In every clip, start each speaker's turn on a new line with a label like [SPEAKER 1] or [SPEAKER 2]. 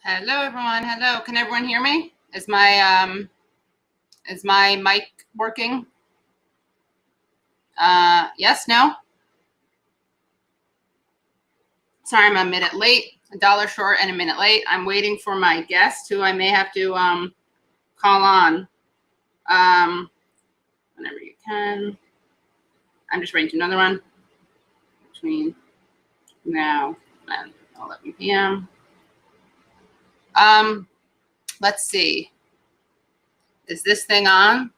[SPEAKER 1] Hello, everyone. Hello. Can everyone hear me? Is my mic working? Yes, no? Sorry, I'm a minute late, $1 short and a minute late. I'm waiting for my guest who I may have to call on whenever you can. I'm just waiting to another one between now and 11 p.m. Let's see. Is this thing on?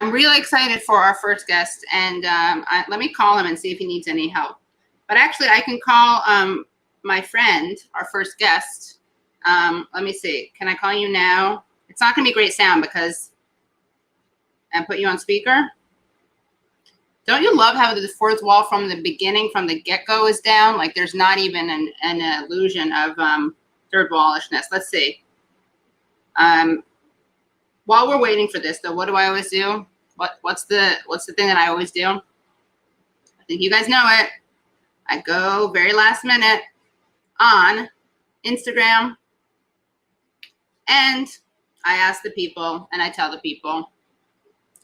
[SPEAKER 1] I'm really excited for our first guest, and let me call him and see if he needs any help. But actually, I can call my friend, our first guest. Let me see. Can I call you now? It's not going to be great sound because and put you on speaker. Don't you love how the fourth wall from the beginning, from the get-go, is down? Like there's not even an illusion of third wallishness. Let's see. While we're waiting for this, though, what do I always do? What's the thing that I always do? I think you guys know it. I go very last minute on Instagram, and I ask the people, and I tell the people.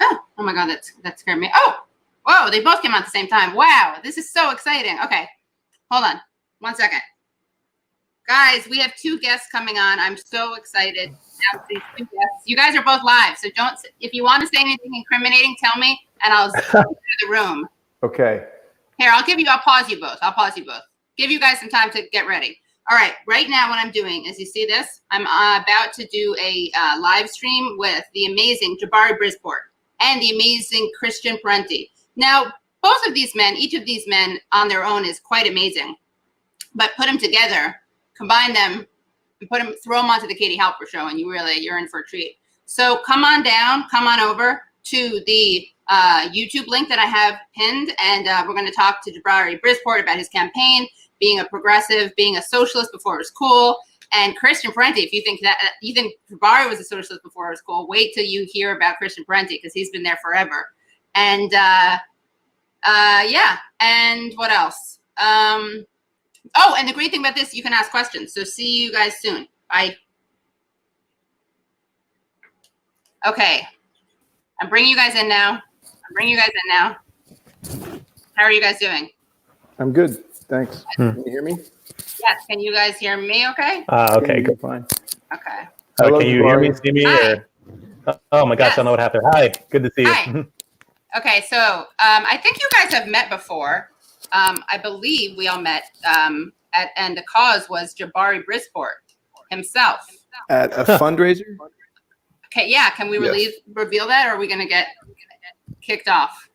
[SPEAKER 1] Oh my God, that scared me. Oh. Whoa, they both came out at the same time. Wow, this is so exciting. Okay, hold on 1 second. Guys, we have two guests coming on. I'm so excited. Now, these two guests. You guys are both live, so don't. If you want to say anything incriminating, tell me, and I'll go to the room.
[SPEAKER 2] Okay.
[SPEAKER 1] Here, I'll pause you both. Give you guys some time to get ready. All right, right now what I'm doing is, you see this? I'm about to do a live stream with the amazing Jabari Brisport and the amazing Christian Parenti. Now, both of these men, each of these men on their own is quite amazing, but put them together, combine them, and throw them onto the Katie Halper show, and you're in for a treat. So come on down, come on over to the YouTube link that I have pinned, and we're going to talk to Jabari Brisport about his campaign, being a progressive, being a socialist before it was cool, and Christian Parenti. If you think Jabari was a socialist before it was cool, wait till you hear about Christian Parenti, because he's been there forever. And yeah, and what else? Oh, and the great thing about this, you can ask questions. So see you guys soon. Bye. Okay, I'm bringing you guys in now. How are you guys doing?
[SPEAKER 2] I'm good, thanks. Can you hear me?
[SPEAKER 1] Yes, can you guys hear me okay?
[SPEAKER 2] Okay, good, fine.
[SPEAKER 1] Okay.
[SPEAKER 2] Hello,
[SPEAKER 3] can you hear me, see me?
[SPEAKER 1] Hi.
[SPEAKER 3] Oh my gosh,
[SPEAKER 1] Yes.
[SPEAKER 3] I don't know what happened. Hi, good to see you.
[SPEAKER 1] Hi. Okay, so I think you guys have met before. I believe we all met, and the cause was Jabari Brisport himself.
[SPEAKER 2] At a fundraiser?
[SPEAKER 1] Okay, yeah, can we reveal that, or are we going to get kicked off?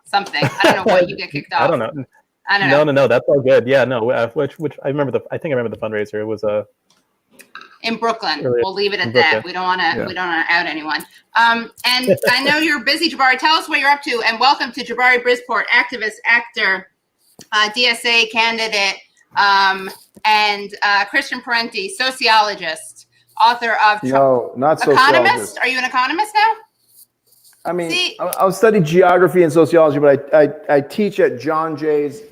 [SPEAKER 1] Something. I don't know what you get kicked off.
[SPEAKER 3] I don't know. No, that's all good. Yeah, no, which I remember I think I remember the fundraiser. It was
[SPEAKER 1] in Brooklyn.
[SPEAKER 3] Earlier.
[SPEAKER 1] We'll leave it at that. We don't want to out anyone. And I know you're busy, Jabari. Tell us what you're up to, and welcome to Jabari Brisport, activist, actor, DSA candidate, and Christian Parenti, sociologist, author of
[SPEAKER 2] No, not
[SPEAKER 1] Economist.
[SPEAKER 2] sociologist.
[SPEAKER 1] Are you an economist now?
[SPEAKER 2] I mean, I'll study geography and sociology, but I teach at John Jay's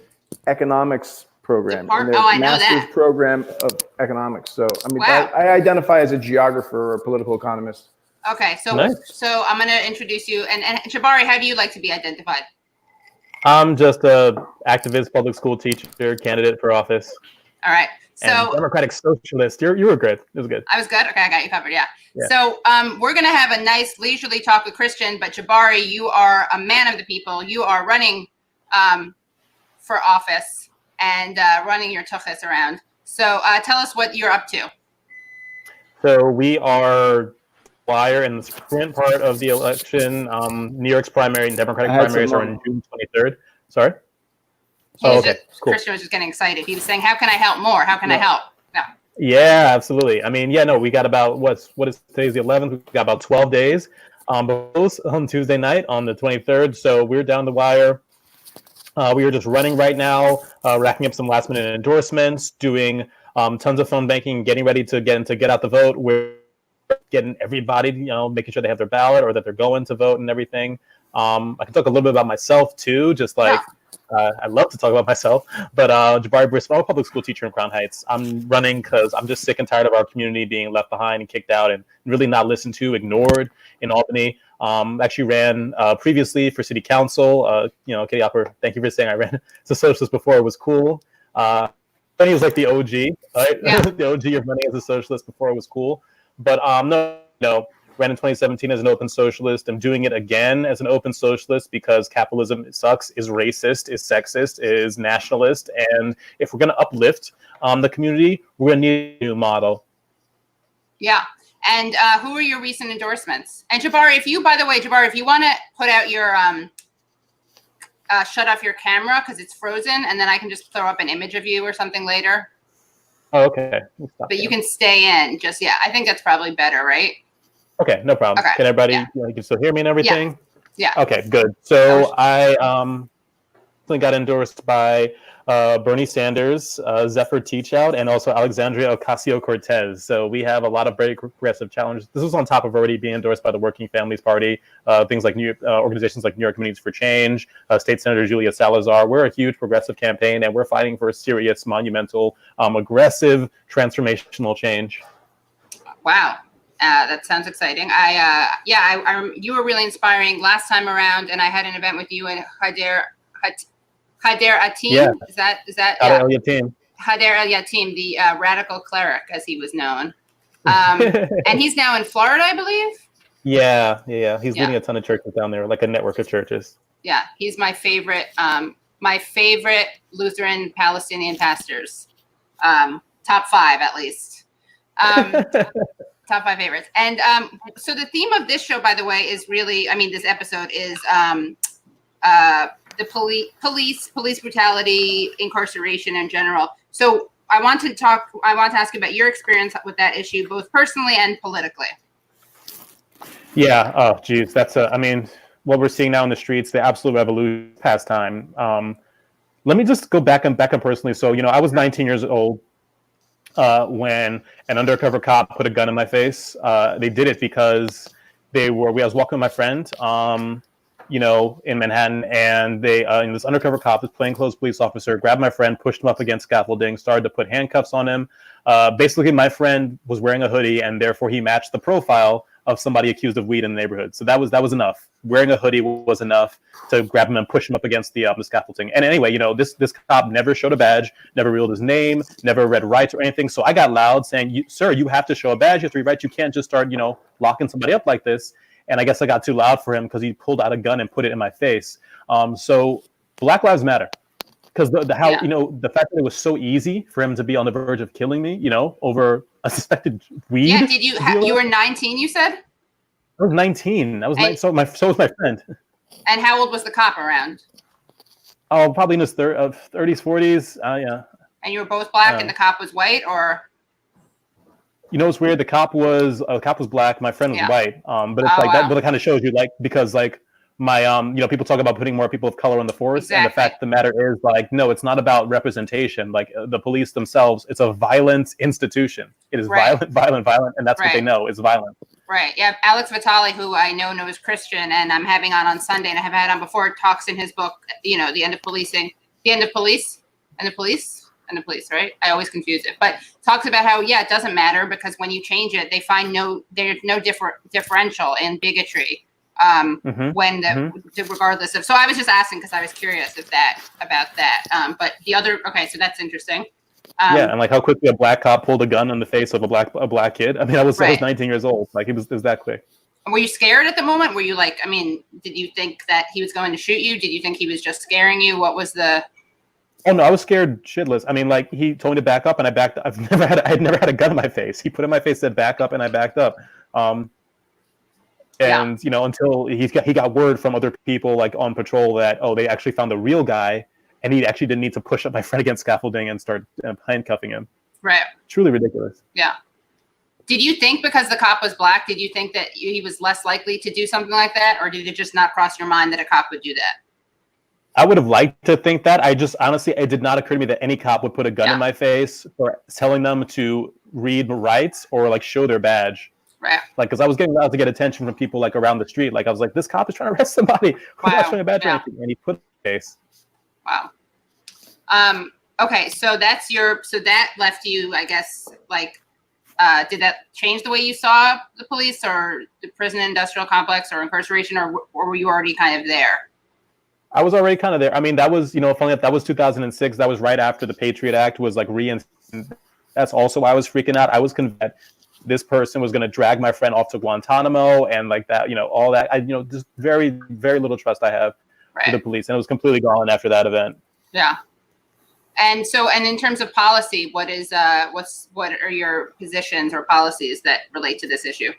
[SPEAKER 2] economics program.
[SPEAKER 1] I know
[SPEAKER 2] master's
[SPEAKER 1] that.
[SPEAKER 2] program of economics. So, I mean,
[SPEAKER 1] Wow.
[SPEAKER 2] I identify as a geographer or a political economist.
[SPEAKER 1] Okay, so
[SPEAKER 3] Nice.
[SPEAKER 1] So I'm going to introduce you. And Jabari, how do you like to be identified?
[SPEAKER 3] I'm just a activist, public school teacher, candidate for office.
[SPEAKER 1] All right.
[SPEAKER 3] And
[SPEAKER 1] So
[SPEAKER 3] Democratic socialist. You were good. It was good.
[SPEAKER 1] I was good. Okay, I got you covered. Yeah.
[SPEAKER 3] Yeah.
[SPEAKER 1] So we're gonna have a nice leisurely talk with Christian, but Jabari, you are a man of the people. You are running for office and running your tuchus around. So tell us what you're up to.
[SPEAKER 3] So we are wire in the sprint part of the election. New York's primary and Democratic primaries are on June 23rd. Sorry.
[SPEAKER 1] Okay.
[SPEAKER 3] Cool.
[SPEAKER 1] Christian was just getting excited. He was saying, "How can I help more? How can I help?" Yeah.
[SPEAKER 3] Yeah, absolutely. I mean, we got about what is today's the 11th? We've got about 12 days. Both on Tuesday night on the 23rd. So we're down the wire. We are just running right now, racking up some last minute endorsements, doing tons of phone banking, getting ready to get out the vote. We're getting everybody, making sure they have their ballot or that they're going to vote and everything. I can talk a little bit about myself too, just like I love to talk about myself, but Jabari Briscoe, I'm a public school teacher in Crown Heights. I'm running because I'm just sick and tired of our community being left behind and kicked out and really not listened to, ignored in Albany. Actually ran previously for city council. Katie Halper, thank you for saying I ran as a socialist before it was cool. He was like the OG, right?
[SPEAKER 1] Yeah.
[SPEAKER 3] The OG of running as a socialist before it was cool. But no, ran in 2017 as an open socialist. I'm doing it again as an open socialist because capitalism sucks, is racist, is sexist, is nationalist. And if we're going to uplift the community, we're going to need a new model.
[SPEAKER 1] Yeah. And who are your recent endorsements? And Jabari, if you want to put out your shut off your camera because it's frozen, and then I can just throw up an image of you or something later.
[SPEAKER 3] Oh, okay.
[SPEAKER 1] But you can stay in. I think that's probably better, right?
[SPEAKER 3] Okay, no problem.
[SPEAKER 1] Okay.
[SPEAKER 3] Can everybody you can still hear me and everything?
[SPEAKER 1] Yeah.
[SPEAKER 3] Okay, good. So I got endorsed by Bernie Sanders, Zephyr Teachout, and also Alexandria Ocasio-Cortez. So we have a lot of very progressive challenges. This was on top of already being endorsed by the Working Families Party, things like organizations like New York Communities for Change, State Senator Julia Salazar. We're a huge progressive campaign, and we're fighting for a serious, monumental, aggressive, transformational change.
[SPEAKER 1] Wow. That sounds exciting. You were really inspiring last time around, and I had an event with you and Haider Atim.
[SPEAKER 3] Yeah.
[SPEAKER 1] Is that
[SPEAKER 3] Haider El Yatim.
[SPEAKER 1] Haider El Yatim, the radical cleric, as he was known. And he's now in Florida, I believe.
[SPEAKER 3] Yeah. He's leading a ton of churches down there, like a network of churches. Yeah,
[SPEAKER 1] he's my favorite Lutheran Palestinian pastors. Top 5 at least. Top 5 favorites. And so the theme of this show, by the way, is really, this episode is the police brutality, incarceration in general. So I want to ask about your experience with that issue, both personally and politically.
[SPEAKER 3] Yeah. Oh, geez. That's what we're seeing now in the streets, the absolute revolution past time. Let me just go back and personally. So, I was 19 years old when an undercover cop put a gun in my face. They did it because I was walking with my friend, in Manhattan, and this undercover cop, this plainclothes police officer, grabbed my friend, pushed him up against scaffolding, started to put handcuffs on him. Basically, my friend was wearing a hoodie, and therefore he matched the profile of somebody accused of weed in the neighborhood. So that was enough. Wearing a hoodie was enough to grab him and push him up against the scaffolding. And anyway, this cop never showed a badge, never revealed his name, never read rights or anything. So I got loud saying, "Sir, you have to show a badge. You have to read rights. You can't just start, locking somebody up like this." And I guess I got too loud for him because he pulled out a gun and put it in my face. So Black Lives Matter. Because the fact that it was so easy for him to be on the verge of killing me, over a suspected weed.
[SPEAKER 1] Yeah, you were 19, you said?
[SPEAKER 3] I was 19. So was my friend.
[SPEAKER 1] And how old was the cop around?
[SPEAKER 3] Oh, probably in his 30s, 40s. Yeah.
[SPEAKER 1] And you were both black and the cop was white, or?
[SPEAKER 3] It's weird. The cop was black. My friend was white. But it's that. But it kind of shows you, because my people talk about putting more people of color on the force, and the fact of the matter is, no, it's not about representation. The police themselves, it's a violent institution. It is violent, and that's what they know is violent.
[SPEAKER 1] Right. Yeah. Alex Vitale, who I know is Christian, and I'm having on Sunday, and I have had on before, talks in his book, The End of Policing, and the police, right? I always confuse it, but talks about how, it doesn't matter because when you change it, they find there's no differential in bigotry. Regardless of, so I was just asking because I was curious about that. But the other, so that's interesting.
[SPEAKER 3] And how quickly a black cop pulled a gun in the face of a black kid. I was 19 years old. It was that quick.
[SPEAKER 1] Were you scared at the moment? Were you did you think that he was going to shoot you? Did you think he was just scaring you? What was the?
[SPEAKER 3] Oh no, I was scared shitless. He told me to back up, and I backed up. I'd never had a gun in my face. He put it in my face, said back up, and I backed up. Until he got word from other people on patrol that they actually found the real guy, and he actually didn't need to push up my friend against scaffolding and start handcuffing him.
[SPEAKER 1] Right.
[SPEAKER 3] Truly ridiculous.
[SPEAKER 1] Yeah. Did you think because the cop was black, did you think that he was less likely to do something like that, or did it just not cross your mind that a cop would do that?
[SPEAKER 3] I would have liked to think that. I just honestly, it did not occur to me that any cop would put a gun in my face for telling them to read rights or show their badge.
[SPEAKER 1] Right.
[SPEAKER 3] Because I was getting allowed to get attention from people around the street. I was like, this cop is trying to arrest somebody who's not showing a badge or anything, and he put it in his face.
[SPEAKER 1] Wow. Okay, so that left you, I guess, like, did that change the way you saw the police or the prison industrial complex or incarceration, or were you already kind of there?
[SPEAKER 3] I was already kind of there. I mean, that was, funny enough, that was 2006. That was right after the Patriot Act was like reinstated. That's also why I was freaking out. I was convinced that this person was going to drag my friend off to Guantanamo and like that, all that. Just very, very little trust I have for the police. And it was completely gone after that event.
[SPEAKER 1] Yeah. And so, and in terms of policy, what are your positions or policies that relate to this issue?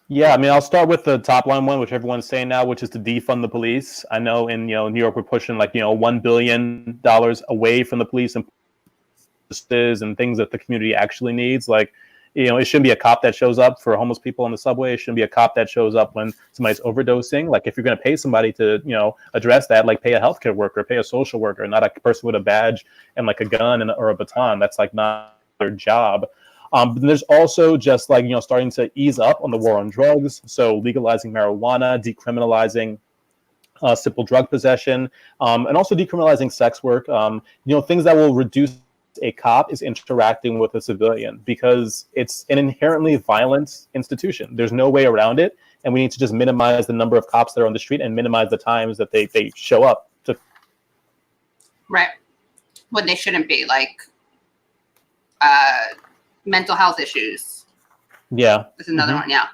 [SPEAKER 3] Yeah, I mean, I'll start with the top line one, which everyone's saying now, which is to defund the police. I know in New York we're pushing like $1 billion away from the police and things that the community actually needs. Like, it shouldn't be a cop that shows up for homeless people on the subway. It shouldn't be a cop that shows up when somebody's overdosing. Like, if you're going to pay somebody to address that, like pay a healthcare worker, pay a social worker, not a person with a badge and like a gun or a baton. That's like not their job. But there's also just like, starting to ease up on the war on drugs. So legalizing marijuana, decriminalizing simple drug possession, and also decriminalizing sex work. Things that will reduce a cop is interacting with a civilian because it's an inherently violent institution. There's no way around it. And we need to just minimize the number of cops that are on the street and minimize the times that they show up to.
[SPEAKER 1] Right. When they shouldn't be, like, mental health issues.
[SPEAKER 3] Yeah.
[SPEAKER 1] There's another one. Yeah.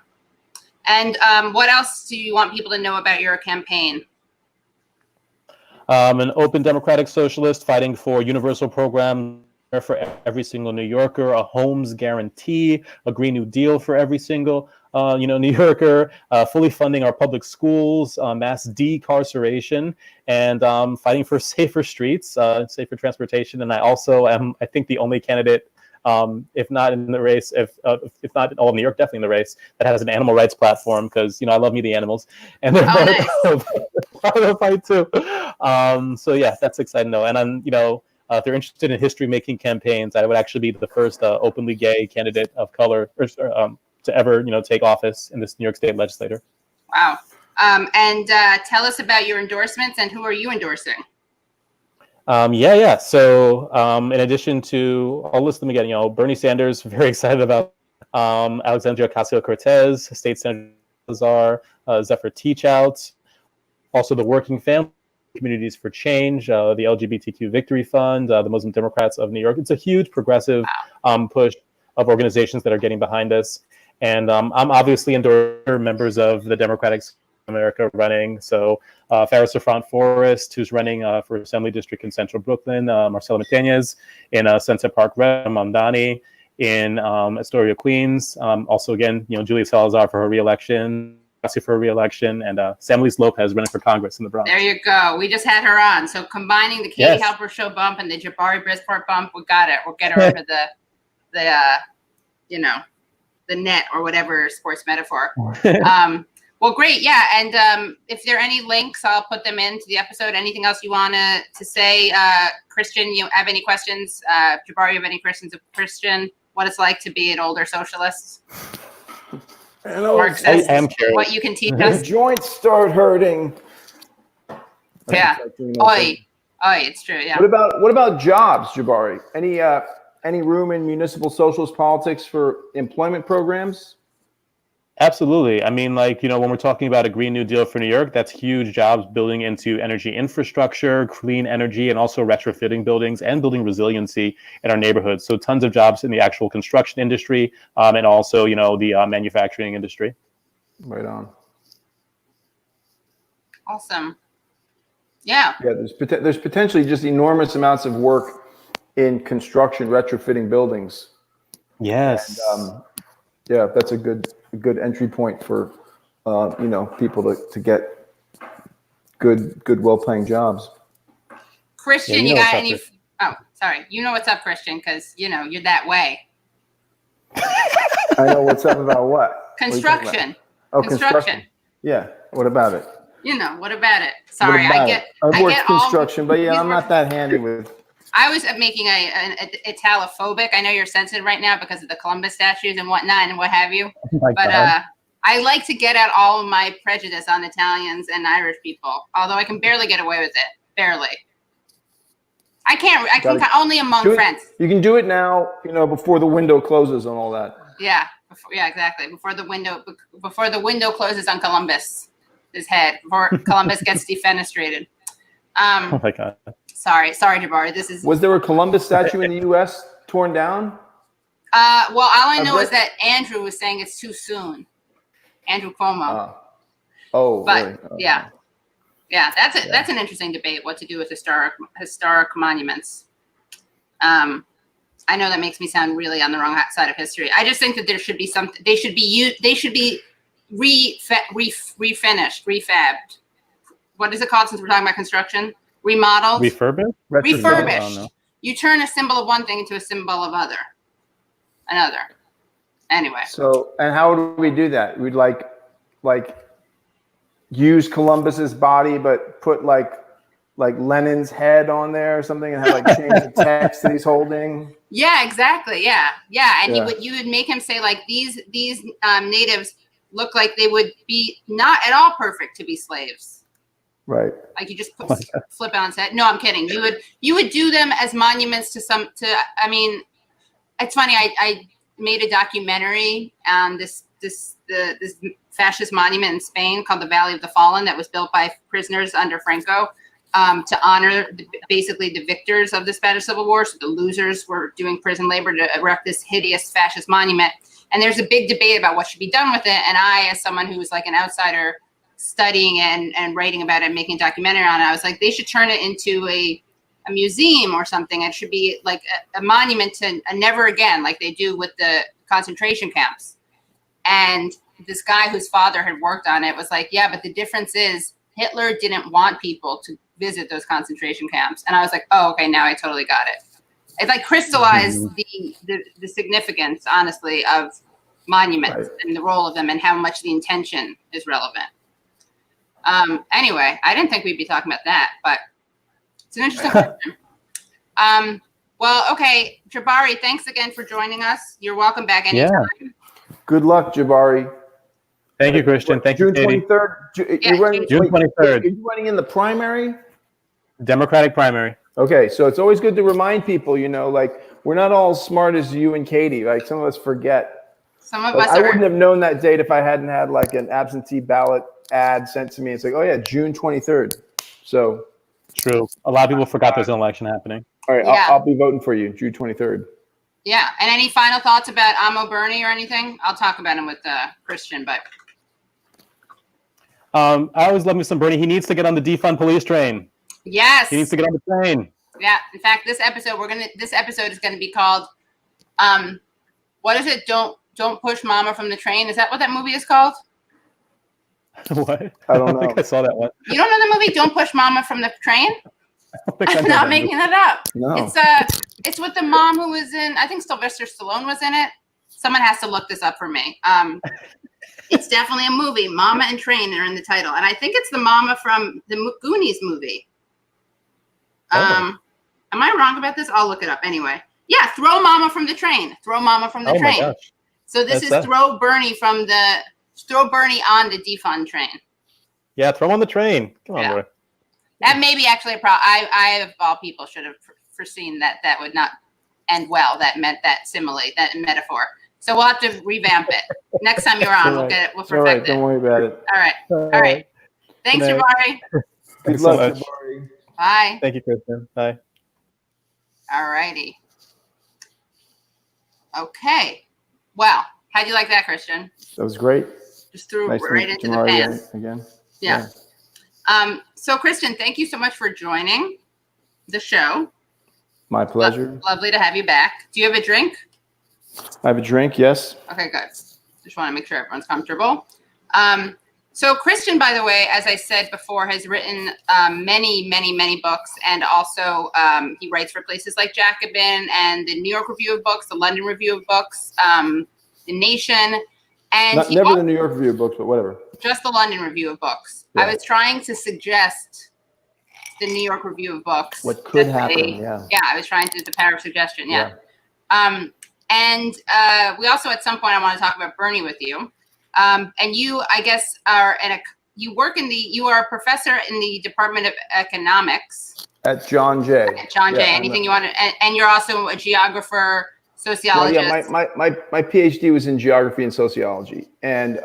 [SPEAKER 1] And what else do you want people to know about your campaign?
[SPEAKER 3] An open democratic socialist fighting for universal program for every single New Yorker, a homes guarantee, a Green New Deal for every single New Yorker, fully funding our public schools, mass decarceration, and fighting for safer streets, safer transportation. And I also am, I think, the only candidate, if not in the race, if not in all of New York, definitely in the race, that has an animal rights platform because I love me the animals, and they're part of the fight too. So yeah, that's exciting though. And I'm if they're interested in history-making campaigns, I would actually be the first openly gay candidate of color to ever, take office in this New York State legislature.
[SPEAKER 1] Wow. And tell us about your endorsements and who are you endorsing?
[SPEAKER 3] Yeah. So in addition to, I'll list them again, Bernie Sanders, very excited about Alexandria Ocasio-Cortez, State Senator Zephyr Teachout, also the Working Family Communities for Change, the LGBTQ Victory Fund, the Muslim Democrats of New York. It's a huge progressive push of organizations that are getting behind us. And I'm obviously endorsing members of the Democratic America running. So Farrah Safran Forrest, who's running for Assembly District in Central Brooklyn, Marcela Martinez in Sunset Park Red, Mamdani in Astoria, Queens. Also, again, Julia Salazar for her reelection, for re-election, and Sam Elise Lopez running for Congress in the Bronx.
[SPEAKER 1] There you go. We just had her on. So combining the Katie Halper show bump and the Jabari Bridgeport bump, we got it. We'll get her over the net or whatever sports metaphor. Well, great. Yeah. And if there are any links, I'll put them into the episode. Anything else you want to say? Christian, you have any questions? Jabari, you have any questions of Christian? What it's like to be an older socialist?
[SPEAKER 2] I
[SPEAKER 3] am curious.
[SPEAKER 1] What you can teach us.
[SPEAKER 2] The joints start hurting.
[SPEAKER 1] Yeah. Oi, it's true. Yeah.
[SPEAKER 2] What about jobs, Jabari? Any room in municipal socialist politics for employment programs?
[SPEAKER 3] Absolutely. I mean, when we're talking about a Green New Deal for New York, that's huge jobs building into energy infrastructure, clean energy, and also retrofitting buildings and building resiliency in our neighborhoods. So tons of jobs in the actual construction industry and also, the manufacturing industry.
[SPEAKER 2] Right on.
[SPEAKER 1] Awesome. Yeah.
[SPEAKER 2] Yeah, there's potentially just enormous amounts of work in construction, retrofitting buildings.
[SPEAKER 3] Yes.
[SPEAKER 2] And, yeah, that's a good entry point for people to get good well-paying jobs.
[SPEAKER 1] Christian, you got any? Oh, sorry. You know what's up, Christian, because you're that way.
[SPEAKER 2] I know what's up about what?
[SPEAKER 1] Construction.
[SPEAKER 2] Oh, construction. Yeah. What about it?
[SPEAKER 1] What about it? Sorry, I worked
[SPEAKER 2] construction, but I'm not that handy with.
[SPEAKER 1] I was making an Italophobic. I know you're sensitive right now because of the Columbus statues and whatnot and what have you. I like to get out all of my prejudice on Italians and Irish people, although I can barely get away with it. Barely. I can only among friends.
[SPEAKER 2] You can do it now, before the window closes and all that.
[SPEAKER 1] Yeah, exactly. Before the window closes on Columbus, his head, before Columbus gets defenestrated.
[SPEAKER 3] Oh my God.
[SPEAKER 1] Sorry, Jabari.
[SPEAKER 2] Was there a Columbus statue in the U.S. torn down?
[SPEAKER 1] Well, all I know is that Andrew was saying it's too soon. Andrew Cuomo. But
[SPEAKER 2] really?
[SPEAKER 1] yeah, that's an interesting debate. What to do with historic monuments. I know that makes me sound really on the wrong side of history. I just think that there should be something. They should be refinished, refabbed. What is it called since we're talking about construction? Remodeled? Refurbished. You turn a symbol of one thing into a symbol of another. Anyway.
[SPEAKER 2] So, and how would we do that? We'd like use Columbus's body, but put like Lenin's head on there or something, and have change the text that he's holding.
[SPEAKER 1] Yeah, exactly. Yeah. And you would make him say these natives look like they would be not at all perfect to be slaves.
[SPEAKER 2] Right.
[SPEAKER 1] You just flip on set. No, I'm kidding. You would do them as monuments I mean, it's funny. I made a documentary on this fascist monument in Spain called the Valley of the Fallen that was built by prisoners under Franco to honor basically the victors of the Spanish Civil War. So the losers were doing prison labor to erect this hideous fascist monument. And there's a big debate about what should be done with it. And I, as someone who was an outsider studying and writing about it and making a documentary on it, I was like, they should turn it into a museum or something. It should be a monument to a never again, like they do with the concentration camps. And this guy whose father had worked on it was like, yeah, but the difference is Hitler didn't want people to visit those concentration camps. And I was like, oh, okay, now I totally got it. It crystallized the significance, honestly, of monuments and the role of them and how much the intention is relevant. Anyway, I didn't think we'd be talking about that, but it's an interesting question. Well, okay, Jabari, thanks again for joining us. You're welcome back anytime.
[SPEAKER 2] Yeah. Good luck, Jabari.
[SPEAKER 3] Thank you, Christian. Thank you, Katie.
[SPEAKER 2] June 23rd.
[SPEAKER 3] June 23rd.
[SPEAKER 2] Are you running in the primary?
[SPEAKER 3] Democratic primary.
[SPEAKER 2] Okay, so it's always good to remind people, we're not all as smart as you and Katie. Some of us forget.
[SPEAKER 1] Some of us
[SPEAKER 2] I wouldn't have known that date if I hadn't had an absentee ballot ad sent to me. It's oh yeah, June 23rd. So
[SPEAKER 3] true. A lot of people forgot there's an election happening.
[SPEAKER 2] All right, yeah. I'll be voting for you, June 23rd.
[SPEAKER 1] Yeah, and any final thoughts about Amo Bernie or anything? I'll talk about him with Christian, but.
[SPEAKER 3] I always love me some Bernie. He needs to get on the defund police train.
[SPEAKER 1] Yes.
[SPEAKER 3] He needs to get on the train.
[SPEAKER 1] Yeah. In fact, this episode is gonna be called what is it? Don't push mama from the train. Is that what that movie is called?
[SPEAKER 3] What?
[SPEAKER 2] I don't know.
[SPEAKER 3] think I saw that one.
[SPEAKER 1] You don't know the movie Don't Push Mama from the Train? I'm not making that up.
[SPEAKER 2] No.
[SPEAKER 1] It's with the mom who was in, I think Sylvester Stallone was in it. Someone has to look this up for me. It's definitely a movie. Mama and Train are in the title. And I think it's the mama from the Goonies movie. Am I wrong about this? I'll look it up anyway. Yeah, throw mama from the train. Throw mama from the train.
[SPEAKER 3] My gosh.
[SPEAKER 1] So this is throw Bernie on the defund train.
[SPEAKER 3] Yeah, throw him on the train. Come on, boy.
[SPEAKER 1] That may be actually a problem. I of all people should have foreseen that would not end well. That meant that simile, that metaphor. So we'll have to revamp it. Next time you're on, we'll get it. We'll perfect it.
[SPEAKER 2] Don't worry about it.
[SPEAKER 1] All right. Thanks, Jabari.
[SPEAKER 2] Good luck, Jabari.
[SPEAKER 1] Bye.
[SPEAKER 3] Thank you, Kristen. Bye.
[SPEAKER 1] All righty. Okay. Well, how'd you like that, Christian?
[SPEAKER 2] That was great.
[SPEAKER 1] Just threw
[SPEAKER 2] nice
[SPEAKER 1] right into the pan.
[SPEAKER 2] Again.
[SPEAKER 1] Yeah. So, Christian, thank you so much for joining the show.
[SPEAKER 2] My pleasure.
[SPEAKER 1] Lovely to have you back. Do you have a drink?
[SPEAKER 2] I have a drink, yes.
[SPEAKER 1] Okay, good. Just want to make sure everyone's comfortable. So Christian, by the way, as I said before, has written many, many, many books. And also he writes for places like Jacobin and the New York Review of Books, the London Review of Books, The Nation. And
[SPEAKER 2] never the New York Review of Books, but whatever. Just
[SPEAKER 1] the London Review of Books. Yeah. I was trying to suggest the New York Review of Books.
[SPEAKER 2] What could happen,
[SPEAKER 1] Yeah, I was trying to do the power of suggestion, yeah. And we also, at some point, I want to talk about Bernie with you. And you, I guess, you are a professor in the Department of Economics
[SPEAKER 2] At John Jay.
[SPEAKER 1] at John Jay. Anything you want to, and you're also a geographer, sociologist.
[SPEAKER 2] Well, yeah, my PhD was in geography and sociology, and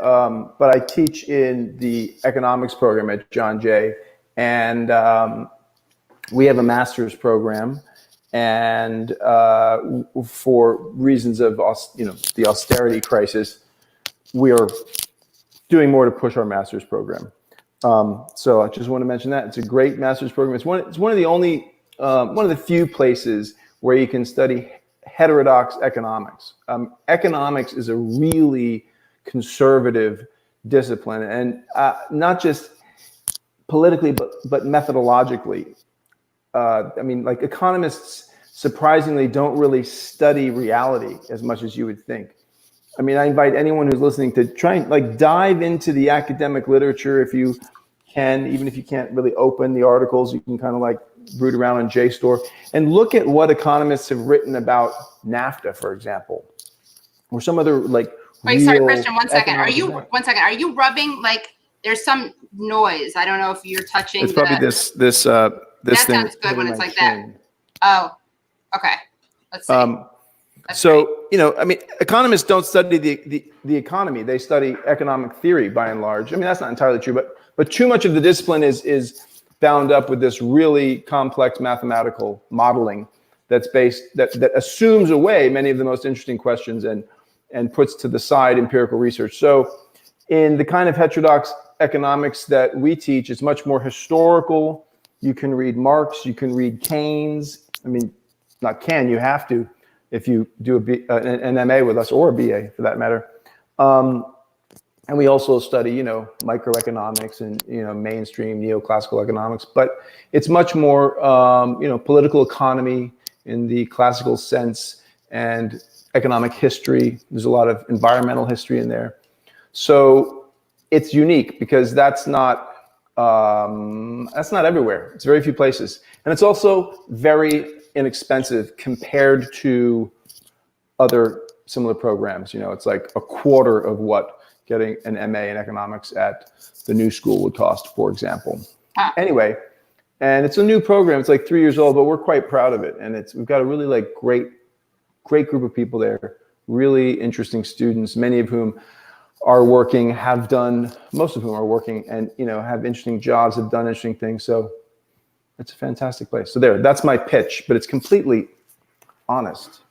[SPEAKER 2] but I teach in the economics program at John Jay, and we have a master's program, and for reasons of the austerity crisis, we are doing more to push our master's program. So I just want to mention that it's a great master's program. It's one of the only one of the few places where you can study heterodox economics. Economics is a really conservative discipline, and not just politically, but methodologically. I mean, like, economists surprisingly don't really study reality as much as you would think. I mean, I invite anyone who's listening to try and dive into the academic literature if you can, even if you can't really open the articles, you can kind of root around on JSTOR and look at what economists have written about NAFTA, for example, or some other
[SPEAKER 1] Wait, sorry, Christian, one second. Are you rubbing, there's some noise. I don't know if you're touching.
[SPEAKER 2] It's probably this
[SPEAKER 1] that
[SPEAKER 2] thing.
[SPEAKER 1] Sounds good when it's like that. Oh, okay. Let's see.
[SPEAKER 2] So, I mean, economists don't study the economy. They study economic theory by and large. I mean, that's not entirely true, but too much of the discipline is bound up with this really complex mathematical modeling that assumes away many of the most interesting questions and puts to the side empirical research. So in the kind of heterodox economics that we teach, it's much more historical. You can read Marx, you can read Keynes. I mean, you have to, if you do an MA with us, or a BA for that matter. And we also study, microeconomics and, mainstream neoclassical economics, but it's much more, political economy in the classical sense, and economic history. There's a lot of environmental history in there. So it's unique because that's not everywhere. It's very few places. And it's also very inexpensive compared to other similar programs. It's like a quarter of what getting an MA in economics at the new school would cost, for example. Anyway, and it's a new program. It's 3 years old, but we're quite proud of it. And we've got a really great group of people there, really interesting students, many of whom are working, most of whom are working and, have interesting jobs, have done interesting things. So it's a fantastic place. So that's my pitch, but it's completely honest.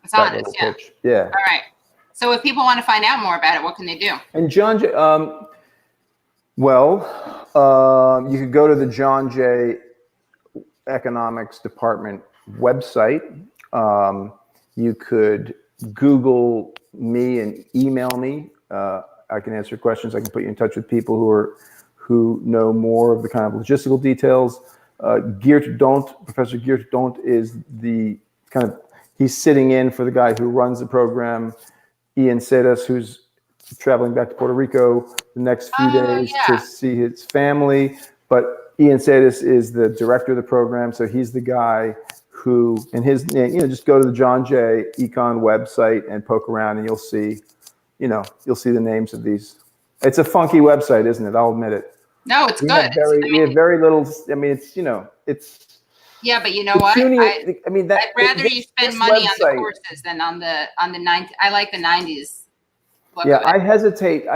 [SPEAKER 1] It's honest, yeah.
[SPEAKER 2] Pitch. Yeah.
[SPEAKER 1] All right. So if people want to find out more about it, what can they do?
[SPEAKER 2] And John Jay, you could go to the John Jay Economics Department website. You could Google me and email me. I can answer questions. I can put you in touch with people who know more of the kind of logistical details. Professor Geert Don't is the he's sitting in for the guy who runs the program, Ian Sedas, who's traveling back to Puerto Rico the next few days to see his family. But Ian Sedas is the director of the program, so he's the guy who, and his name, just go to the John Jay Econ website and poke around, and you'll see the names of these. It's a funky website, isn't it? I'll admit it.
[SPEAKER 1] No, it's good.
[SPEAKER 2] We have very little. I mean, it's.
[SPEAKER 1] Yeah, but you know what? I'd rather you spend money
[SPEAKER 2] website,
[SPEAKER 1] on the courses than on the 90s. I like the 90s.
[SPEAKER 2] Yeah, I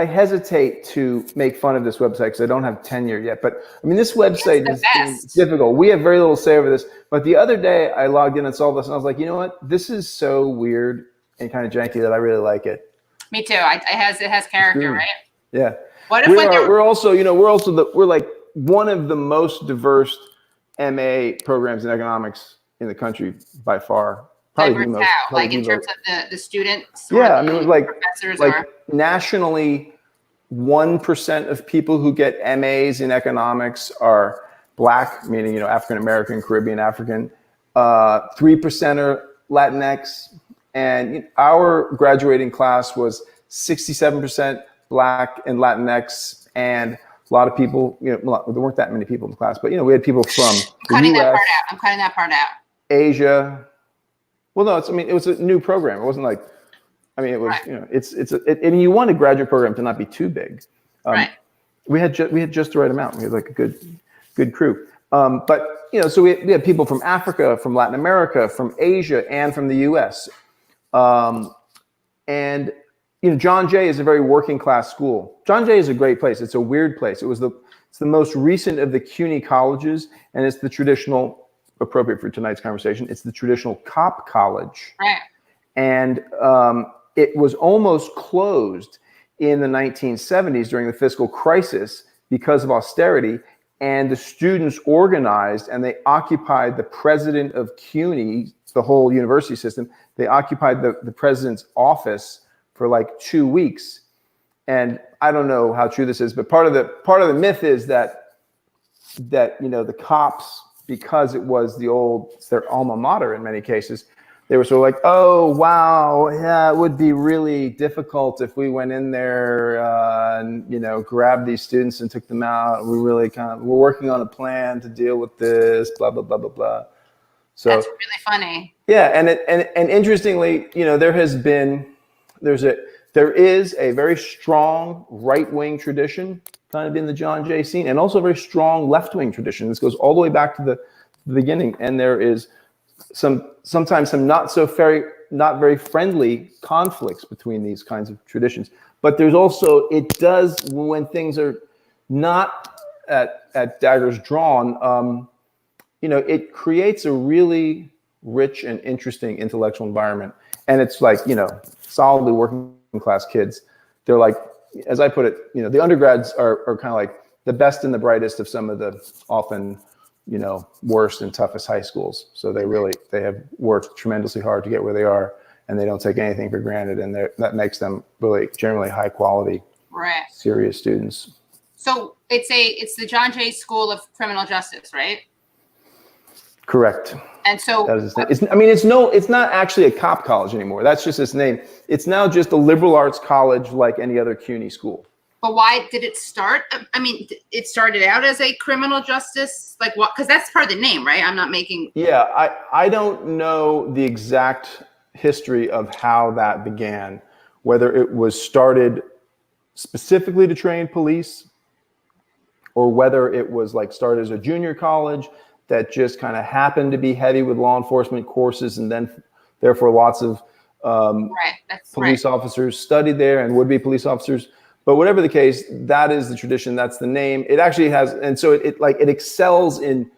[SPEAKER 2] hesitate to make fun of this website because I don't have tenure yet. But I mean, this website is difficult. We have very little say over this. But the other day, I logged in and saw this, and I was like, you know what? This is so weird and kind of janky that I really like it.
[SPEAKER 1] Me too. It has character, right?
[SPEAKER 2] Yeah.
[SPEAKER 1] What if
[SPEAKER 2] we're also one of the most diverse MA programs in economics in the country by far.
[SPEAKER 1] Probably diverse how? Like in terms of the students?
[SPEAKER 2] Yeah, I mean,
[SPEAKER 1] professors
[SPEAKER 2] nationally, 1% of people who get MAs in economics are Black, meaning, African American, Caribbean, African. 3% are Latinx. And our graduating class was 67% Black and Latinx, and a lot of people, there weren't that many people in the class, but we had people from
[SPEAKER 1] I'm cutting that part out.
[SPEAKER 2] Asia. Well, no, it was a new program. It wasn't it was,
[SPEAKER 1] right.
[SPEAKER 2] You want a graduate program to not be too big.
[SPEAKER 1] Right.
[SPEAKER 2] We had just the right amount. We had like a good crew. But so we had people from Africa, from Latin America, from Asia, and from the U.S. And John Jay is a very working class school. John Jay is a great place. It's a weird place. It's the most recent of the CUNY colleges, and it's the traditional, appropriate for tonight's conversation, it's the traditional cop college.
[SPEAKER 1] Right.
[SPEAKER 2] And it was almost closed in the 1970s during the fiscal crisis because of austerity. And the students organized and they occupied the president of CUNY, the whole university system. They occupied the president's office for like 2 weeks. And I don't know how true this is, but part of the myth is that the cops, because it's their alma mater in many cases, they were sort of like, oh, wow, yeah, it would be really difficult if we went in there and, grabbed these students and took them out. We're working on a plan to deal with this, blah, blah, blah, blah, blah. So
[SPEAKER 1] that's really funny.
[SPEAKER 2] Yeah, and interestingly, there is a very strong right-wing tradition kind of in the John Jay scene, and also a very strong left-wing tradition. This goes all the way back to the beginning, and there is sometimes some not very friendly conflicts between these kinds of traditions. But there's also, it does, when things are not at daggers drawn, it creates a really rich and interesting intellectual environment. And it's like, solidly working class kids. They're like, as I put it, the undergrads are kind of like the best and the brightest of some of the often worst and toughest high schools. So they have worked tremendously hard to get where they are, and they don't take anything for granted. And that makes them really generally high quality,
[SPEAKER 1] right,
[SPEAKER 2] serious students.
[SPEAKER 1] So it's the John Jay School of Criminal Justice, right?
[SPEAKER 2] Correct.
[SPEAKER 1] And so
[SPEAKER 2] it's not actually a cop college anymore. That's just its name. It's now just a liberal arts college like any other CUNY school.
[SPEAKER 1] But why did it start? It started out as a criminal justice, like what? Because that's part of the name, right? I'm not making.
[SPEAKER 2] Yeah, I don't know the exact history of how that began, whether it was started specifically to train police, or whether it was like started as a junior college that just kind of happened to be heavy with law enforcement courses, and then therefore lots of police officers studied there and would be police officers. But whatever the case, that is the tradition. That's the name. It actually has, and so it excels in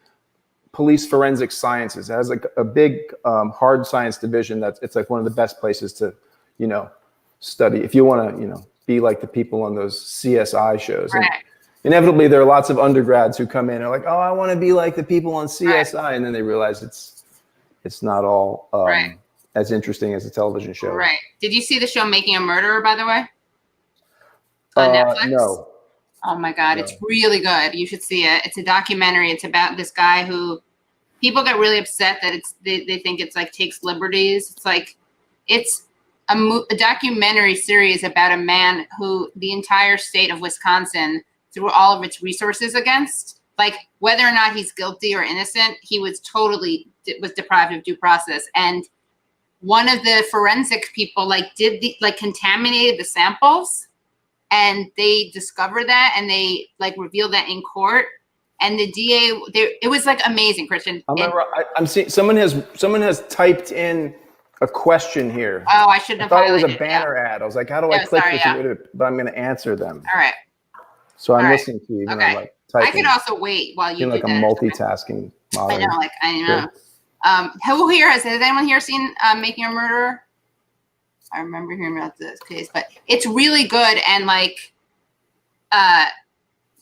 [SPEAKER 2] police forensic sciences. It has like a big hard science division. It's like one of the best places to, study if you want to, be like the people on those CSI shows.
[SPEAKER 1] Right.
[SPEAKER 2] And inevitably, there are lots of undergrads who come in and are like, oh, I want to be like the people on CSI, right. And then they realize it's not all as interesting as a television show.
[SPEAKER 1] Right. Did you see the show Making a Murderer, by the way? On Netflix?
[SPEAKER 2] No.
[SPEAKER 1] Oh my God, no. It's really good. You should see it. It's a documentary. It's about this guy who people get really upset that they think it's like takes liberties. It's like it's a documentary series about a man who the entire state of Wisconsin threw all of its resources against, like whether or not he's guilty or innocent, he was deprived of due process. And one of the forensic people contaminated the samples. And they discovered that, and they revealed that in court. And the DA, it was amazing, Christian.
[SPEAKER 2] I'm seeing someone has typed in a question here.
[SPEAKER 1] Oh, I shouldn't have.
[SPEAKER 2] I thought it was a banner ad. I was like, how do I click this? But I'm going to answer them.
[SPEAKER 1] All right.
[SPEAKER 2] So I'm listening to you.
[SPEAKER 1] Okay.
[SPEAKER 2] I'm typing.
[SPEAKER 1] I could also wait while you do
[SPEAKER 2] like a multitasking model.
[SPEAKER 1] I know. Who here has anyone here seen Making a Murderer? I remember hearing about this case, but it's really good. And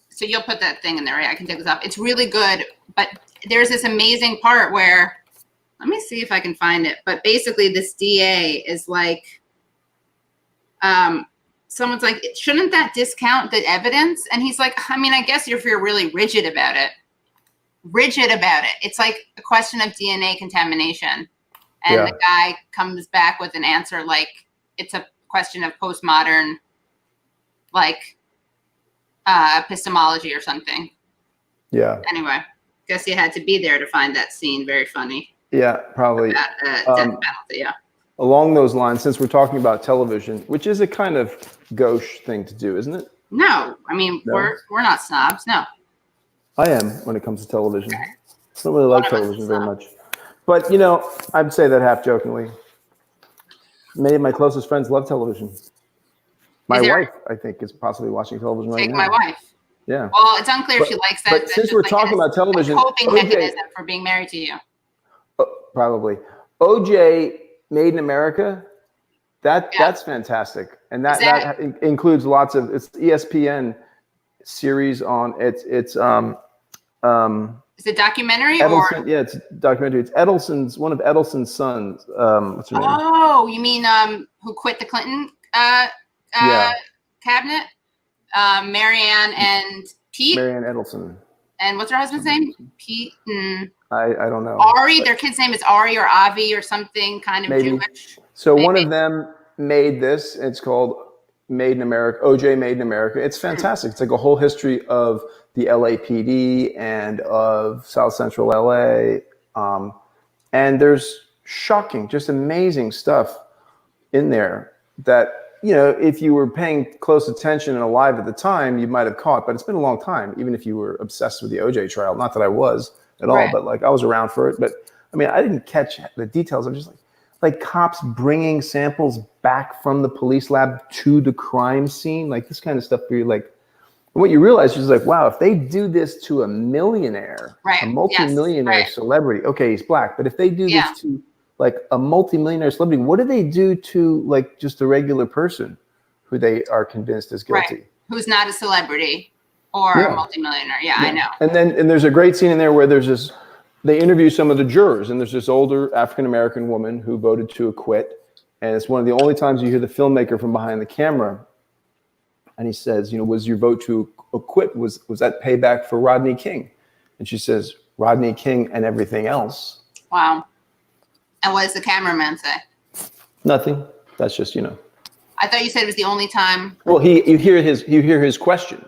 [SPEAKER 1] so you'll put that thing in there, right? I can take this off. It's really good, but there's this amazing part where, let me see if I can find it. But basically this DA is someone's like, shouldn't that discount the evidence? And he's like, I guess if you're really rigid about it. It's like a question of DNA contamination. And the guy comes back with an answer like it's a question of postmodern, epistemology or something.
[SPEAKER 2] Yeah.
[SPEAKER 1] Anyway, guess you had to be there to find that scene. Very funny.
[SPEAKER 2] Yeah, probably.
[SPEAKER 1] Death penalty, yeah.
[SPEAKER 2] Along those lines, since we're talking about television, which is a kind of gauche thing to do, isn't it?
[SPEAKER 1] No, I mean
[SPEAKER 2] No?
[SPEAKER 1] we're not snobs. No.
[SPEAKER 2] I am when it comes to television. I don't really
[SPEAKER 1] One
[SPEAKER 2] like
[SPEAKER 1] of us
[SPEAKER 2] television
[SPEAKER 1] is
[SPEAKER 2] very
[SPEAKER 1] not.
[SPEAKER 2] much. But, you know, I'd say that half jokingly. Many of my closest friends love television. My wife, I think, is possibly watching television right
[SPEAKER 1] Take
[SPEAKER 2] now.
[SPEAKER 1] my wife.
[SPEAKER 2] Yeah.
[SPEAKER 1] Well, it's unclear if she likes that.
[SPEAKER 2] But
[SPEAKER 1] That's
[SPEAKER 2] since
[SPEAKER 1] just
[SPEAKER 2] we're
[SPEAKER 1] like
[SPEAKER 2] talking about television,
[SPEAKER 1] a coping
[SPEAKER 2] OJ,
[SPEAKER 1] mechanism for being married to you.
[SPEAKER 2] probably OJ Made in America. That's fantastic, and that includes lots of it's ESPN series on it's
[SPEAKER 1] Is it documentary
[SPEAKER 2] Edelson,
[SPEAKER 1] or?
[SPEAKER 2] yeah, it's documentary. It's one of Edelson's sons. What's her name?
[SPEAKER 1] Oh, you mean who quit the Clinton
[SPEAKER 2] Yeah,
[SPEAKER 1] cabinet? Marianne and Pete.
[SPEAKER 2] Marianne Edelson.
[SPEAKER 1] And what's her husband's name? Pete.
[SPEAKER 2] I don't know.
[SPEAKER 1] Ari. Their kid's name is Ari or Avi or something kind of
[SPEAKER 2] maybe.
[SPEAKER 1] Jewish.
[SPEAKER 2] So one of them made this. It's called Made in America. OJ Made in America. It's fantastic. It's like a whole history of the LAPD and of South Central LA. And there's shocking, just amazing stuff in there that, you know, if you were paying close attention and alive at the time, you might have caught, but it's been a long time, even if you were obsessed with the OJ trial. Not that I was at all, but like I was around for it. But I mean, I didn't catch the details. I'm just like cops bringing samples back from the police lab to the crime scene, like this kind of stuff where you're like, what you realize is like, wow, if they do this to a millionaire, a multi-millionaire celebrity, okay, he's black, but if they do this to like a multi-millionaire celebrity, what do they do to like just a regular person who they are convinced is guilty?
[SPEAKER 1] Right. Who's not a celebrity or a multi-millionaire. Yeah, I know.
[SPEAKER 2] And there's a great scene in there where they interview some of the jurors, and there's this older African-American woman who voted to acquit. And it's one of the only times you hear the filmmaker from behind the camera. And he says, you know, was your vote to acquit, was that payback for Rodney King? And she says, Rodney King and everything else.
[SPEAKER 1] Wow. And what does the cameraman say?
[SPEAKER 2] Nothing. That's just, you know.
[SPEAKER 1] I thought you said it was the only time.
[SPEAKER 2] Well, you hear his question.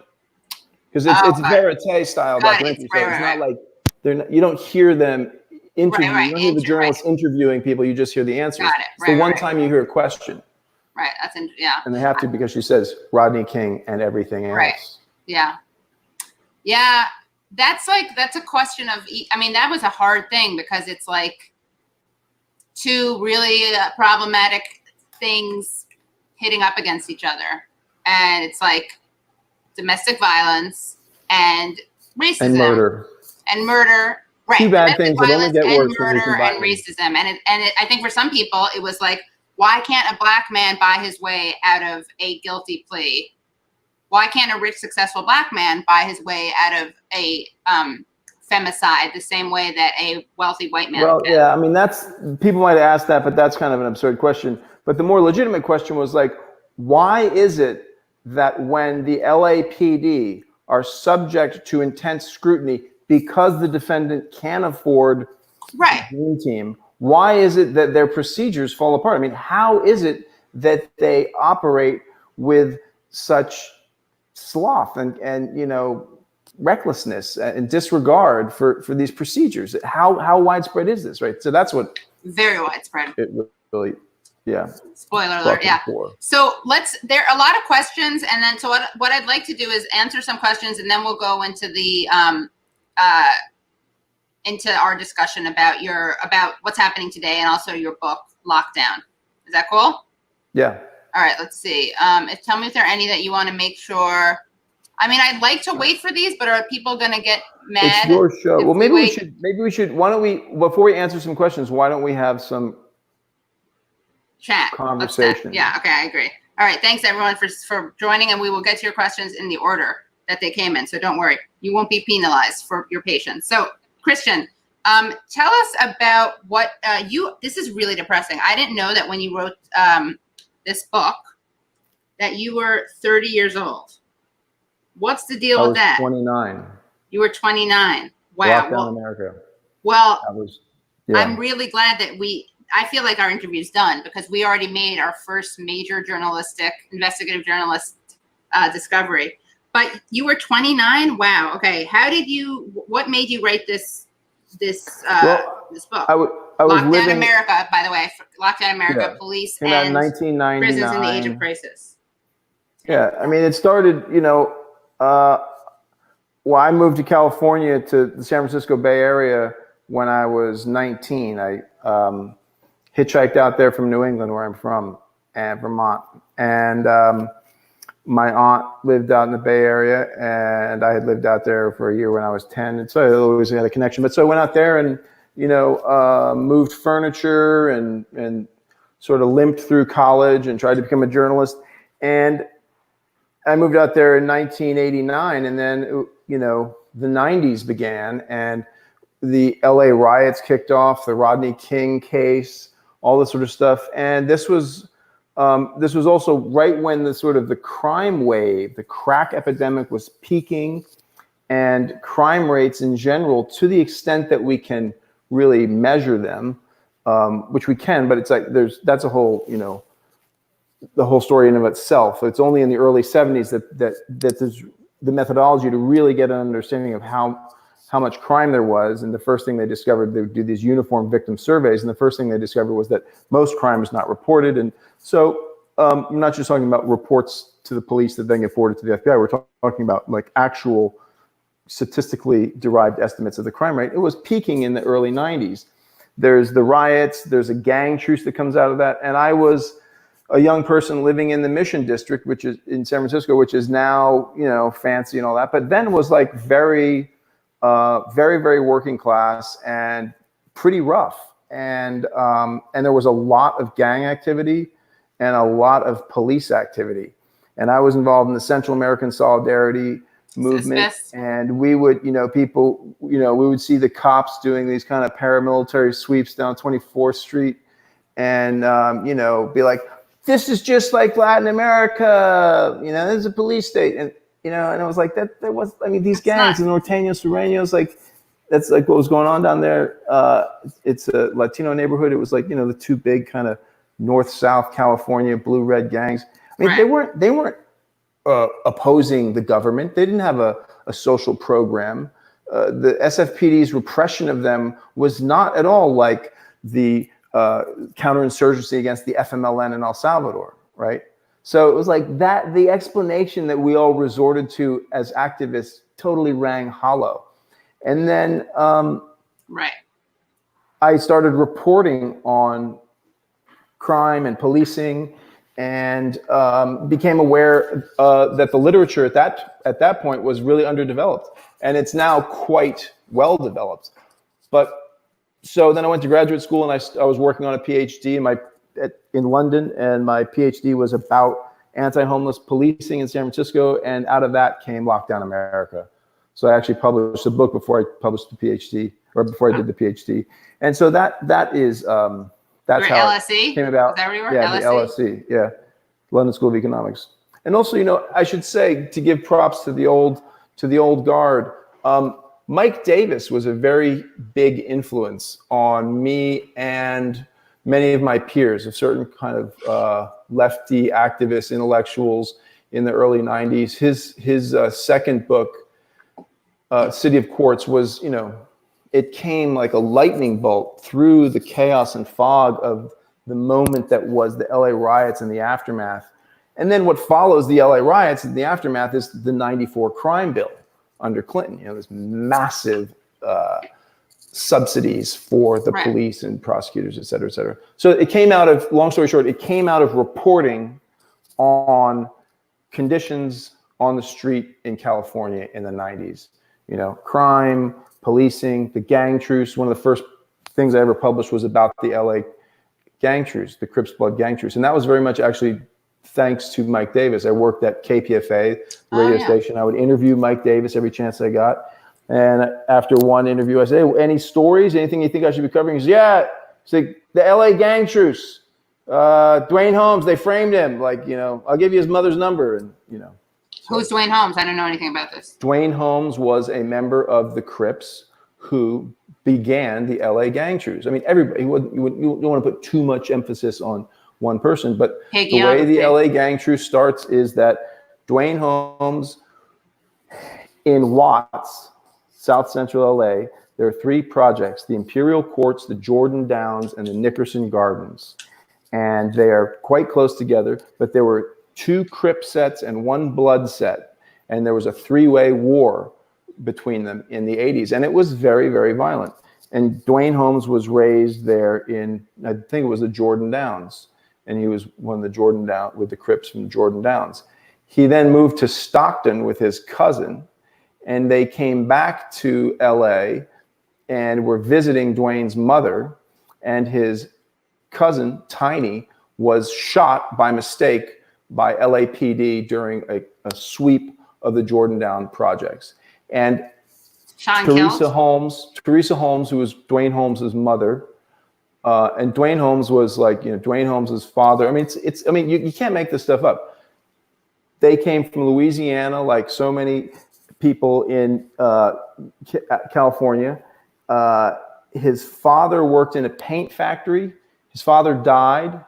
[SPEAKER 2] Because it's verite style documentary. So it's not like you don't hear them interview. You don't hear the journalists interviewing people. You just hear the answers. It's the one time you hear a question.
[SPEAKER 1] Right.
[SPEAKER 2] And they have to, because she says Rodney King and everything else.
[SPEAKER 1] Right. Yeah. Yeah. That's a question of, I mean, that was a hard thing because it's like two really problematic things hitting up against each other. And it's like domestic violence and racism. And murder. Right.
[SPEAKER 2] Two bad things that only get worse when we combine
[SPEAKER 1] and racism. And I think for some people, it was like, why can't a black man buy his way out of a guilty plea? Why can't a rich, successful black man buy his way out of a femicide the same way that a wealthy white man can?
[SPEAKER 2] Yeah, I mean, people might ask that, but that's kind of an absurd question. But the more legitimate question was like, why is it that when the LAPD are subject to intense scrutiny because the defendant can't afford the dream team, why is it that their procedures fall apart? I mean, how is it that they operate with such sloth and you know, recklessness and disregard for these procedures? How widespread is this, right? So that's what
[SPEAKER 1] very widespread.
[SPEAKER 2] It really,
[SPEAKER 1] Spoiler alert, So there are a lot of questions, and then so what I'd like to do is answer some questions, and then we'll go into the into our discussion about what's happening today and also your book, Lockdown. Is that cool?
[SPEAKER 2] Yeah.
[SPEAKER 1] All right, let's see. Tell me if there are any that you want to make sure. I mean, I'd like to wait for these, but are people going to get mad?
[SPEAKER 2] It's your show. Well, maybe we should, why don't we, before we answer some questions, why don't we have some
[SPEAKER 1] chat
[SPEAKER 2] conversation?
[SPEAKER 1] Yeah, okay, I agree. All right, thanks everyone for joining, and we will get to your questions in the order that they came in. So don't worry, you won't be penalized for your patience. So Christian, tell us about what this is really depressing. I didn't know that when you wrote this book that you were 30 years old. What's the deal with that?
[SPEAKER 2] 29.
[SPEAKER 1] You were 29. Wow.
[SPEAKER 2] Lockdown America.
[SPEAKER 1] Well, I'm really glad that I feel like our interview's done because we already made our first major investigative journalist discovery. But you were 29? Wow. Okay. What made you write this book?
[SPEAKER 2] I was
[SPEAKER 1] Lockdown America, by the way. Lockdown America, police and
[SPEAKER 2] 1999.
[SPEAKER 1] prisons in the age of crisis.
[SPEAKER 2] Yeah, I mean, it started, well, I moved to California to the San Francisco Bay Area when I was 19. I hitchhiked out there from New England, where I'm from, and Vermont. And my aunt lived out in the Bay Area, and I had lived out there for a year when I was 10. And so I always had a connection. But so I went out there and, moved furniture and sort of limped through college and tried to become a journalist. And I moved out there in 1989, and then, the 90s began, and the LA riots kicked off, the Rodney King case, all this sort of stuff. And this was also right when the crime wave, the crack epidemic was peaking, and crime rates in general, to the extent that we can really measure them, which we can, but it's like that's a whole, the whole story in of itself. It's only in the early 70s that there's the methodology to really get an understanding of how much crime there was. And the first thing they discovered, they would do these uniform victim surveys, and the first thing they discovered was that most crime is not reported. And so I'm not just talking about reports to the police that then get forwarded to the FBI. We're talking about like actual statistically derived estimates of the crime rate. It was peaking in the early 90s. There's the riots, there's a gang truce that comes out of that. And I was a young person living in the Mission District, which is in San Francisco, which is now, fancy and all that, but then was like very, very working class and pretty rough. And there was a lot of gang activity and a lot of police activity. And I was involved in the Central American Solidarity movement. And we would, people, we would see the cops doing these kind of paramilitary sweeps down 24th Street and, be like, this is just like Latin America, this is a police state. And, and I was like, these gangs, the Norteños, Sureños, like, that's like what was going on down there. It's a Latino neighborhood. It was like, the two big kind of North-South California blue-red gangs. I mean, they weren't opposing the government. They didn't have a social program. The SFPD's repression of them was not at all like the counterinsurgency against the FMLN in El Salvador, right? So it was like that, the explanation that we all resorted to as activists totally rang hollow. And then I started reporting on crime and policing, and became aware that the literature at that point was really underdeveloped, and it's now quite well developed. But so then I went to graduate school, and I was working on a PhD in London, and my PhD was about anti-homeless policing in San Francisco, and out of that came Lockdown America. So I actually published a book before I published the PhD, or before I did the PhD, and so that is that's how
[SPEAKER 1] LSE?
[SPEAKER 2] it came about.
[SPEAKER 1] Is that where you were?
[SPEAKER 2] Yeah,
[SPEAKER 1] LSE?
[SPEAKER 2] the LSE, yeah, London School of Economics. And also, I should say, to give props to the old guard. Mike Davis was a very big influence on me and many of my peers, a certain kind of lefty activist intellectuals in the early 90s. His second book, City of Quartz, was, it came like a lightning bolt through the chaos and fog of the moment that was the LA riots and the aftermath. And then what follows the LA riots and the aftermath is the 94 crime bill under Clinton. This massive subsidies for the police and prosecutors, et cetera, et cetera. So it came out of, long story short, it came out of reporting on conditions on the street in California in the 90s. Crime, policing, the gang truce. One of the first things I ever published was about the LA gang truce, the Crips Blood gang truce. And that was very much actually thanks to Mike Davis. I worked at KPFA, the radio station. I would interview Mike Davis every chance I got. And after one interview, I said, hey, any stories? Anything you think I should be covering? He said, yeah. It's like the LA gang truce. Dwayne Holmes, they framed him. Like, I'll give you his mother's number. And, So.
[SPEAKER 1] Who's Dwayne Holmes? I don't know anything about this.
[SPEAKER 2] Dwayne Holmes was a member of the Crips who began the LA gang truce. I mean, everybody, you don't want to put too much emphasis on one person, but the way the LA gang truce starts is that Dwayne Holmes in Watts, South Central LA, there are three projects: the Imperial Courts, the Jordan Downs, and the Nickerson Gardens. And they are quite close together, but there were 2 Crip sets and 1 Blood set, and there was a 3-way war between them in the 80s, and it was very, very violent. And Dwayne Holmes was raised there in, I think it was the Jordan Downs, and he was one of the Jordan Downs with the Crips from the Jordan Downs. He then moved to Stockton with his cousin, and they came back to LA and were visiting Dwayne's mother, and his cousin, Tiny, was shot by mistake by LAPD during a sweep of the Jordan Down projects. And Teresa Holmes, who was Dwayne Holmes' mother, and Dwayne Holmes was like, Dwayne Holmes' father. I mean, you can't make this stuff up. They came from Louisiana, like so many people in California. His father worked in a paint factory. His father died,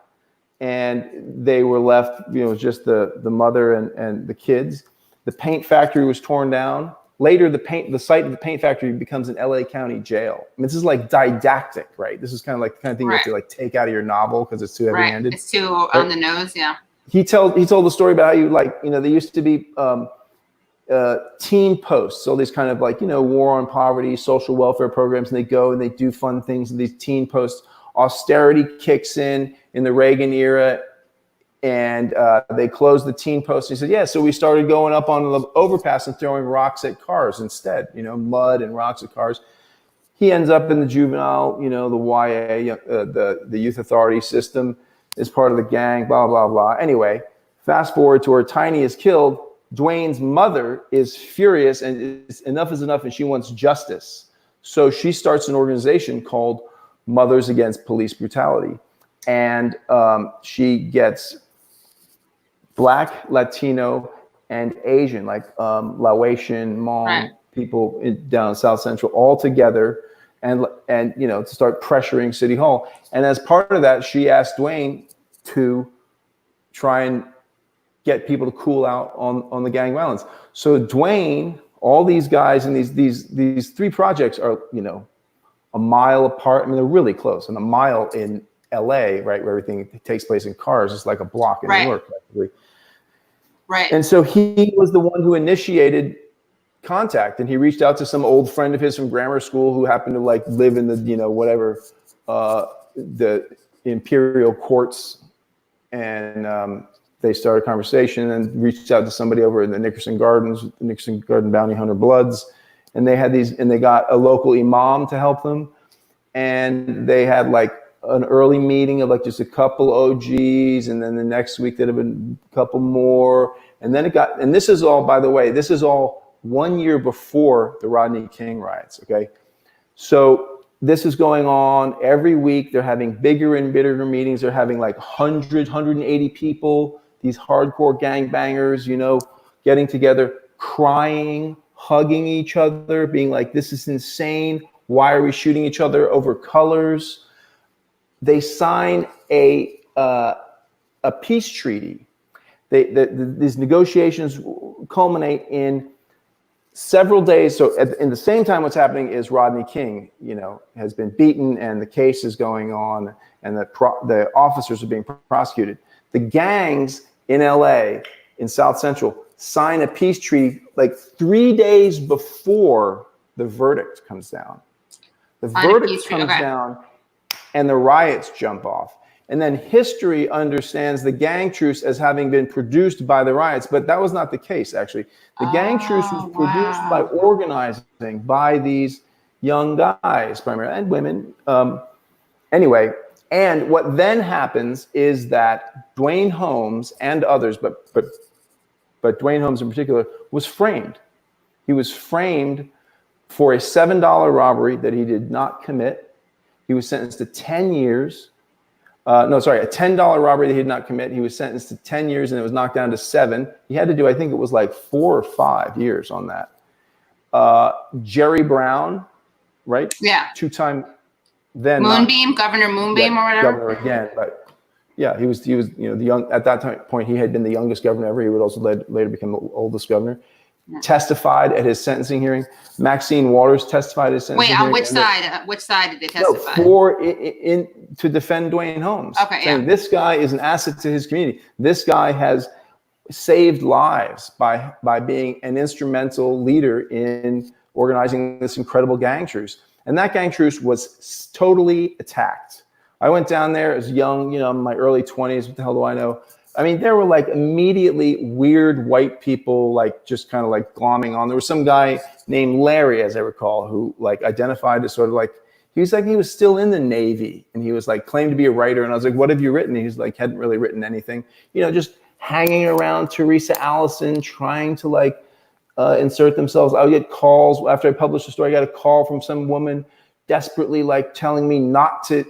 [SPEAKER 2] and they were left, just the mother and the kids. The paint factory was torn down. Later, the site of the paint factory becomes an LA County jail. I mean, this is like didactic, right? This is kind of like the kind of thing you have to like take out of your novel because it's too heavy-handed.
[SPEAKER 1] It's too on the nose, yeah.
[SPEAKER 2] He told the story about how there used to be teen posts, all these kind of war on poverty, social welfare programs, and they go and they do fun things in these teen posts. Austerity kicks in the Reagan era, and they closed the teen post. And he said, yeah, so we started going up on the overpass and throwing rocks at cars instead, mud and rocks at cars. He ends up in the juvenile, the YA, the youth authority system, is part of the gang, blah, blah, blah. Anyway, fast forward to where Tiny is killed. Dwayne's mother is furious, and enough is enough, and she wants justice. So she starts an organization called Mothers Against Police Brutality. And she gets Black, Latino, and Asian, like Laotian, Hmong people down in South Central, all together, and to start pressuring City Hall. And as part of that, she asked Dwayne to try and get people to cool out on the gang violence. So Dwayne, all these guys and these 3 projects are a mile apart. I mean, they're really close, and a mile in LA, right, where everything takes place in cars, is like a block in New York, practically. Right. And so he was the one who initiated contact, and he reached out to some old friend of his from grammar school who happened to live in the the imperial courts, and they started a conversation and reached out to somebody over in the Nickerson Gardens, Nickerson Garden Bounty Hunter Bloods, and they had and they got a local imam to help them, and they had an early meeting of just a couple OGs, and then the next week there'd have been a couple more, and then and this is all, by the way, this is all 1 year before the Rodney King riots, okay? So this is going on every week. They're having bigger and bigger meetings. They're having 100, 180 people, these hardcore gangbangers, getting together, crying, hugging each other, being like, this is insane. Why are we shooting each other over colors? They sign a peace treaty. These negotiations culminate in several days. So in the same time, what's happening is Rodney King, has been beaten, and the case is going on, and the officers are being prosecuted. The gangs in LA, in South Central, sign a peace treaty 3 days before the verdict comes down. The verdict comes down, and the riots jump off. And then history understands the gang truce as having been produced by the riots, but that was not the case, actually. The gang truce was produced by organizing by these young guys, primarily, and women. Anyway, and what then happens is that Dwayne Holmes and others, but Dwayne Holmes in particular, was framed. He was framed for a $7 robbery that he did not commit. He was sentenced to 10 years. A $10 robbery that he did not commit. He was sentenced to 10 years, and it was knocked down to 7. He had to do, I think it was 4 or 5 years on that. Jerry Brown, right? Yeah. 2-time then
[SPEAKER 1] Moonbeam, Governor Moonbeam or whatever.
[SPEAKER 2] Governor again, but yeah, he was the young, at that point he had been the youngest governor ever. He would also later become the oldest governor. Yeah. Testified at his sentencing hearing. Maxine Waters testified at his sentencing hearing.
[SPEAKER 1] Wait, on which side did they testify?
[SPEAKER 2] No, to defend Dwayne Holmes.
[SPEAKER 1] Okay,
[SPEAKER 2] saying this guy is an asset to his community. This guy has saved lives by being an instrumental leader in organizing this incredible gang truce. And that gang truce was totally attacked. I went down there as young, in my early 20s. What the hell do I know? I mean, there were like immediately weird white people, like just kind of like glomming on. There was some guy named Larry, as I recall, who like identified as sort of like, he was still in the Navy, and he was like claimed to be a writer. And I was like, what have you written? And he's like, hadn't really written anything, just hanging around Teresa Allison, trying to like insert themselves. I would get calls after I published the story. I got a call from some woman desperately like telling me not to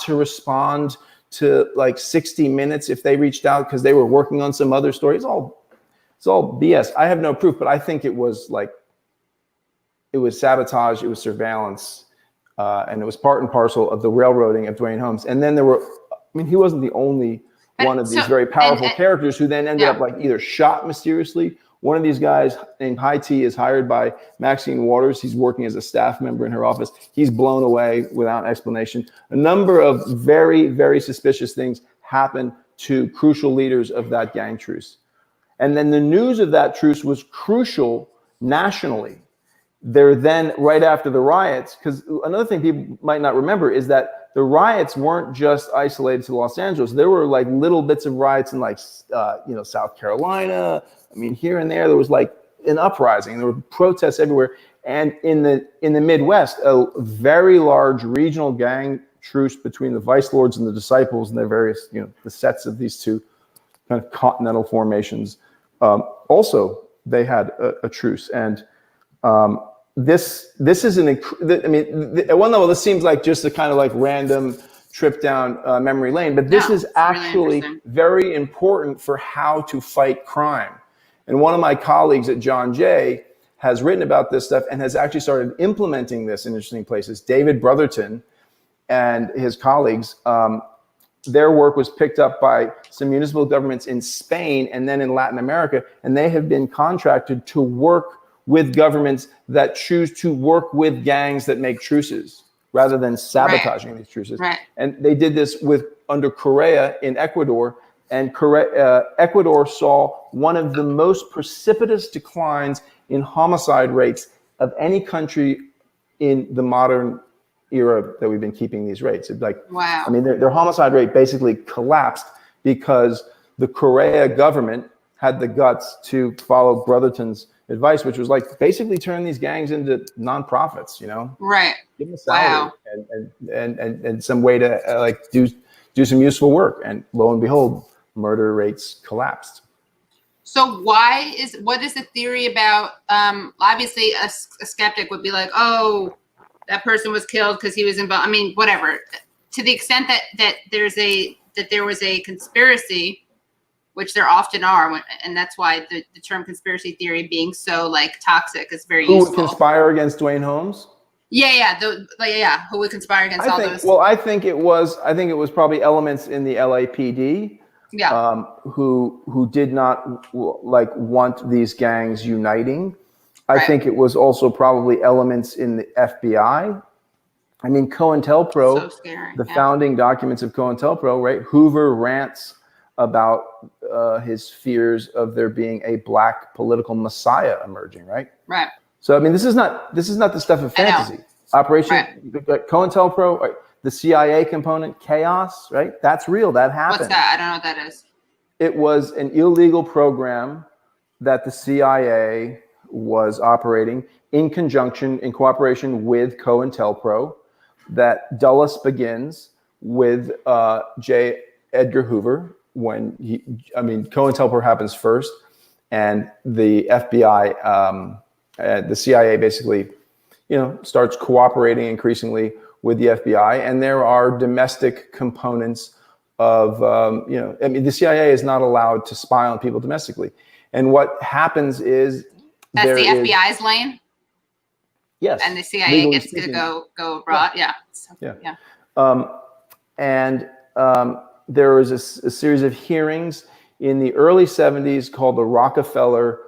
[SPEAKER 2] respond to like 60 Minutes if they reached out because they were working on some other story. It's all BS. I have no proof, but I think it was sabotage, it was surveillance, and it was part and parcel of the railroading of Dwayne Holmes. And then he wasn't the only one of these very powerful characters who then ended up like either shot mysteriously. One of these guys named High T is hired by Maxine Waters. He's working as a staff member in her office. He's blown away without explanation. A number of very, very suspicious things happen to crucial leaders of that gang truce. And then the news of that truce was crucial nationally. They're then right after the riots, because another thing people might not remember is that the riots weren't just isolated to Los Angeles. There were like little bits of riots in like, South Carolina. I mean, here and there was like an uprising. There were protests everywhere. And in the Midwest, a very large regional gang truce between the vice lords and the disciples and their various, the sets of these two kind of continental formations. Also, they had a truce. And this is at one level, this seems like just a kind of like random trip down memory lane, but this is actually really very important for how to fight crime. And one of my colleagues at John Jay has written about this stuff and has actually started implementing this in interesting places. David Brotherton and his colleagues, their work was picked up by some municipal governments in Spain and then in Latin America, and they have been contracted to work with governments that choose to work with gangs that make truces rather than sabotaging these truces. Right. And they did this under Correa in Ecuador, and Ecuador saw one of the most precipitous declines in homicide rates of any country in the modern era that we've been keeping these rates. It's like, wow. I mean, their homicide rate basically collapsed because the Correa government had the guts to follow Brotherton's advice, which was like basically turn these gangs into nonprofits, Right. Give them a salary and some way to like do some useful work. And lo and behold, murder rates collapsed.
[SPEAKER 1] So what is the theory about, obviously a skeptic would be like, oh, that person was killed because he was involved. I mean, whatever. To the extent that there was a conspiracy, which there often are, and that's why the term conspiracy theory being so like toxic is very useful.
[SPEAKER 2] Who would conspire against Dwayne Holmes?
[SPEAKER 1] Yeah. Who would conspire against all those?
[SPEAKER 2] Well, I think it was probably elements in the LAPD. Yeah. Who did not want these gangs uniting. I think it was also probably elements in the FBI. I mean, COINTELPRO, the founding documents of COINTELPRO, right? Hoover rants about his fears of there being a black political messiah emerging, right? Right. So I mean, this is not the stuff of fantasy. Operation COINTELPRO, right? The CIA component, chaos, right? That's real. That happened.
[SPEAKER 1] What's that? I don't know what that is.
[SPEAKER 2] It was an illegal program that the CIA was operating in cooperation with COINTELPRO, that Dulles begins with J. Edgar Hoover when COINTELPRO happens first, and the FBI, the CIA basically, starts cooperating increasingly with the FBI, and there are domestic components of, the CIA is not allowed to spy on people domestically. And what happens is
[SPEAKER 1] that's the FBI's lane.
[SPEAKER 2] Yes.
[SPEAKER 1] And the CIA gets to go abroad. Yeah.
[SPEAKER 2] There was a series of hearings in the early 70s called the Rockefeller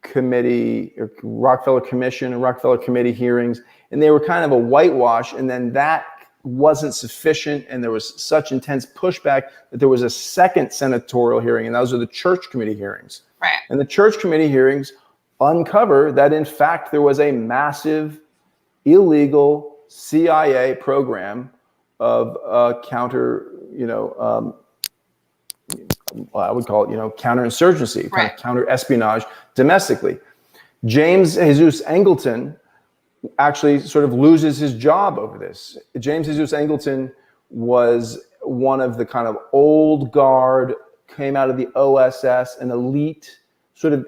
[SPEAKER 2] Committee or Rockefeller Commission and Rockefeller Committee hearings. And they were kind of a whitewash. And then that wasn't sufficient, and there was such intense pushback that there was a second senatorial hearing, and those are the church committee hearings.
[SPEAKER 1] Right.
[SPEAKER 2] And the church committee hearings uncover that, in fact, there was a massive illegal CIA program of I would call it, counterinsurgency, kind of counter-espionage domestically. James Jesus Angleton actually sort of loses his job over this. James Jesus Angleton was one of the kind of old guard, came out of the OSS, an elite, sort of,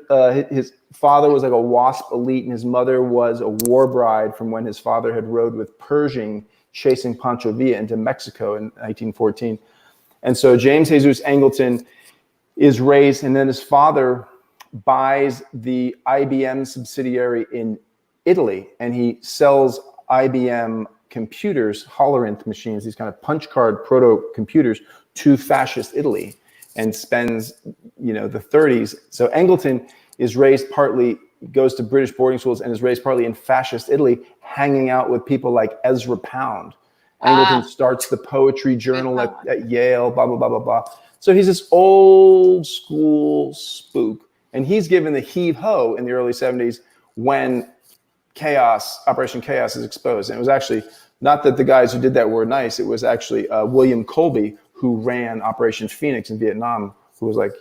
[SPEAKER 2] his father was like a WASP elite, and his mother was a war bride from when his father had rode with Pershing chasing Pancho Villa into Mexico in 1914. And so James Jesus Angleton is raised, and then his father buys the IBM subsidiary in Italy, and he sells IBM computers, Hollerith machines, these kind of punch card proto computers, to fascist Italy, and spends the 30s. So Angleton is raised partly, goes to British boarding schools, and is raised partly in fascist Italy, hanging out with people like Ezra Pound. Angleton starts the poetry journal at Yale, blah, blah, blah, blah, blah. So he's this old school spook, and he's given the heave-ho in the early 70s when Operation Chaos is exposed. And it was actually not that the guys who did that were nice. It was actually William Colby, who ran Operation Phoenix in Vietnam, who was like,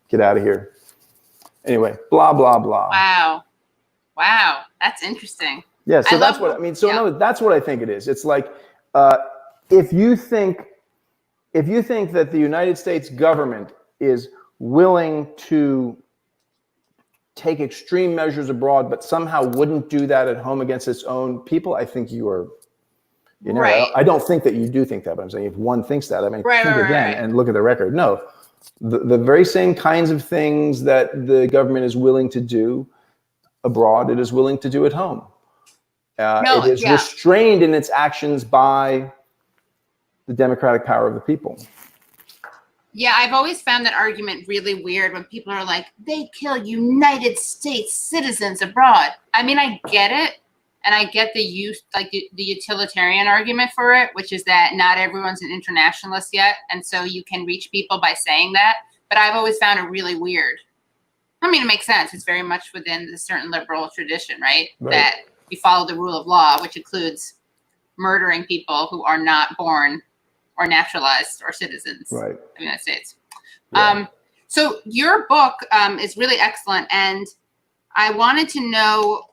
[SPEAKER 2] get out of here. Anyway, blah, blah, blah.
[SPEAKER 1] Wow. That's interesting.
[SPEAKER 2] Yeah, so that's what I mean. So no, that's what I think it is. It's like, if you think that the United States government is willing to take extreme measures abroad, but somehow wouldn't do that at home against its own people, I think you are,
[SPEAKER 1] right.
[SPEAKER 2] I don't think that you do think that, but I'm saying if one thinks that, think again and look at the record. No, the very same kinds of things that the government is willing to do abroad, it is willing to do at home. It is restrained in its actions by the democratic power of the people.
[SPEAKER 1] Yeah, I've always found that argument really weird when people are like, they kill United States citizens abroad. I mean, I get it. And I get the utilitarian argument for it, which is that not everyone's an internationalist yet. And so you can reach people by saying that. But I've always found it really weird. I mean, it makes sense. It's very much within the certain liberal tradition, right? That you follow the rule of law, which includes murdering people who are not born or naturalized or citizens of the United States. Yeah. So your book is really excellent. And I wanted to know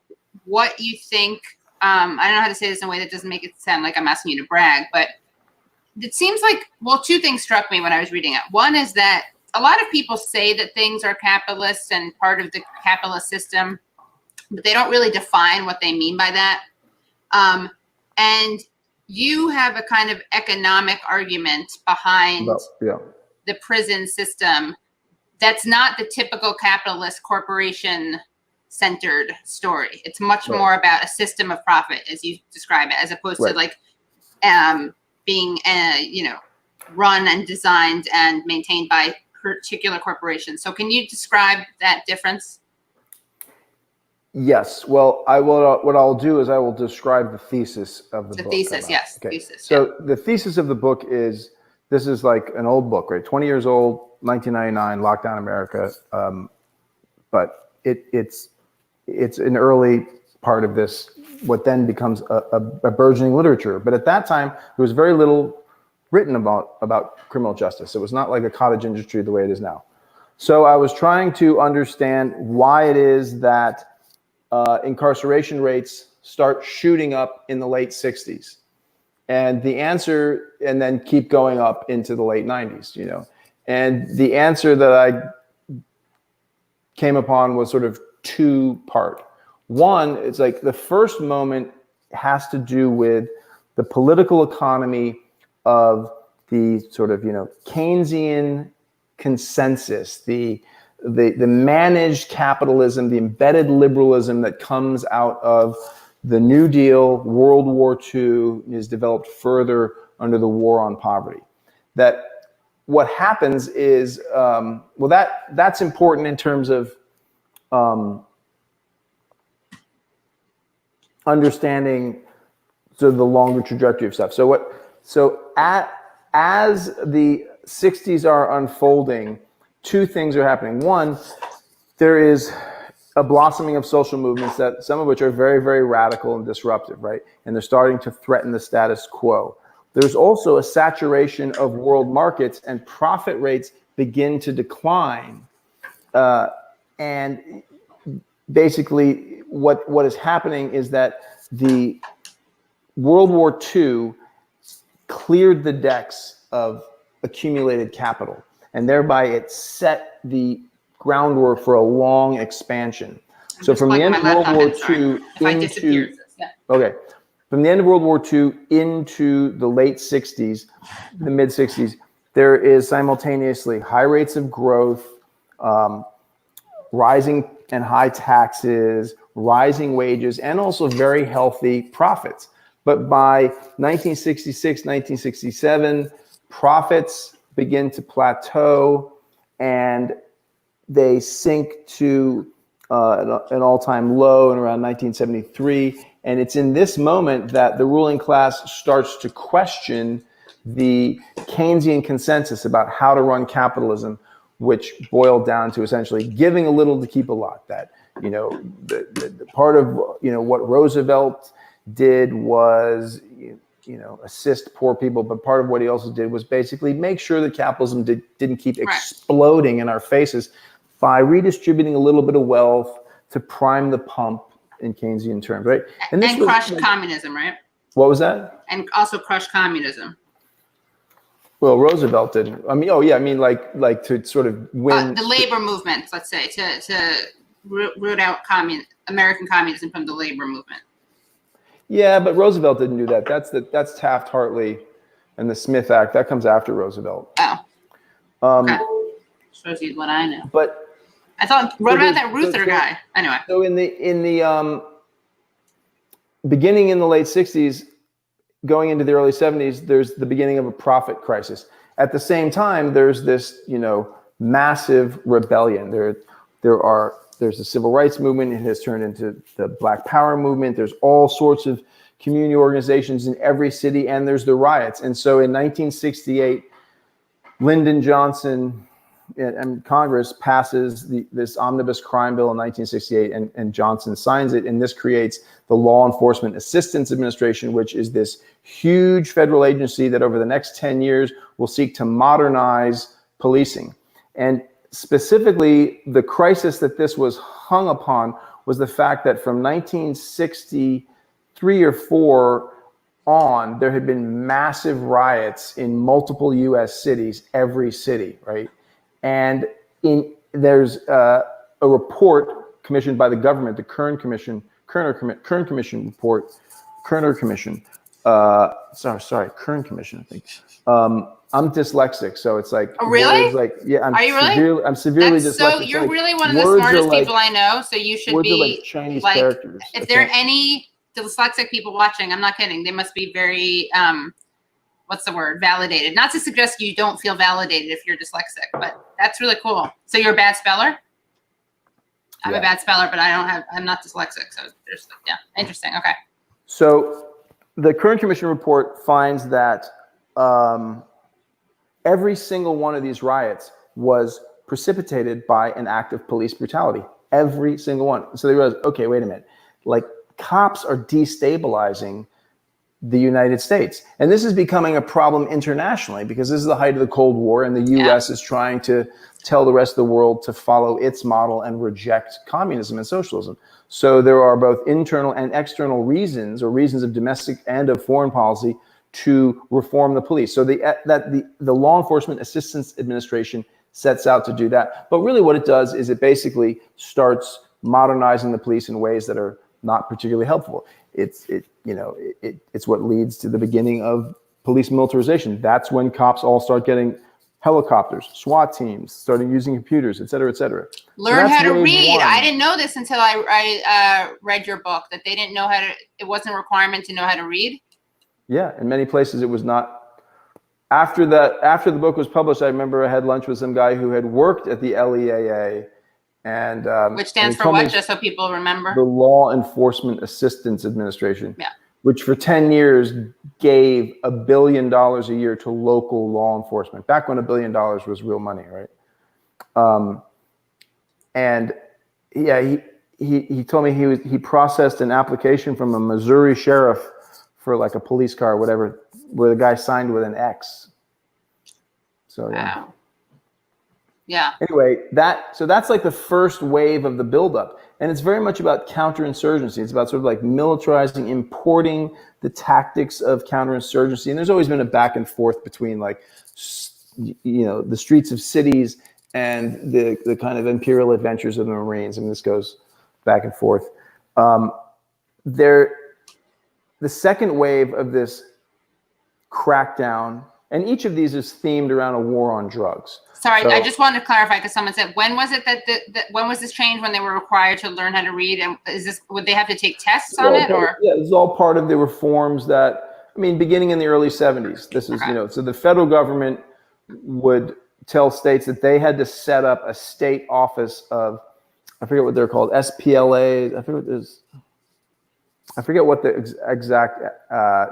[SPEAKER 1] what you think. I don't know how to say this in a way that doesn't make it sound like I'm asking you to brag, but it seems like, two things struck me when I was reading it. One is that a lot of people say that things are capitalist and part of the capitalist system, but they don't really define what they mean by that. And you have a kind of economic argument behind the prison system that's not the typical capitalist corporation centered story. It's much more about a system of profit, as you describe it, as opposed to like being run and designed and maintained by particular corporations. So can you describe that difference?
[SPEAKER 2] Yes. Well, what I'll do is I will describe the thesis of the book.
[SPEAKER 1] The thesis, yes.
[SPEAKER 2] Okay.
[SPEAKER 1] Thesis,
[SPEAKER 2] so the thesis of the book is, this is like an old book, right? 20 years old, 1999, lockdown America. But it's an early part of this, what then becomes a burgeoning literature. But at that time, there was very little written about criminal justice. It was not like a cottage industry the way it is now. So I was trying to understand why it is that incarceration rates start shooting up in the late 60s. And the answer, and then keep going up into the late 90s, And the answer that I came upon was sort of two-part. One, it's like the first moment has to do with the political economy of the sort of, Keynesian consensus, the managed capitalism, the embedded liberalism that comes out of the New Deal, World War II, is developed further under the war on poverty. That what happens is, that's important in terms of understanding sort of the longer trajectory of stuff. So So as the 60s are unfolding, two things are happening. One, there is a blossoming of social movements, that some of which are very, very radical and disruptive, right? And they're starting to threaten the status quo. There's also a saturation of world markets, and profit rates begin to decline. And basically what is happening is that the World War II cleared the decks of accumulated capital, and thereby it set the groundwork for a long expansion. So from the end of World War II from the end of World War II into the late 60s, the mid 60s, there is simultaneously high rates of growth, rising and high taxes, rising wages, and also very healthy profits. But by 1966, 1967, profits begin to plateau, and they sink to an all-time low in around 1973. And it's in this moment that the ruling class starts to question the Keynesian consensus about how to run capitalism, which boiled down to essentially giving a little to keep a lot. That, the part of, what Roosevelt did was, assist poor people, but part of what he also did was basically make sure that capitalism didn't keep exploding in our faces by redistributing a little bit of wealth to prime the pump in Keynesian terms, right?
[SPEAKER 1] And crush communism, right?
[SPEAKER 2] What was that?
[SPEAKER 1] And also crush communism.
[SPEAKER 2] Well, Roosevelt didn't. Like to sort of win
[SPEAKER 1] the labor movement, let's say, to root out American communism from the labor movement. Yeah,
[SPEAKER 2] but Roosevelt didn't do that. That's Taft-Hartley and the Smith Act. That comes after Roosevelt.
[SPEAKER 1] Oh. Okay. Shows you what I know.
[SPEAKER 2] But
[SPEAKER 1] I thought, what about that Ruther guy? Anyway.
[SPEAKER 2] So in the beginning in the late 60s, going into the early 70s, there's the beginning of a profit crisis. At the same time, there's this, massive rebellion. There's the civil rights movement. It has turned into the Black Power movement. There's all sorts of community organizations in every city, and there's the riots. And so in 1968, Lyndon Johnson and Congress passes this omnibus crime bill in 1968, and Johnson signs it, and this creates the Law Enforcement Assistance Administration, which is this huge federal agency that over the next 10 years will seek to modernize policing. And specifically, the crisis that this was hung upon was the fact that from 1963 or 4 on, there had been massive riots in multiple U.S. cities, every city, right? And there's a report commissioned by the government, the Kerner Commission report, Kerner Commission. Kern Commission, I think. I'm dyslexic, so it's like.
[SPEAKER 1] Oh, really?
[SPEAKER 2] I'm
[SPEAKER 1] Are you really?
[SPEAKER 2] I'm severely
[SPEAKER 1] That's
[SPEAKER 2] dyslexic.
[SPEAKER 1] So you're really one of the smartest people I know. So you should
[SPEAKER 2] words
[SPEAKER 1] be
[SPEAKER 2] are like Chinese characters.
[SPEAKER 1] If there are any dyslexic people watching, I'm not kidding. They must be very what's the word? Validated. Not to suggest you don't feel validated if you're dyslexic, but that's really cool. So you're a bad speller? I'm a bad speller, but I'm not dyslexic. So there's, interesting. Okay.
[SPEAKER 2] So the Kern Commission report finds that every single one of these riots was precipitated by an act of police brutality. Every single one. So they realized, okay, wait a minute. Like, cops are destabilizing the United States. And this is becoming a problem internationally because this is the height of the Cold War, and the U.S. is trying to tell the rest of the world to follow its model and reject communism and socialism. So there are both internal and external reasons, or reasons of domestic and of foreign policy, to reform the police. So the Law Enforcement Assistance Administration sets out to do that. But really what it does is it basically starts modernizing the police in ways that are not particularly helpful. It's what leads to the beginning of police militarization. That's when cops all start getting helicopters, SWAT teams, starting using computers, et cetera, et cetera.
[SPEAKER 1] Learn how to read. I didn't know this until I read your book, that they didn't know how to, it wasn't a requirement to know how to read.
[SPEAKER 2] Yeah, in many places it was not. After the book was published, I remember I had lunch with some guy who had worked at the LEAA, and
[SPEAKER 1] which stands for what? Just so people remember.
[SPEAKER 2] The Law Enforcement Assistance Administration.
[SPEAKER 1] Yeah.
[SPEAKER 2] which for 10 years gave $1 billion a year to local law enforcement, back when $1 billion was real money, right? And yeah, he told me he processed an application from a Missouri sheriff for like a police car or whatever, where the guy signed with an X. So yeah.
[SPEAKER 1] Wow. Yeah.
[SPEAKER 2] Anyway, so that's like the first wave of the buildup. And it's very much about counterinsurgency. It's about sort of like militarizing, importing the tactics of counterinsurgency. And there's always been a back and forth between like, you know, the streets of cities and the kind of imperial adventures of the Marines. I mean, this goes back and forth. The second wave of this crackdown, and each of these is themed around a war on drugs.
[SPEAKER 1] Sorry,
[SPEAKER 2] So,
[SPEAKER 1] I just wanted to clarify because someone said, when was it that when was this change when they were required to learn how to read? And would they have to take tests on it, or?
[SPEAKER 2] Yeah, this is all part of the reforms that, I mean, beginning in the early 70s. This is,
[SPEAKER 1] Okay.
[SPEAKER 2] you know, so the federal government would tell states that they had to set up a state office of, I forget what they're called, SPLA. I forget what the exact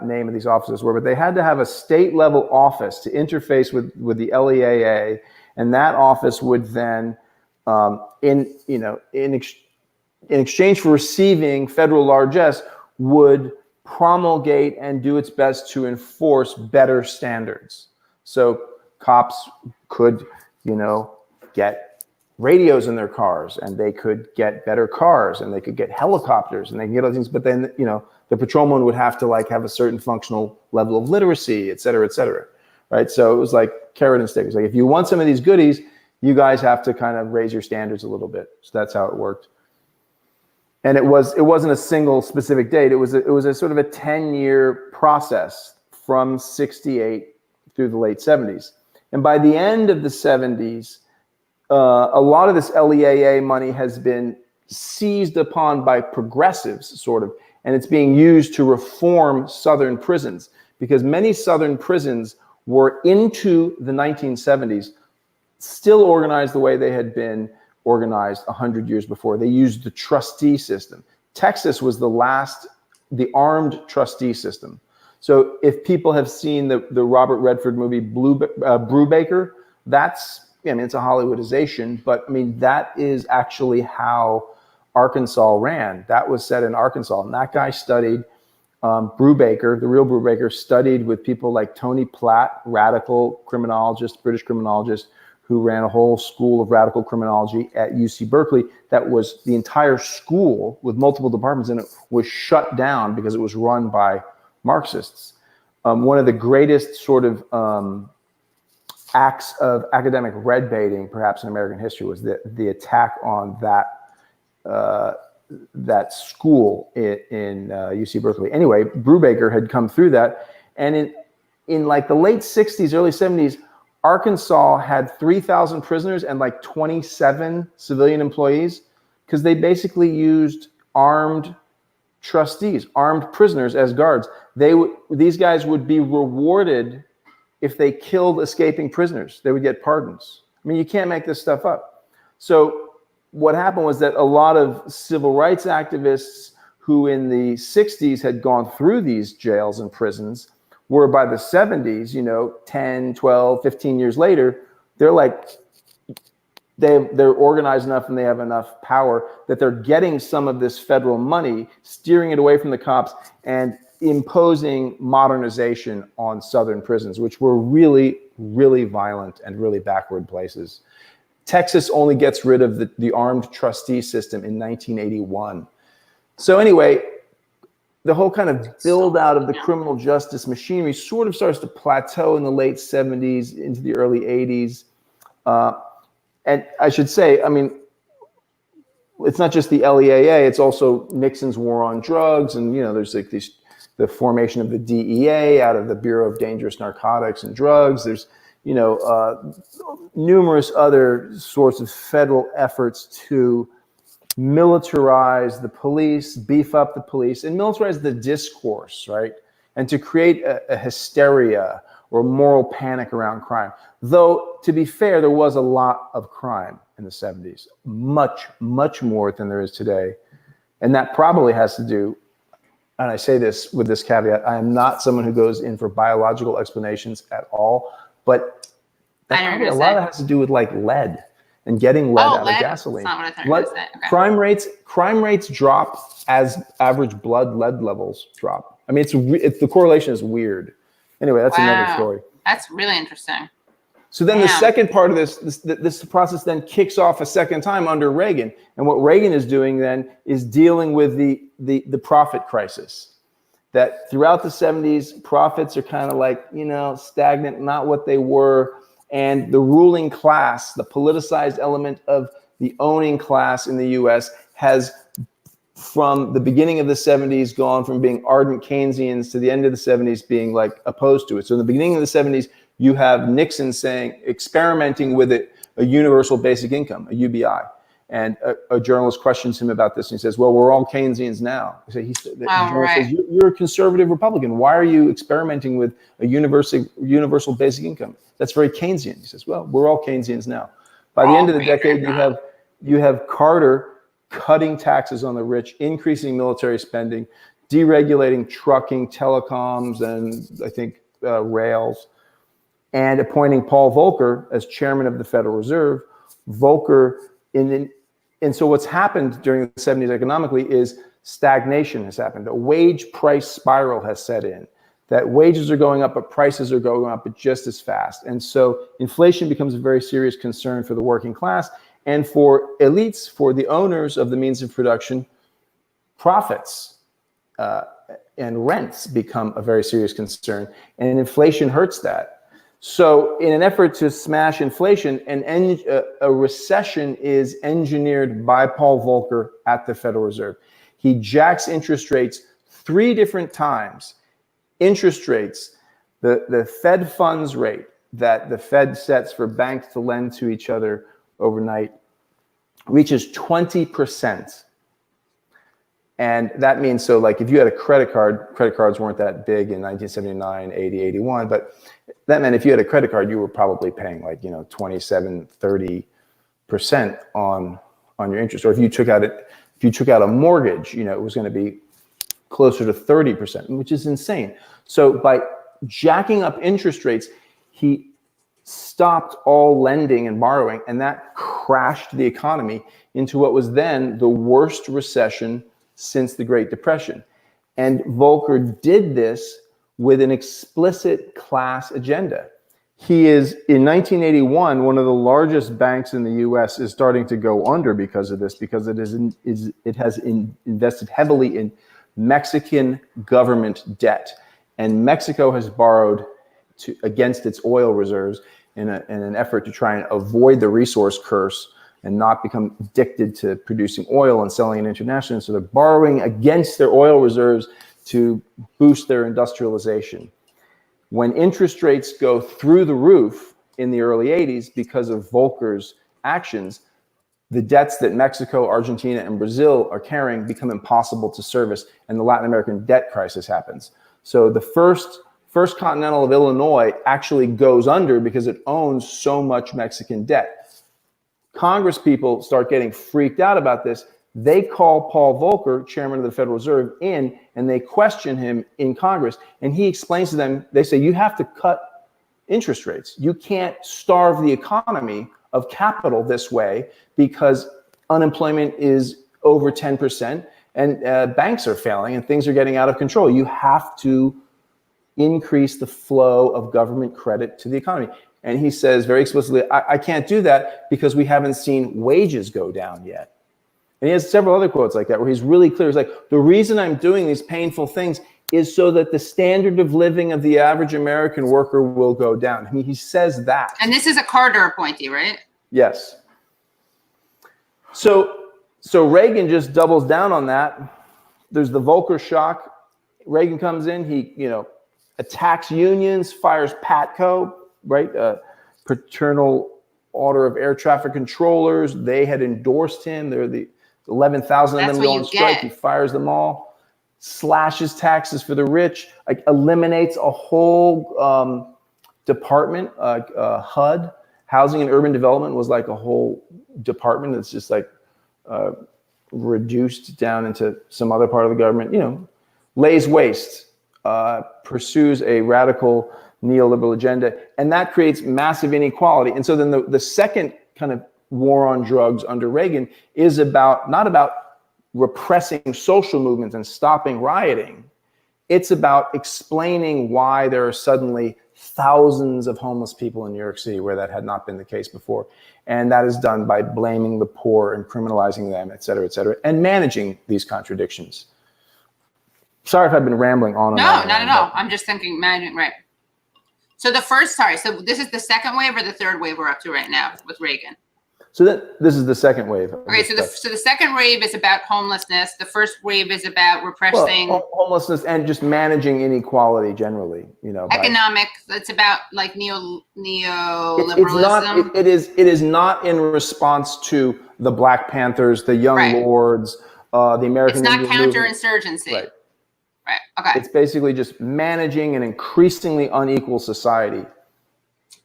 [SPEAKER 2] name of these offices were, but they had to have a state level office to interface with the LEAA, and that office would then, in exchange for receiving federal largesse, would promulgate and do its best to enforce better standards. So cops could, you know, get radios in their cars, and they could get better cars, and they could get helicopters, and they can get other things. But then, you know, the patrolman would have to like have a certain functional level of literacy, et cetera, right? So it was like carrot and stick. It's like, if you want some of these goodies, you guys have to kind of raise your standards a little bit. So that's how it worked. And it wasn't a single specific date. It was a sort of a 10-year process from 68 through the late 70s. And by the end of the 70s, a lot of this LEAA money has been seized upon by progressives, sort of, and it's being used to reform Southern prisons, because many Southern prisons were, into the 1970s, still organized the way they had been organized 100 years before. They used the trustee system. Texas was the armed trustee system. So if people have seen the Robert Redford movie Brubaker, it's a Hollywoodization, but I mean, that is actually how Arkansas ran. That was set in Arkansas, and that guy studied, Brubaker, the real Brubaker, studied with people like Tony Platt, radical criminologist, British criminologist, who ran a whole school of radical criminology at UC Berkeley. That was, the entire school with multiple departments in it was shut down because it was run by Marxists. One of the greatest sort of acts of academic red baiting, perhaps in American history, was the attack on that school in UC Berkeley. Anyway, Brubaker had come through that, and in like the late 60s, early 70s, Arkansas had 3,000 prisoners and like 27 civilian employees, because they basically used armed trustees, armed prisoners as guards. These guys would be rewarded if they killed escaping prisoners. They would get pardons. I mean, you can't make this stuff up. So what happened was that a lot of civil rights activists who in the 60s had gone through these jails and prisons were, by the 70s, 10, 12, 15 years later, they're like, they're organized enough and they have enough power that they're getting some of this federal money, steering it away from the cops, and imposing modernization on Southern prisons, which were really, really violent and really backward places. Texas only gets rid of the armed trustee system in 1981. So anyway, the whole kind of build out of the criminal justice machinery sort of starts to plateau in the late 70s into the early 80s. And I should say, I mean, it's not just the LEAA, it's also Nixon's war on drugs. And, there's like the formation of the DEA out of the Bureau of Dangerous Narcotics and Drugs. There's, numerous other sorts of federal efforts to militarize the police, beef up the police, and militarize the discourse, right? And to create a hysteria or moral panic around crime. Though, to be fair, there was a lot of crime in the 70s, much, much more than there is today. And that probably has to do, and I say this with this caveat, I am not someone who goes in for biological explanations at all, but that probably a lot of that has to do with like lead and getting lead out of gasoline.
[SPEAKER 1] That's not what I thought you were gonna say. Okay.
[SPEAKER 2] Crime rates drop as average blood lead levels drop. I mean, it's the correlation is weird. Anyway, that's another story.
[SPEAKER 1] That's really interesting.
[SPEAKER 2] So then the second part of this process then kicks off a second time under Reagan. And what Reagan is doing then is dealing with the profit crisis. That throughout the 70s, profits are kind of like, stagnant, not what they were. And the ruling class, the politicized element of the owning class in the US has, from the beginning of the 70s, gone from being ardent Keynesians to the end of the 70s being like opposed to it. So in the beginning of the 70s, you have Nixon experimenting with it, a universal basic income, a UBI. And a journalist questions him about this, and he says, well, we're all Keynesians now. The journalist says, you're a conservative Republican. Why are you experimenting with a universal basic income? That's very Keynesian. He says, well, we're all Keynesians now. By the end of the decade, you have Carter cutting taxes on the rich, increasing military spending, deregulating trucking, telecoms, and I think rails, and appointing Paul Volcker as chairman of the Federal Reserve. Volcker, and so what's happened during the 70s economically is stagnation has happened. A wage price spiral has set in. That wages are going up, but prices are going up but just as fast. And so inflation becomes a very serious concern for the working class and for elites, for the owners of the means of production. Profits and rents become a very serious concern, and inflation hurts that. So in an effort to smash inflation, a recession is engineered by Paul Volcker at the Federal Reserve. He jacks interest rates 3 different times. Interest rates, the Fed funds rate that the Fed sets for banks to lend to each other overnight reaches 20%. And that means, so like if you had a credit cards weren't that big in 1979, 80, 81, but that meant if you had a credit card, you were probably paying like, 27, 30% on your interest. Or if you took out a mortgage, it was going to be closer to 30%, which is insane. So by jacking up interest rates, he stopped all lending and borrowing, and that crashed the economy into what was then the worst recession since the Great Depression. And Volcker did this with an explicit class agenda. He is, in 1981, one of the largest banks in the US is starting to go under because of this, because it has invested heavily in Mexican government debt. And Mexico has borrowed against its oil reserves in an effort to try and avoid the resource curse and not become addicted to producing oil and selling it internationally. So they're borrowing against their oil reserves to boost their industrialization. When interest rates go through the roof in the early 80s because of Volcker's actions, the debts that Mexico, Argentina, and Brazil are carrying become impossible to service, and the Latin American debt crisis happens. So the First Continental of Illinois actually goes under because it owns so much Mexican debt. Congress people start getting freaked out about this. They call Paul Volcker, chairman of the Federal Reserve, in, and they question him in Congress. And he explains to them, they say, you have to cut interest rates. You can't starve the economy of capital this way because unemployment is over 10% and banks are failing and things are getting out of control. You have to increase the flow of government credit to the economy. And he says very explicitly, I can't do that because we haven't seen wages go down yet. And he has several other quotes like that where he's really clear. He's like, the reason I'm doing these painful things is so that the standard of living of the average American worker will go down. I mean, he says that.
[SPEAKER 1] And this is a Carter appointee, right?
[SPEAKER 2] Yes. So Reagan just doubles down on that. There's the Volcker shock. Reagan comes in, he, attacks unions, fires PATCO, right? Paternal Order of Air Traffic Controllers. They had endorsed him. They're the 11,000 of them go on strike. He fires them all, slashes taxes for the rich, eliminates a whole department. HUD, Housing and Urban Development, was like a whole department that's just reduced down into some other part of the government. lays waste, pursues a radical neoliberal agenda, and that creates massive inequality. And so then the second kind of war on drugs under Reagan is not about repressing social movements and stopping rioting. It's about explaining why there are suddenly thousands of homeless people in New York City where that had not been the case before. And that is done by blaming the poor and criminalizing them, et cetera, and managing these contradictions. Sorry if I've been rambling on and on.
[SPEAKER 1] No, not at all. I'm just thinking, managing, right. So so this is the second wave or the third wave we're up to right now with Reagan?
[SPEAKER 2] So this is the second wave.
[SPEAKER 1] Okay, so the second wave is about homelessness. The first wave is about repressing
[SPEAKER 2] homelessness and just managing inequality generally.
[SPEAKER 1] Economic. It's about like neoliberalism.
[SPEAKER 2] It is not in response to the Black Panthers, the Young Lords, the American.
[SPEAKER 1] It's not counterinsurgency.
[SPEAKER 2] Right.
[SPEAKER 1] Right. Okay.
[SPEAKER 2] It's basically just managing an increasingly unequal society.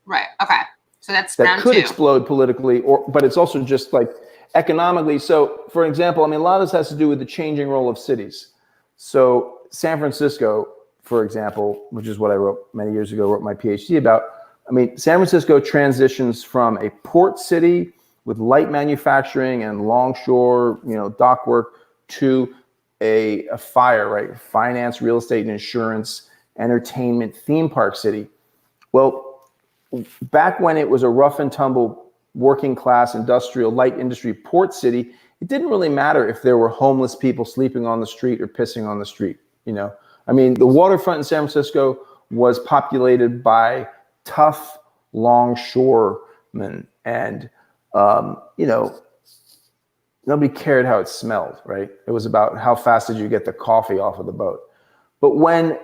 [SPEAKER 1] Right. Okay. So that's
[SPEAKER 2] that could explode politically, but it's also just like economically. So, for example, I mean, a lot of this has to do with the changing role of cities. So, San Francisco, for example, which is what I wrote many years ago, wrote my PhD about. I mean, San Francisco transitions from a port city with light manufacturing and longshore, dock work to a finance, real estate, and insurance, entertainment, theme park city. Well, back when it was a rough and tumble working class industrial light industry port city, it didn't really matter if there were homeless people sleeping on the street or pissing on the street. I mean, the waterfront in San Francisco was populated by tough longshoremen, and nobody cared how it smelled, right? It was about how fast did you get the coffee off of the boat. But when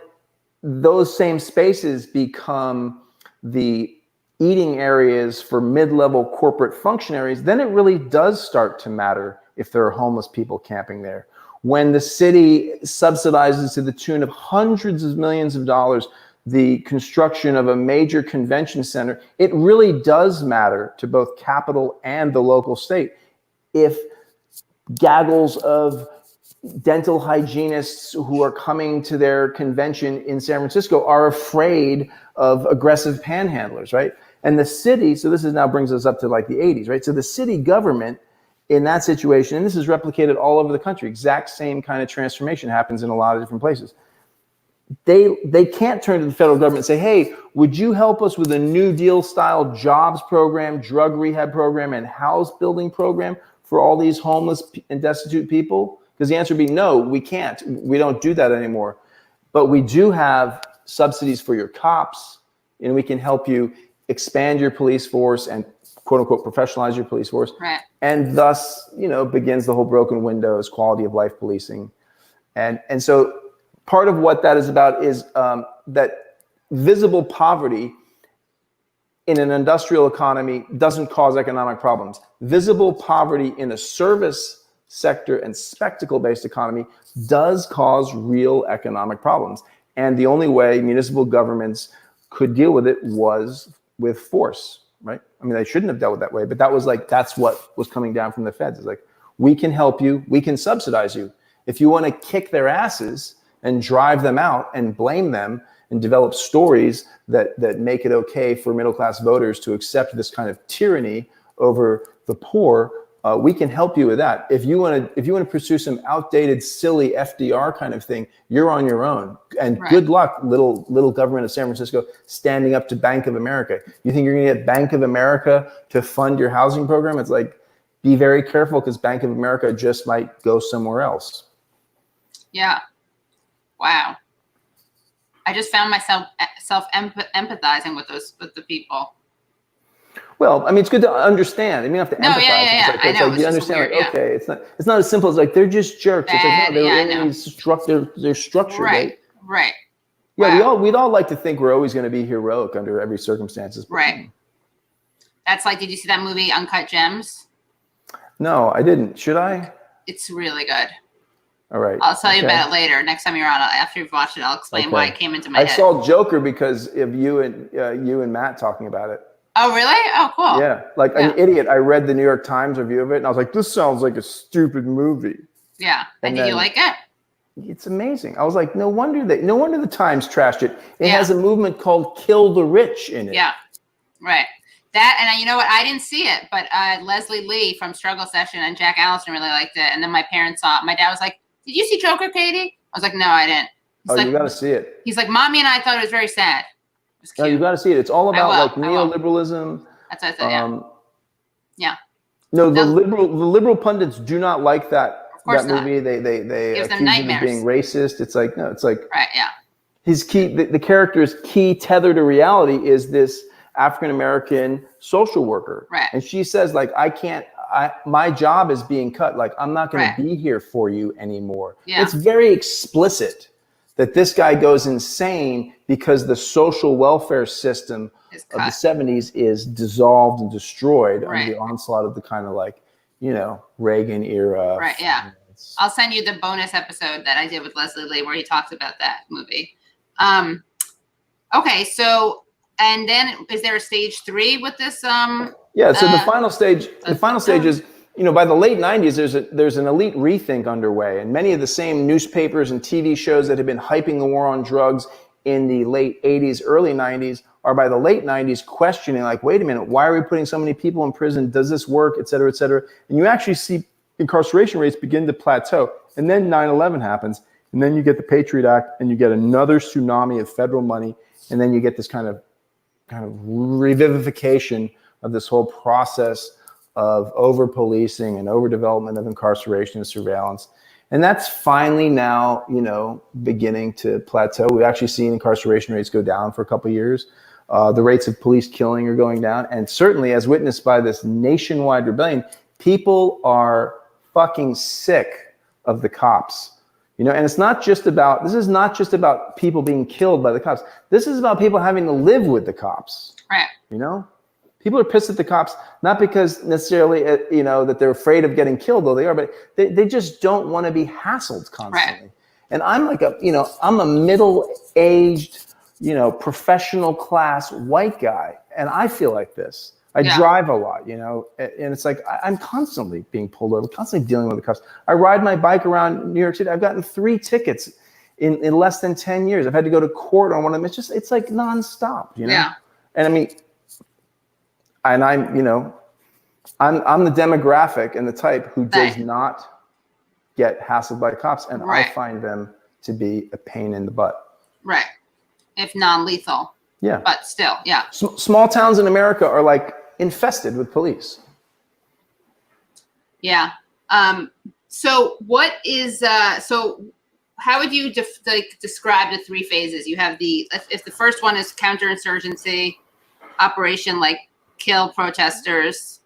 [SPEAKER 2] those same spaces become the eating areas for mid-level corporate functionaries, then it really does start to matter if there are homeless people camping there. When the city subsidizes to the tune of hundreds of millions of dollars the construction of a major convention center, it really does matter to both capital and the local state. If gaggles of dental hygienists who are coming to their convention in San Francisco are afraid of aggressive panhandlers, right? And the city, so this now brings us up to like the 80s, right? So the city government in that situation, and this is replicated all over the country, exact same kind of transformation happens in a lot of different places. They can't turn to the federal government and say, hey, would you help us with a New Deal style jobs program, drug rehab program, and house building program for all these homeless and destitute people? Because the answer would be no, we can't. We don't do that anymore. But we do have subsidies for your cops, and we can help you expand your police force and quote unquote professionalize your police force.
[SPEAKER 1] Right.
[SPEAKER 2] And thus, begins the whole broken windows, quality of life policing. And so part of what that is about is that visible poverty in an industrial economy doesn't cause economic problems. Visible poverty in a service sector and spectacle-based economy does cause real economic problems. And the only way municipal governments could deal with it was with force, right? I mean, they shouldn't have dealt with it that way, but that's what was coming down from the feds. It's like, we can help you, we can subsidize you. If you want to kick their asses and drive them out and blame them and develop stories that make it okay for middle-class voters to accept this kind of tyranny over the poor, we can help you with that. If you want to pursue some outdated, silly FDR kind of thing, you're on your own. And Good luck, little government of San Francisco, standing up to Bank of America. You think you're going to get Bank of America to fund your housing program? It's like, be very careful, because Bank of America just might go somewhere else.
[SPEAKER 1] Yeah. Wow. I just found myself empathizing with the people.
[SPEAKER 2] Well, I mean, it's good to understand. I mean, you have to empathize.
[SPEAKER 1] Yeah.
[SPEAKER 2] It's like you understand, weird, okay, it's not as simple as like they're just jerks. It's like, no, they're structured, right?
[SPEAKER 1] Right.
[SPEAKER 2] Yeah, wow. We'd all like to think we're always going to be heroic under every circumstances.
[SPEAKER 1] Right. That's like, did you see that movie Uncut Gems?
[SPEAKER 2] No, I didn't. Should I?
[SPEAKER 1] It's really good.
[SPEAKER 2] All right.
[SPEAKER 1] I'll tell you about it later. Next time you're on, after you've watched it, I'll explain why it came into my head.
[SPEAKER 2] I saw Joker because of you and Matt talking about it.
[SPEAKER 1] Oh, really? Oh, cool.
[SPEAKER 2] Yeah. Like an idiot, I read the New York Times review of it, and I was like, this sounds like a stupid movie.
[SPEAKER 1] Yeah. And did you like it?
[SPEAKER 2] It's amazing. I was like, no wonder the Times trashed it. It
[SPEAKER 1] Yeah.
[SPEAKER 2] has a movement called "Kill the Rich" in it.
[SPEAKER 1] Yeah, right. That, and you know what? I didn't see it, but Leslie Lee from Struggle Session and Jack Allison really liked it. And then my parents saw it. My dad was like, "Did you see Joker, Katie?" I was like, "No, I didn't." He's like,
[SPEAKER 2] you got to see it.
[SPEAKER 1] He's like, "Mommy and I thought it was very sad." It was cute.
[SPEAKER 2] No, you got to see it. It's all about like
[SPEAKER 1] I will.
[SPEAKER 2] neoliberalism.
[SPEAKER 1] That's what I said. Yeah. Yeah.
[SPEAKER 2] No, the liberal pundits do not like that movie.
[SPEAKER 1] Not.
[SPEAKER 2] They
[SPEAKER 1] Gives them
[SPEAKER 2] accuse him of
[SPEAKER 1] nightmares.
[SPEAKER 2] being racist. It's like, no, it's like
[SPEAKER 1] right. Yeah.
[SPEAKER 2] his key. The character's key tether to reality is this African American social worker,
[SPEAKER 1] right?
[SPEAKER 2] And she says, like, my job is being cut. Like, I'm not going
[SPEAKER 1] right.
[SPEAKER 2] to be here for you anymore.
[SPEAKER 1] Yeah.
[SPEAKER 2] It's very explicit that this guy goes insane because the social welfare system of the 70s is dissolved and destroyed under the onslaught of the kind of like, Reagan era.
[SPEAKER 1] Right. Yeah. I'll send you the bonus episode that I did with Leslie Lee where he talks about that movie. Okay. So, and then is there a stage 3 with this?
[SPEAKER 2] Yeah. So the final stage is, by the late 90s, there's an elite rethink underway, and many of the same newspapers and TV shows that had been hyping the war on drugs in the late 80s, early 90s are by the late 90s questioning, like, wait a minute, why are we putting so many people in prison? Does this work? Et cetera, et cetera. And you actually see incarceration rates begin to plateau. And then 9/11 happens, and then you get the Patriot Act, and you get another tsunami of federal money, and then you get this kind of revivification of this whole process of over-policing and over-development of incarceration and surveillance. And that's finally now, beginning to plateau. We've actually seen incarceration rates go down for a couple of years. The rates of police killing are going down. And certainly, as witnessed by this nationwide rebellion, people are fucking sick of the cops. And this is not just about people being killed by the cops. This is about people having to live with the cops.
[SPEAKER 1] Right.
[SPEAKER 2] People are pissed at the cops, not because necessarily, that they're afraid of getting killed, though they are, but they just don't want to be hassled constantly. Right. And I'm like I'm a middle-aged, professional class white guy, and I feel like this. I drive a lot, and it's like I'm constantly being pulled over, constantly dealing with the cops. I ride my bike around New York City. I've gotten 3 tickets in less than 10 years. I've had to go to court on one of them. It's like nonstop,
[SPEAKER 1] Yeah.
[SPEAKER 2] And I mean, and I'm the demographic and the type who does not get hassled by cops, and I find them to be a pain in the butt. Right.
[SPEAKER 1] If non-lethal.
[SPEAKER 2] Yeah.
[SPEAKER 1] But still, yeah.
[SPEAKER 2] Small towns in America are like infested with police.
[SPEAKER 1] Yeah. So what is so how would you describe the 3 phases? You have if the first one is counterinsurgency, operation like kill protesters.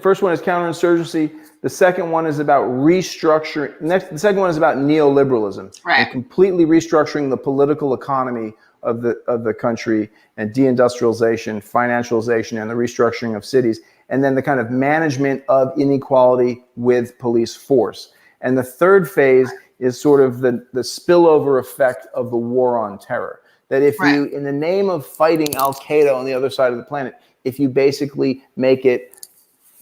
[SPEAKER 2] First one is counterinsurgency. The second one is about restructuring. The second one is about neoliberalism, and completely restructuring the political economy of the country, and deindustrialization, financialization, and the restructuring of cities, and then the kind of management of inequality with police force. And the third phase is sort of the spillover effect of the war on terror. That if you, in the name of fighting Al-Qaeda on the other side of the planet, if you basically make it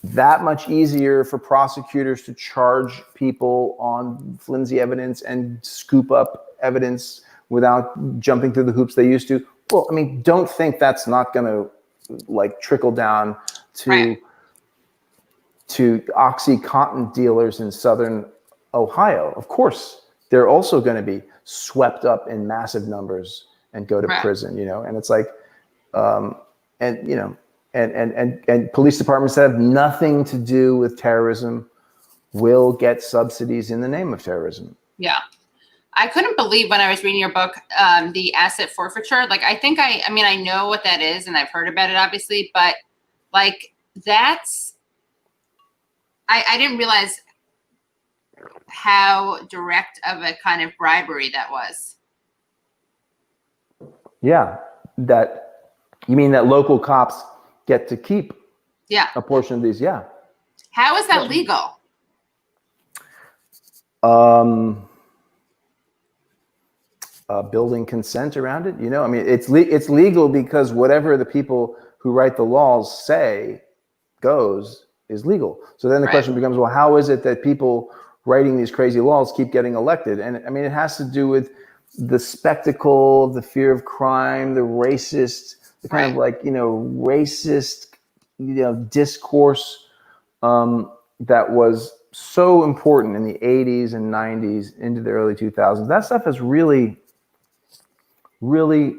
[SPEAKER 2] that much easier for prosecutors to charge people on flimsy evidence and scoop up evidence without jumping through the hoops they used to, well, I mean, don't think that's not going to trickle down to OxyContin dealers in Southern Ohio. Of course, they're also going to be swept up in massive numbers and go to prison, and it's like, and police departments that have nothing to do with terrorism will get subsidies in the name of terrorism.
[SPEAKER 1] Yeah. I couldn't believe when I was reading your book, the asset forfeiture. Like, I know what that is and I've heard about it obviously, but like I didn't realize how direct of a kind of bribery that was.
[SPEAKER 2] Yeah, you mean that local cops get to keep a portion of these? Yeah.
[SPEAKER 1] How is that legal?
[SPEAKER 2] Building consent around it, I mean, it's legal because whatever the people who write the laws say is legal. So then the question becomes, well, how is it that people writing these crazy laws keep getting elected. And I mean, it has to do with the spectacle, the fear of crime, the racist, the kind of like, racist, discourse that was so important in the 80s and 90s into the early 2000s. That stuff has really, really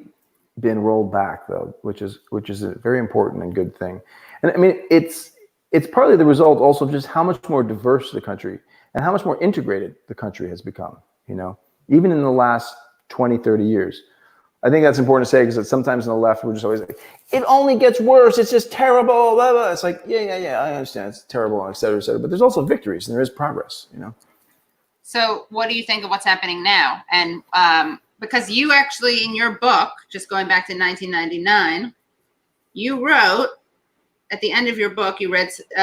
[SPEAKER 2] been rolled back, though, which is a very important and good thing. And I mean, it's partly the result also of just how much more diverse the country and how much more integrated the country has become, even in the last 20, 30 years. I think that's important to say because sometimes on the left, we're just always like, it only gets worse. It's just terrible. Blah, blah. It's like, yeah, I understand. It's terrible, et cetera, et cetera. But there's also victories and there is progress,
[SPEAKER 1] So what do you think of what's happening now? And because you actually, in your book, just going back to 1999, you wrote, at the end of your book, you write, hold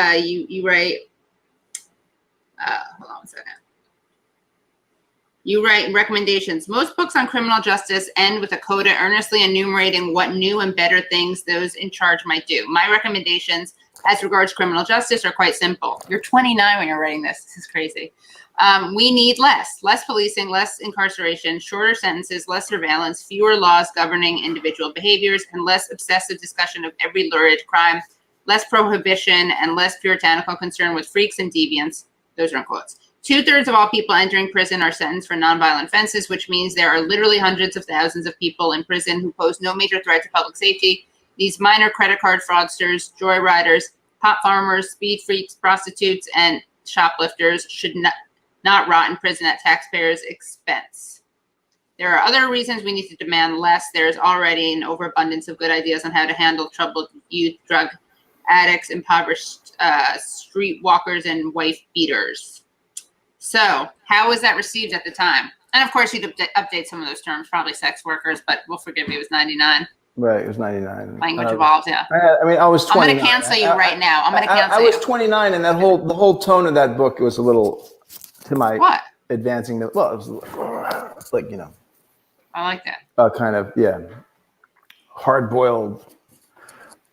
[SPEAKER 1] on a second. You write recommendations. Most books on criminal justice end with a coda earnestly enumerating what new and better things those in charge might do. My recommendations as regards criminal justice are quite simple. You're 29 when you're writing this. This is crazy. We need less policing, less incarceration, shorter sentences, less surveillance, fewer laws governing individual behaviors, and less obsessive discussion of every lurid crime, less prohibition, and less puritanical concern with freaks and deviants. Those are in quotes. 2/3 of all people entering prison are sentenced for nonviolent offenses, which means there are literally hundreds of thousands of people in prison who pose no major threat to public safety. These minor credit card fraudsters, joyriders, pot farmers, speed freaks, prostitutes, and shoplifters should not rot in prison at taxpayers' expense. There are other reasons we need to demand less. There is already an overabundance of good ideas on how to handle troubled youth, drug addicts, impoverished streetwalkers, and wife beaters. So how was that received at the time? And of course, you'd update some of those terms, probably sex workers, but we'll forgive you, it was 99.
[SPEAKER 2] Right, it was 99.
[SPEAKER 1] Language evolved, yeah.
[SPEAKER 2] I mean, I was 29.
[SPEAKER 1] I'm going to cancel you right now. I'm going to cancel
[SPEAKER 2] you. I was
[SPEAKER 1] you.
[SPEAKER 2] 29, and the whole tone of that book was a little, to my
[SPEAKER 1] What?
[SPEAKER 2] advancing, well, it was like,
[SPEAKER 1] I like that.
[SPEAKER 2] Kind of, yeah, hard-boiled.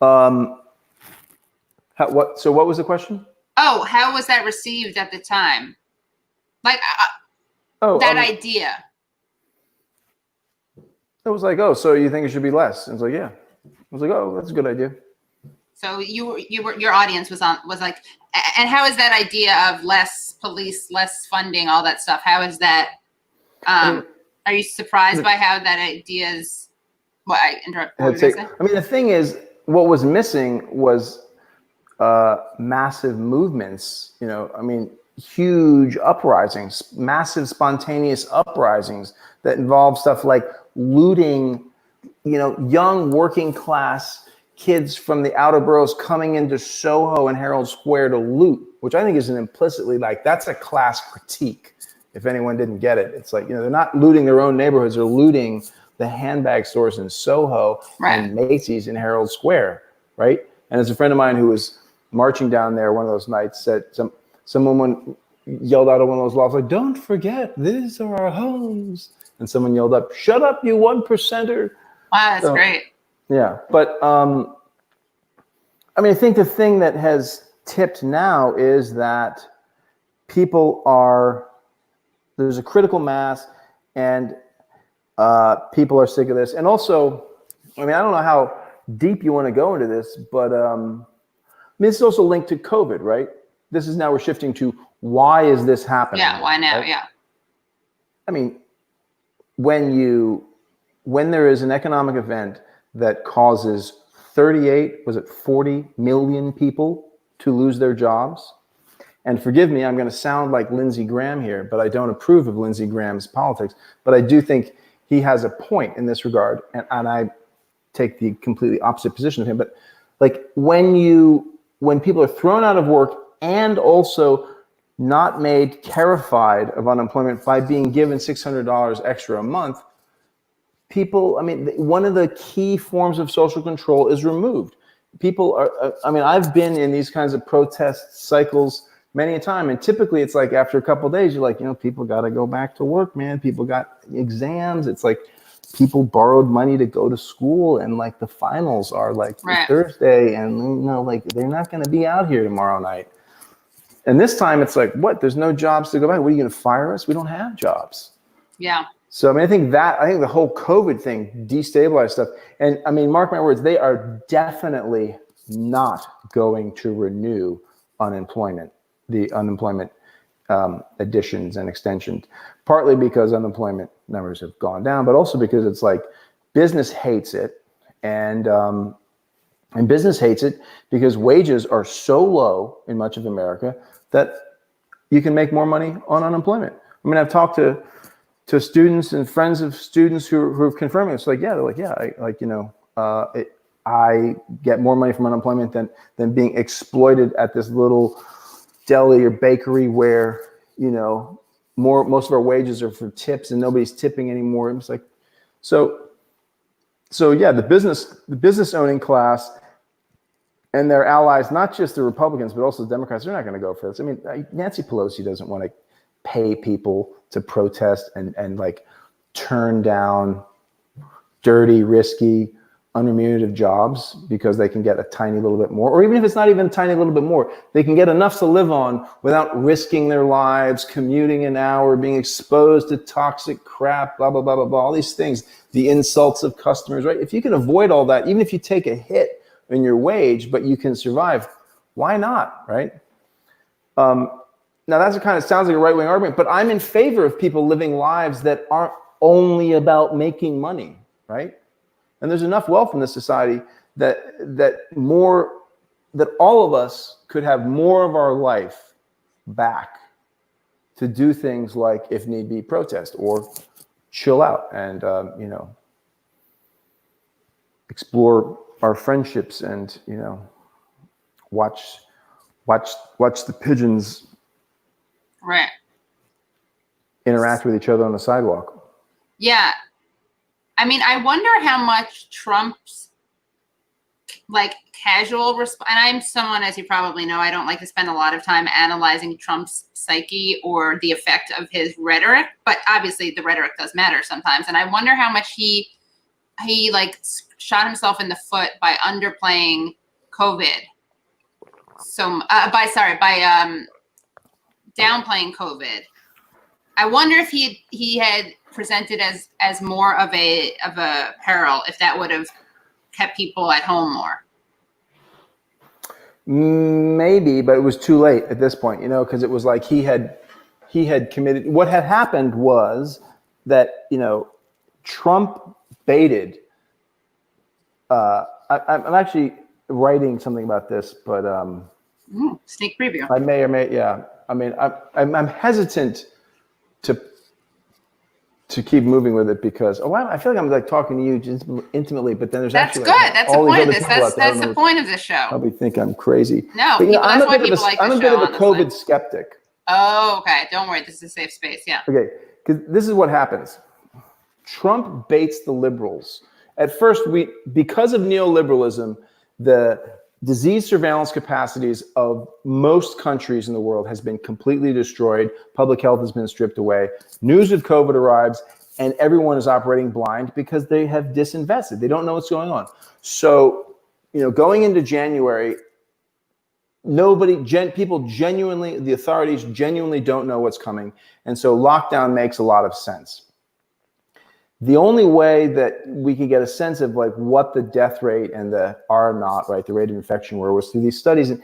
[SPEAKER 2] So what was the question?
[SPEAKER 1] Oh, how was that received at the time? Like, that idea.
[SPEAKER 2] It was like, oh, so you think it should be less? And it's like, yeah. I was like, oh, that's a good idea. So
[SPEAKER 1] your audience was like, and how is that idea of less police, less funding, all that stuff? How is that? Are you surprised by how that idea is? What I interrupt.
[SPEAKER 2] I mean, the thing is, what was missing was massive movements. I mean, huge uprisings, massive spontaneous uprisings that involve stuff like looting, young working class kids from the outer boroughs coming into Soho and Herald Square to loot, which I think is an implicitly that's a class critique. If anyone didn't get it, it's like, they're not looting their own neighborhoods, they're looting the handbag stores in Soho and Macy's in Herald Square, right? And as a friend of mine who was marching down there one of those nights said, some woman yelled out of one of those lofts, like, don't forget, these are our homes. And someone yelled up, shut up, you 1%er.
[SPEAKER 1] Wow, that's great.
[SPEAKER 2] Yeah, but I mean, I think the thing that has tipped now is that there's a critical mass and people are sick of this. And also, I mean, I don't know how deep you want to go into this, but I mean, this is also linked to COVID, right? This is now we're shifting to why is this happening?
[SPEAKER 1] Yeah, why now?
[SPEAKER 2] Right?
[SPEAKER 1] Yeah.
[SPEAKER 2] I mean, when there is an economic event that causes 40 million people to lose their jobs, and forgive me, I'm going to sound like Lindsey Graham here, but I don't approve of Lindsey Graham's politics, but I do think he has a point in this regard, and I take the completely opposite position of him. But like when people are thrown out of work and also not made terrified of unemployment by being given $600 extra a month, people, I mean, one of the key forms of social control is removed. People are, I mean, I've been in these kinds of protest cycles many a time, and typically it's like after a couple of days, you're like, people got to go back to work, man. People got exams. It's like people borrowed money to go to school, and like the finals are like Thursday, and like they're not going to be out here tomorrow night. And this time it's like, what? There's no jobs to go back. What are you going to fire us? We don't have jobs.
[SPEAKER 1] Yeah.
[SPEAKER 2] So I mean, I think the whole COVID thing destabilized stuff. And I mean, mark my words, they are definitely not going to renew the unemployment additions and extensions, partly because unemployment numbers have gone down, but also because it's like business hates it. And business hates it because wages are so low in much of America that you can make more money on unemployment. I mean, I've talked to students and friends of students who are confirming it's like, I get more money from unemployment than being exploited at this little deli or bakery where, most of our wages are for tips and nobody's tipping anymore. It's like, so yeah, the business owning class and their allies, not just the Republicans, but also the Democrats, they're not going to go for this. I mean, Nancy Pelosi doesn't want to pay people to protest and like turn down dirty, risky, unremunerative jobs because they can get a tiny little bit more, or even if it's not even a tiny little bit more, they can get enough to live on without risking their lives, commuting an hour, being exposed to toxic crap, blah, blah, blah, blah, blah, all these things, the insults of customers, right? If you can avoid all that, even if you take a hit in your wage, but you can survive, why not, right? Now that's kind of sounds like a right-wing argument, but I'm in favor of people living lives that aren't only about making money, right? And there's enough wealth in this society that all of us could have more of our life back to do things like, if need be, protest or chill out and explore our friendships and watch the pigeons
[SPEAKER 1] right
[SPEAKER 2] interact with each other on the sidewalk.
[SPEAKER 1] Yeah. I mean, I wonder how much Trump's like casual response, and I'm someone, as you probably know, I don't like to spend a lot of time analyzing Trump's psyche or the effect of his rhetoric, but obviously the rhetoric does matter sometimes. And I wonder how much he like shot himself in the foot by underplaying COVID. So by downplaying COVID. I wonder if he had presented as more of a peril, if that would have kept people at home more.
[SPEAKER 2] Maybe, but it was too late at this point, because it was like he had committed. What had happened was that Trump baited. I'm actually writing something about this, but
[SPEAKER 1] sneak preview.
[SPEAKER 2] I may or may, yeah. I mean, I'm hesitant to keep moving with it because I feel like I'm like talking to you just intimately, but then there's
[SPEAKER 1] that's
[SPEAKER 2] actually
[SPEAKER 1] good.
[SPEAKER 2] Like,
[SPEAKER 1] that's the point of this. That's the point of this show.
[SPEAKER 2] Probably think I'm crazy.
[SPEAKER 1] No,
[SPEAKER 2] but,
[SPEAKER 1] I'm a bit of
[SPEAKER 2] a COVID skeptic.
[SPEAKER 1] Oh, okay. Don't worry. This is a safe space. Yeah.
[SPEAKER 2] Okay, because this is what happens. Trump baits the liberals. At first, because of neoliberalism, the disease surveillance capacities of most countries in the world has been completely destroyed. Public health has been stripped away. News of COVID arrives, and everyone is operating blind because they have disinvested. They don't know what's going on. So, going into January, the authorities genuinely don't know what's coming. And so lockdown makes a lot of sense. The only way that we could get a sense of like what the death rate and the rate of infection was through these studies, and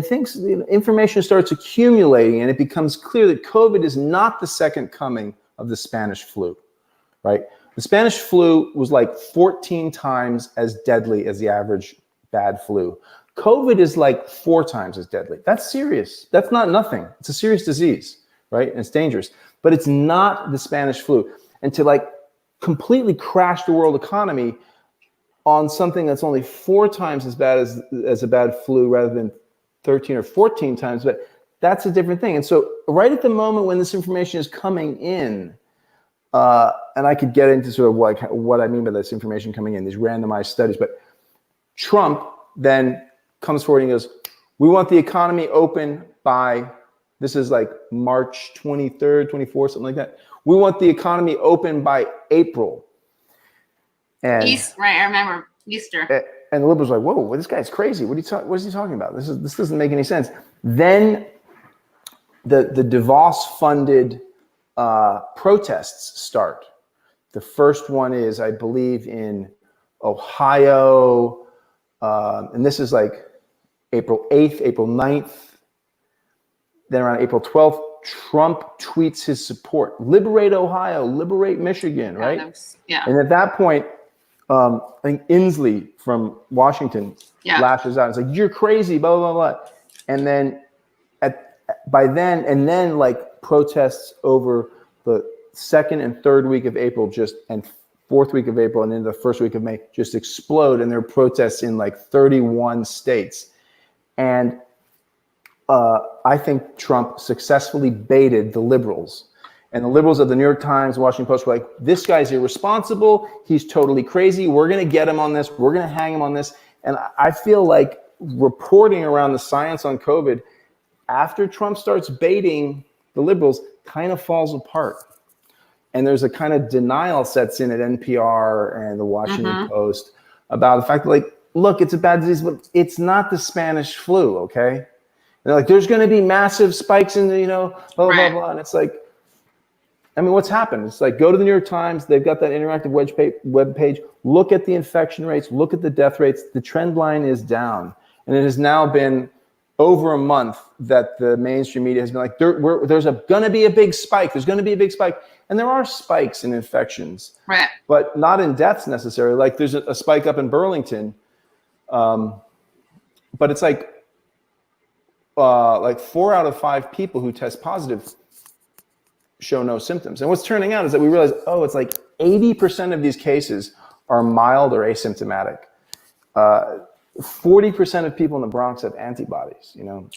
[SPEAKER 2] things, information starts accumulating, and it becomes clear that COVID is not the second coming of the Spanish flu, right? The Spanish flu was like 14 times as deadly as the average bad flu. COVID is like 4 times as deadly. That's serious. That's not nothing. It's a serious disease, right? And it's dangerous, but it's not the Spanish flu. And to like completely crash the world economy on something that's only 4 times as bad as a bad flu rather than 13 or 14 times, but that's a different thing. And so right at the moment when this information is coming in, and I could get into sort of what I mean by this information coming in, these randomized studies, but Trump then comes forward and goes, we want the economy open by, this is like March 23rd, 24th, something like that. We want the economy open by April. And
[SPEAKER 1] right, I remember Easter.
[SPEAKER 2] And the liberals are like, whoa, well, this guy's crazy. What is he talking about? This doesn't make any sense. Then the DeVos funded protests start. The first one is, I believe, in Ohio, and this is like April 8th, April 9th. Then around April 12th, Trump tweets his support. Liberate Ohio, liberate Michigan, right?
[SPEAKER 1] Yeah.
[SPEAKER 2] And at that point, I think Inslee from Washington lashes out. It's like, you're crazy, blah, blah, blah. And then by then, like protests over the second and third week of April and fourth week of April and into the first week of May just explode. And there are protests in like 31 states. And I think Trump successfully baited the liberals. And the liberals of the New York Times, Washington Post were like, this guy's irresponsible. He's totally crazy. We're going to get him on this. We're going to hang him on this. And I feel like reporting around the science on COVID after Trump starts baiting the liberals kind of falls apart. And there's a kind of denial sets in at NPR and the Washington Post about the fact that, like, look, it's a bad disease, but it's not the Spanish flu, okay? And they're like, there's going to be massive spikes in the, blah, blah, blah, blah. And it's like, I mean, what's happened? It's like, go to the New York Times. They've got that interactive web page. Look at the infection rates. Look at the death rates. The trend line is down. And it has now been over a month that the mainstream media has been like, there's going to be a big spike. There's going to be a big spike. And there are spikes in infections, but not in deaths necessarily. Like there's a spike up in Burlington. But it's like 4 out of 5 people who test positive show no symptoms. And what's turning out is that we realize, it's like 80% of these cases are mild or asymptomatic. 40% of people in the Bronx have antibodies,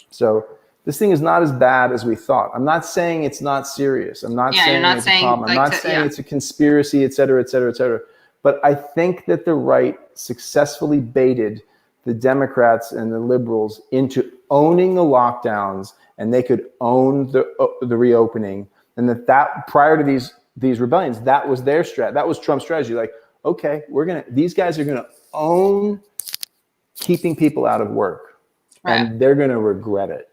[SPEAKER 2] So this thing is not as bad as we thought. I'm not saying it's not serious. I'm not saying it's a problem. I'm not saying it's a conspiracy, et cetera, et cetera, et cetera. But I think that the right successfully baited the Democrats and the liberals into owning the lockdowns, and they could own the reopening. And that prior to these rebellions, that was their strat. That was Trump's strategy. Like, okay, these guys are gonna own keeping people out of work, and they're gonna regret it.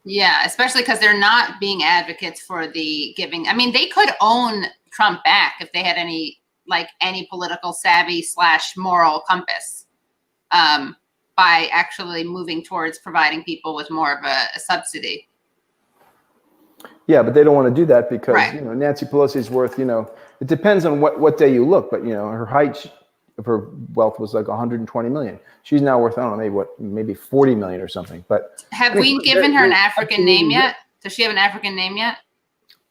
[SPEAKER 1] Yeah, especially because they're not being advocates for the giving. I mean, they could own Trump back if they had any political savvy / moral compass, by actually moving towards providing people with more of a subsidy.
[SPEAKER 2] Yeah, but they don't want to do that because Nancy Pelosi's worth, it depends on what day you look, but her height of her wealth was like 120 million. She's now worth, I don't know, maybe 40 million or something. But
[SPEAKER 1] have we given her an African name yet? Does she have an African name yet?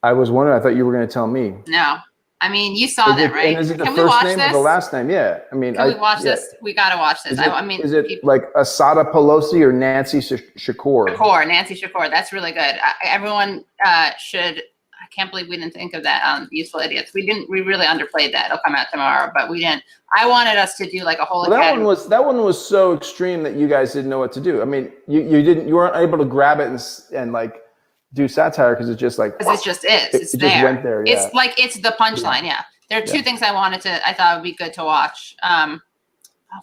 [SPEAKER 2] I was wondering. I thought you were going to tell me.
[SPEAKER 1] No. I mean, you saw that, right?
[SPEAKER 2] And is it the first name or the last name? Yeah. I mean,
[SPEAKER 1] can we watch this? We got to watch this.
[SPEAKER 2] Is it like Assata Pelosi or Nancy Shakur?
[SPEAKER 1] Nancy Shakur. That's really good. Everyone should. I can't believe we didn't think of that on Useful Idiots. We really underplayed that. It'll come out tomorrow, but we didn't. I wanted us to do like a whole.
[SPEAKER 2] Well, that one was so extreme that you guys didn't know what to do. I mean, you weren't able to grab it and like do satire because it's just like
[SPEAKER 1] it's just there.
[SPEAKER 2] Just went there. Yeah.
[SPEAKER 1] It's like it's the punchline. Yeah. There are two things I thought would be good to watch.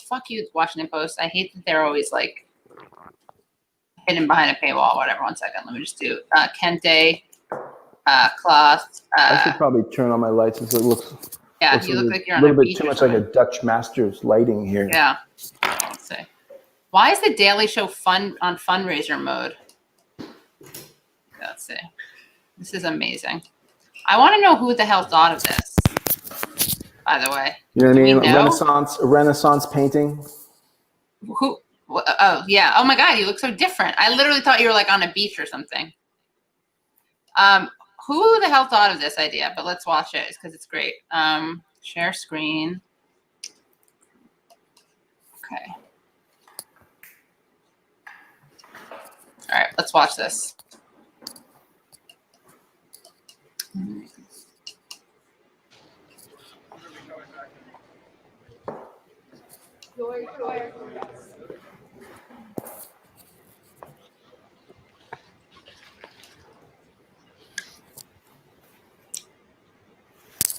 [SPEAKER 1] Fuck you, Washington Post. I hate that they're always like hidden behind a paywall. Whatever. 1 second. Let me just do Kente. Cloth.
[SPEAKER 2] I should probably turn on my lights since it looks.
[SPEAKER 1] Yeah, you look like you're on
[SPEAKER 2] a little bit
[SPEAKER 1] beach
[SPEAKER 2] too much like a Dutch Masters lighting here.
[SPEAKER 1] Yeah. Let's see. Why is the Daily Show on fundraiser mode? Let's see. This is amazing. I want to know who the hell thought of this. By the way,
[SPEAKER 2] you know what I mean? Renaissance painting.
[SPEAKER 1] Who? Oh yeah. Oh my God, you look so different. I literally thought you were like on a beach or something. Who the hell thought of this idea? But let's watch it because it's great. Share screen. Okay. All right, let's watch this.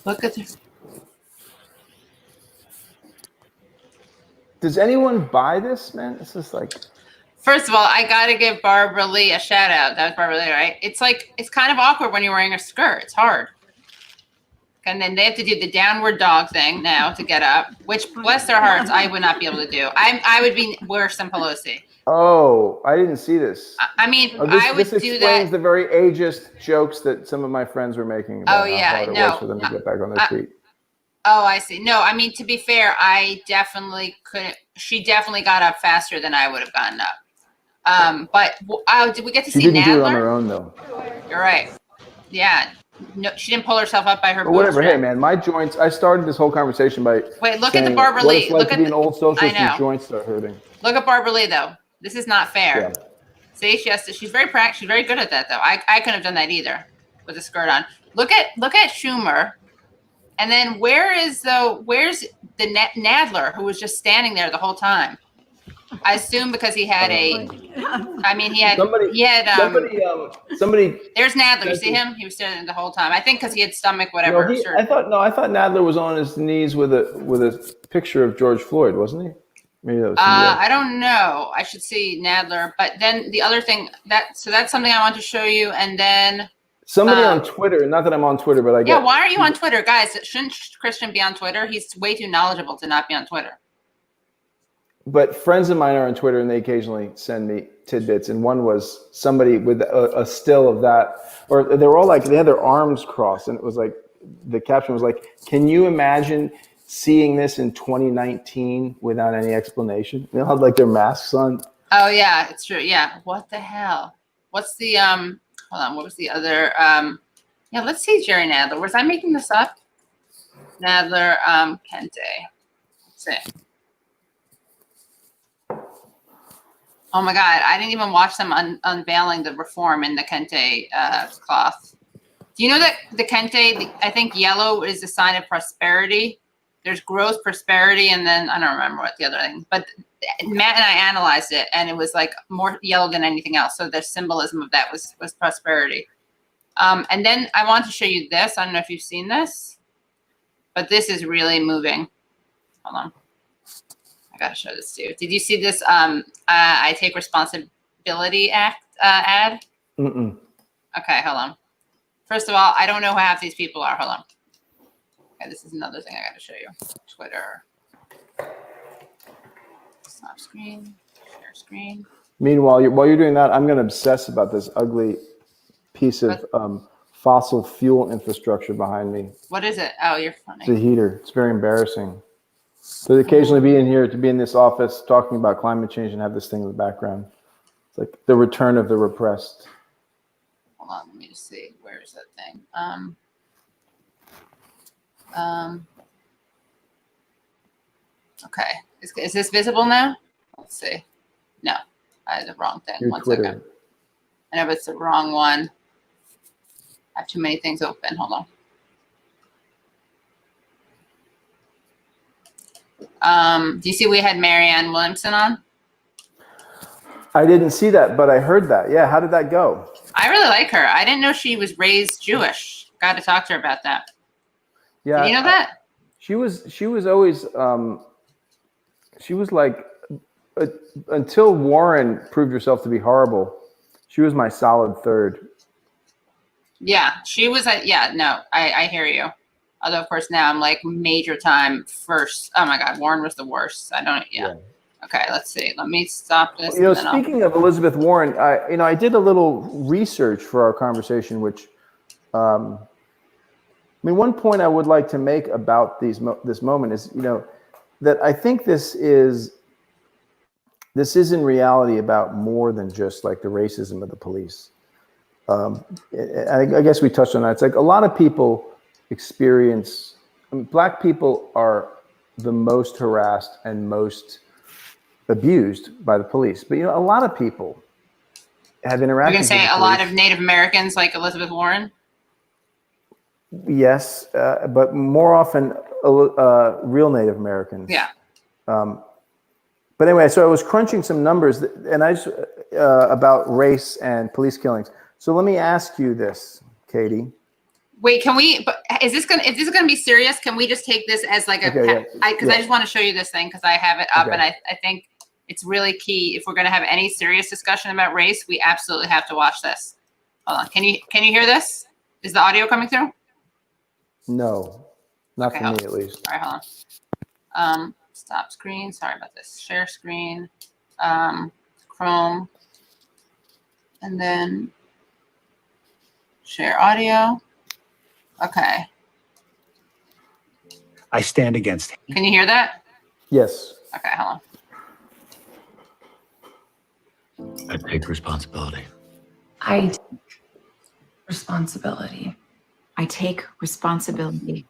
[SPEAKER 1] Look at this.
[SPEAKER 2] Does anyone buy this, man? It's just like.
[SPEAKER 1] First of all, I got to give Barbara Lee a shout out. That was Barbara Lee, right? It's like, it's kind of awkward when you're wearing a skirt. It's hard. And then they have to do the downward dog thing now to get up, which, bless their hearts, I would not be able to do. I would be worse than Pelosi.
[SPEAKER 2] Oh, I didn't see this.
[SPEAKER 1] I mean,
[SPEAKER 2] Oh,
[SPEAKER 1] I would
[SPEAKER 2] this
[SPEAKER 1] do
[SPEAKER 2] explains
[SPEAKER 1] that.
[SPEAKER 2] the very ageist jokes that some of my friends were making about
[SPEAKER 1] Oh, yeah,
[SPEAKER 2] how hard it was for them to get back on their feet.
[SPEAKER 1] Oh, I see. No, I mean, to be fair, I definitely couldn't. She definitely got up faster than I would have gotten up. But did we get to see Nadler?
[SPEAKER 2] She didn't do it on her own, though.
[SPEAKER 1] You're right. Yeah. No, she didn't pull herself up by her
[SPEAKER 2] But whatever.
[SPEAKER 1] bootstrap.
[SPEAKER 2] Hey, man, my joints. I started this whole conversation by
[SPEAKER 1] Wait, look
[SPEAKER 2] saying
[SPEAKER 1] at the Barbara
[SPEAKER 2] what
[SPEAKER 1] Lee.
[SPEAKER 2] it's like
[SPEAKER 1] Look
[SPEAKER 2] to
[SPEAKER 1] at
[SPEAKER 2] be an old socialist
[SPEAKER 1] I know.
[SPEAKER 2] whose joints start hurting.
[SPEAKER 1] Look at Barbara Lee, though. This is not fair.
[SPEAKER 2] Yeah.
[SPEAKER 1] See, she's very practical. She's very good at that, though. I couldn't have done that either with a skirt on. Look at Schumer, and then where's the Nadler, who was just standing there the whole time? I assume because he had
[SPEAKER 2] somebody.
[SPEAKER 1] There's Nadler. You see him? He was standing the whole time. I think because he had stomach whatever.
[SPEAKER 2] I thought Nadler was on his knees with a picture of George Floyd, wasn't he? Maybe that was
[SPEAKER 1] I don't know. I should see Nadler. But then the other thing that's something I want to show you. And then
[SPEAKER 2] somebody on Twitter. Not that I'm on Twitter, but I get.
[SPEAKER 1] Yeah, why are you on Twitter, guys? Shouldn't Christian be on Twitter? He's way too knowledgeable to not be on Twitter.
[SPEAKER 2] But friends of mine are on Twitter, and they occasionally send me tidbits. And one was somebody with a still of that, or they were all like, they had their arms crossed, and it was like, the caption was like, "Can you imagine seeing this in 2019 without any explanation?" They all had like their masks on.
[SPEAKER 1] Oh yeah, it's true. Yeah, what the hell? What's the hold on? What was the other? Yeah, let's see Jerry Nadler. Was I making this up? Nadler, Kente. Let's see. Oh my God, I didn't even watch them unveiling the reform in the Kente cloth. Do you know that the Kente, I think yellow is a sign of prosperity. There's growth, prosperity, and then I don't remember what the other thing. But Matt and I analyzed it, and it was like more yellow than anything else. So the symbolism of that was prosperity. And then I want to show you this. I don't know if you've seen this, but this is really moving. Hold on. I gotta show this to you. Did you see this? I take responsibility ad.
[SPEAKER 2] Mm-mm.
[SPEAKER 1] Okay, hold on. First of all, I don't know who half these people are. Hold on. Okay, this is another thing I gotta show you. Twitter. Stop screen. Share screen.
[SPEAKER 2] Meanwhile, while you're doing that, I'm going to obsess about this ugly piece of fossil fuel infrastructure behind me.
[SPEAKER 1] What is it? Oh, you're funny.
[SPEAKER 2] It's a heater. It's very embarrassing. To occasionally be in here, to be in this office talking about climate change and have this thing in the background. It's like the return of the repressed.
[SPEAKER 1] Hold on, let me just see. Where is that thing? Okay. Is this visible now? Let's see. No, I had the wrong thing.
[SPEAKER 2] Your
[SPEAKER 1] 1
[SPEAKER 2] Twitter.
[SPEAKER 1] second. I know it's the wrong one. I have too many things open. Hold on. Do you see we had Marianne Williamson on?
[SPEAKER 2] I didn't see that, but I heard that. Yeah, how did that go?
[SPEAKER 1] I really like her. I didn't know she was raised Jewish. Got to talk to her about that.
[SPEAKER 2] Yeah,
[SPEAKER 1] Did you know that?
[SPEAKER 2] She was always she was like until Warren proved herself to be horrible. She was my solid third.
[SPEAKER 1] Yeah, she was. Yeah, no, I hear you. Although of course now I'm like major time first. Oh my God, Warren was the worst. I don't. Yeah. Okay, let's see. Let me stop this.
[SPEAKER 2] You know, speaking of Elizabeth Warren, I did a little research for our conversation, which, I mean, one point I would like to make about this moment is, that I think this is in reality about more than just like the racism of the police. I guess we touched on that. It's like a lot of people experience, Black people are the most harassed and most abused by the police. But, a lot of people have interacted. You're
[SPEAKER 1] going to say a lot of Native Americans like Elizabeth Warren?
[SPEAKER 2] Yes, but more often real Native Americans.
[SPEAKER 1] Yeah.
[SPEAKER 2] But anyway, so I was crunching some numbers, and I just about race and police killings. So let me ask you this, Katie.
[SPEAKER 1] Wait, can we? But Is this gonna be serious? Can we just take this as like a? I just want to show you this thing because I have it up, and I think it's really key if we're gonna have any serious discussion about race. We absolutely have to watch this. Hold on. Can you hear this? Is the audio coming through?
[SPEAKER 2] No, not for me at least.
[SPEAKER 1] All right, hold on. Stop screen. Sorry about this. Share screen. Chrome, and then share audio. Okay.
[SPEAKER 4] I stand against him.
[SPEAKER 1] Can you hear that?
[SPEAKER 2] Yes.
[SPEAKER 1] Okay, hold on.
[SPEAKER 5] I take responsibility.
[SPEAKER 6] I take responsibility. I take responsibility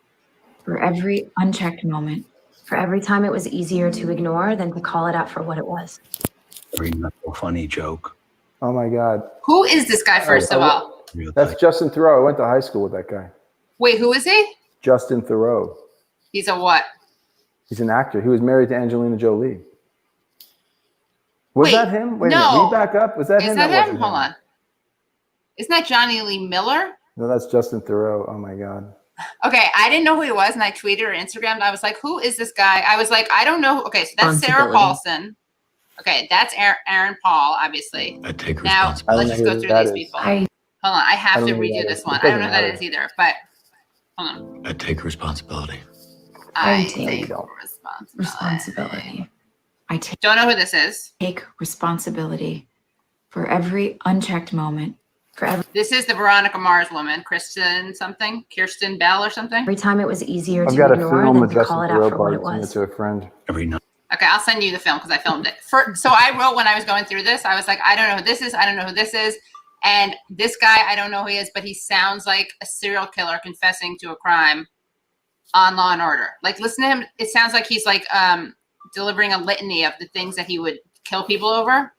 [SPEAKER 6] for every unchecked moment, for every time it was easier to ignore than to call it out for what it was.
[SPEAKER 4] Every not so funny joke.
[SPEAKER 2] Oh my God.
[SPEAKER 1] Who is this guy, first of all?
[SPEAKER 2] That's Justin Theroux. I went to high school with that guy.
[SPEAKER 1] Wait, who is he?
[SPEAKER 2] Justin Theroux.
[SPEAKER 1] He's a what?
[SPEAKER 2] He's an actor. He was married to Angelina Jolie. Was that him? Wait a minute. Can you back up? Was that him?
[SPEAKER 1] Is that him? Hold on. Isn't that Johnny Lee Miller?
[SPEAKER 2] No, that's Justin Theroux. Oh my God.
[SPEAKER 1] Okay, I didn't know who he was, and I tweeted or Instagrammed. I was like, who is this guy? I was like, I don't know. Okay, so that's Sarah Paulson. Okay, that's Aaron Paul, obviously.
[SPEAKER 5] I take
[SPEAKER 1] Now,
[SPEAKER 5] responsibility.
[SPEAKER 1] let's just go through these people. Hold on, I have to redo this one. I don't know who that is either, but hold on.
[SPEAKER 5] I take responsibility.
[SPEAKER 1] I
[SPEAKER 6] take
[SPEAKER 1] responsibility.
[SPEAKER 6] I
[SPEAKER 1] Don't know who this is.
[SPEAKER 6] take responsibility for every unchecked moment, for
[SPEAKER 1] This is the Veronica Mars woman, Kirsten Bell or something.
[SPEAKER 6] every time it was easier
[SPEAKER 2] I've
[SPEAKER 6] to
[SPEAKER 2] got a
[SPEAKER 6] ignore
[SPEAKER 2] film
[SPEAKER 6] than
[SPEAKER 2] with
[SPEAKER 6] to
[SPEAKER 2] Justin
[SPEAKER 6] call it out
[SPEAKER 2] Theroux
[SPEAKER 6] for what it
[SPEAKER 2] part. Send it
[SPEAKER 6] was.
[SPEAKER 2] to a friend.
[SPEAKER 4] Every night.
[SPEAKER 1] Okay, I'll send you the film because I filmed it. So I wrote when I was going through this, I was like, I don't know who this is. I don't know who this is. And this guy, I don't know who he is, but he sounds like a serial killer confessing to a crime on Law and Order. Like, listen to him. It sounds like he's like delivering a litany of the things that he would kill people over.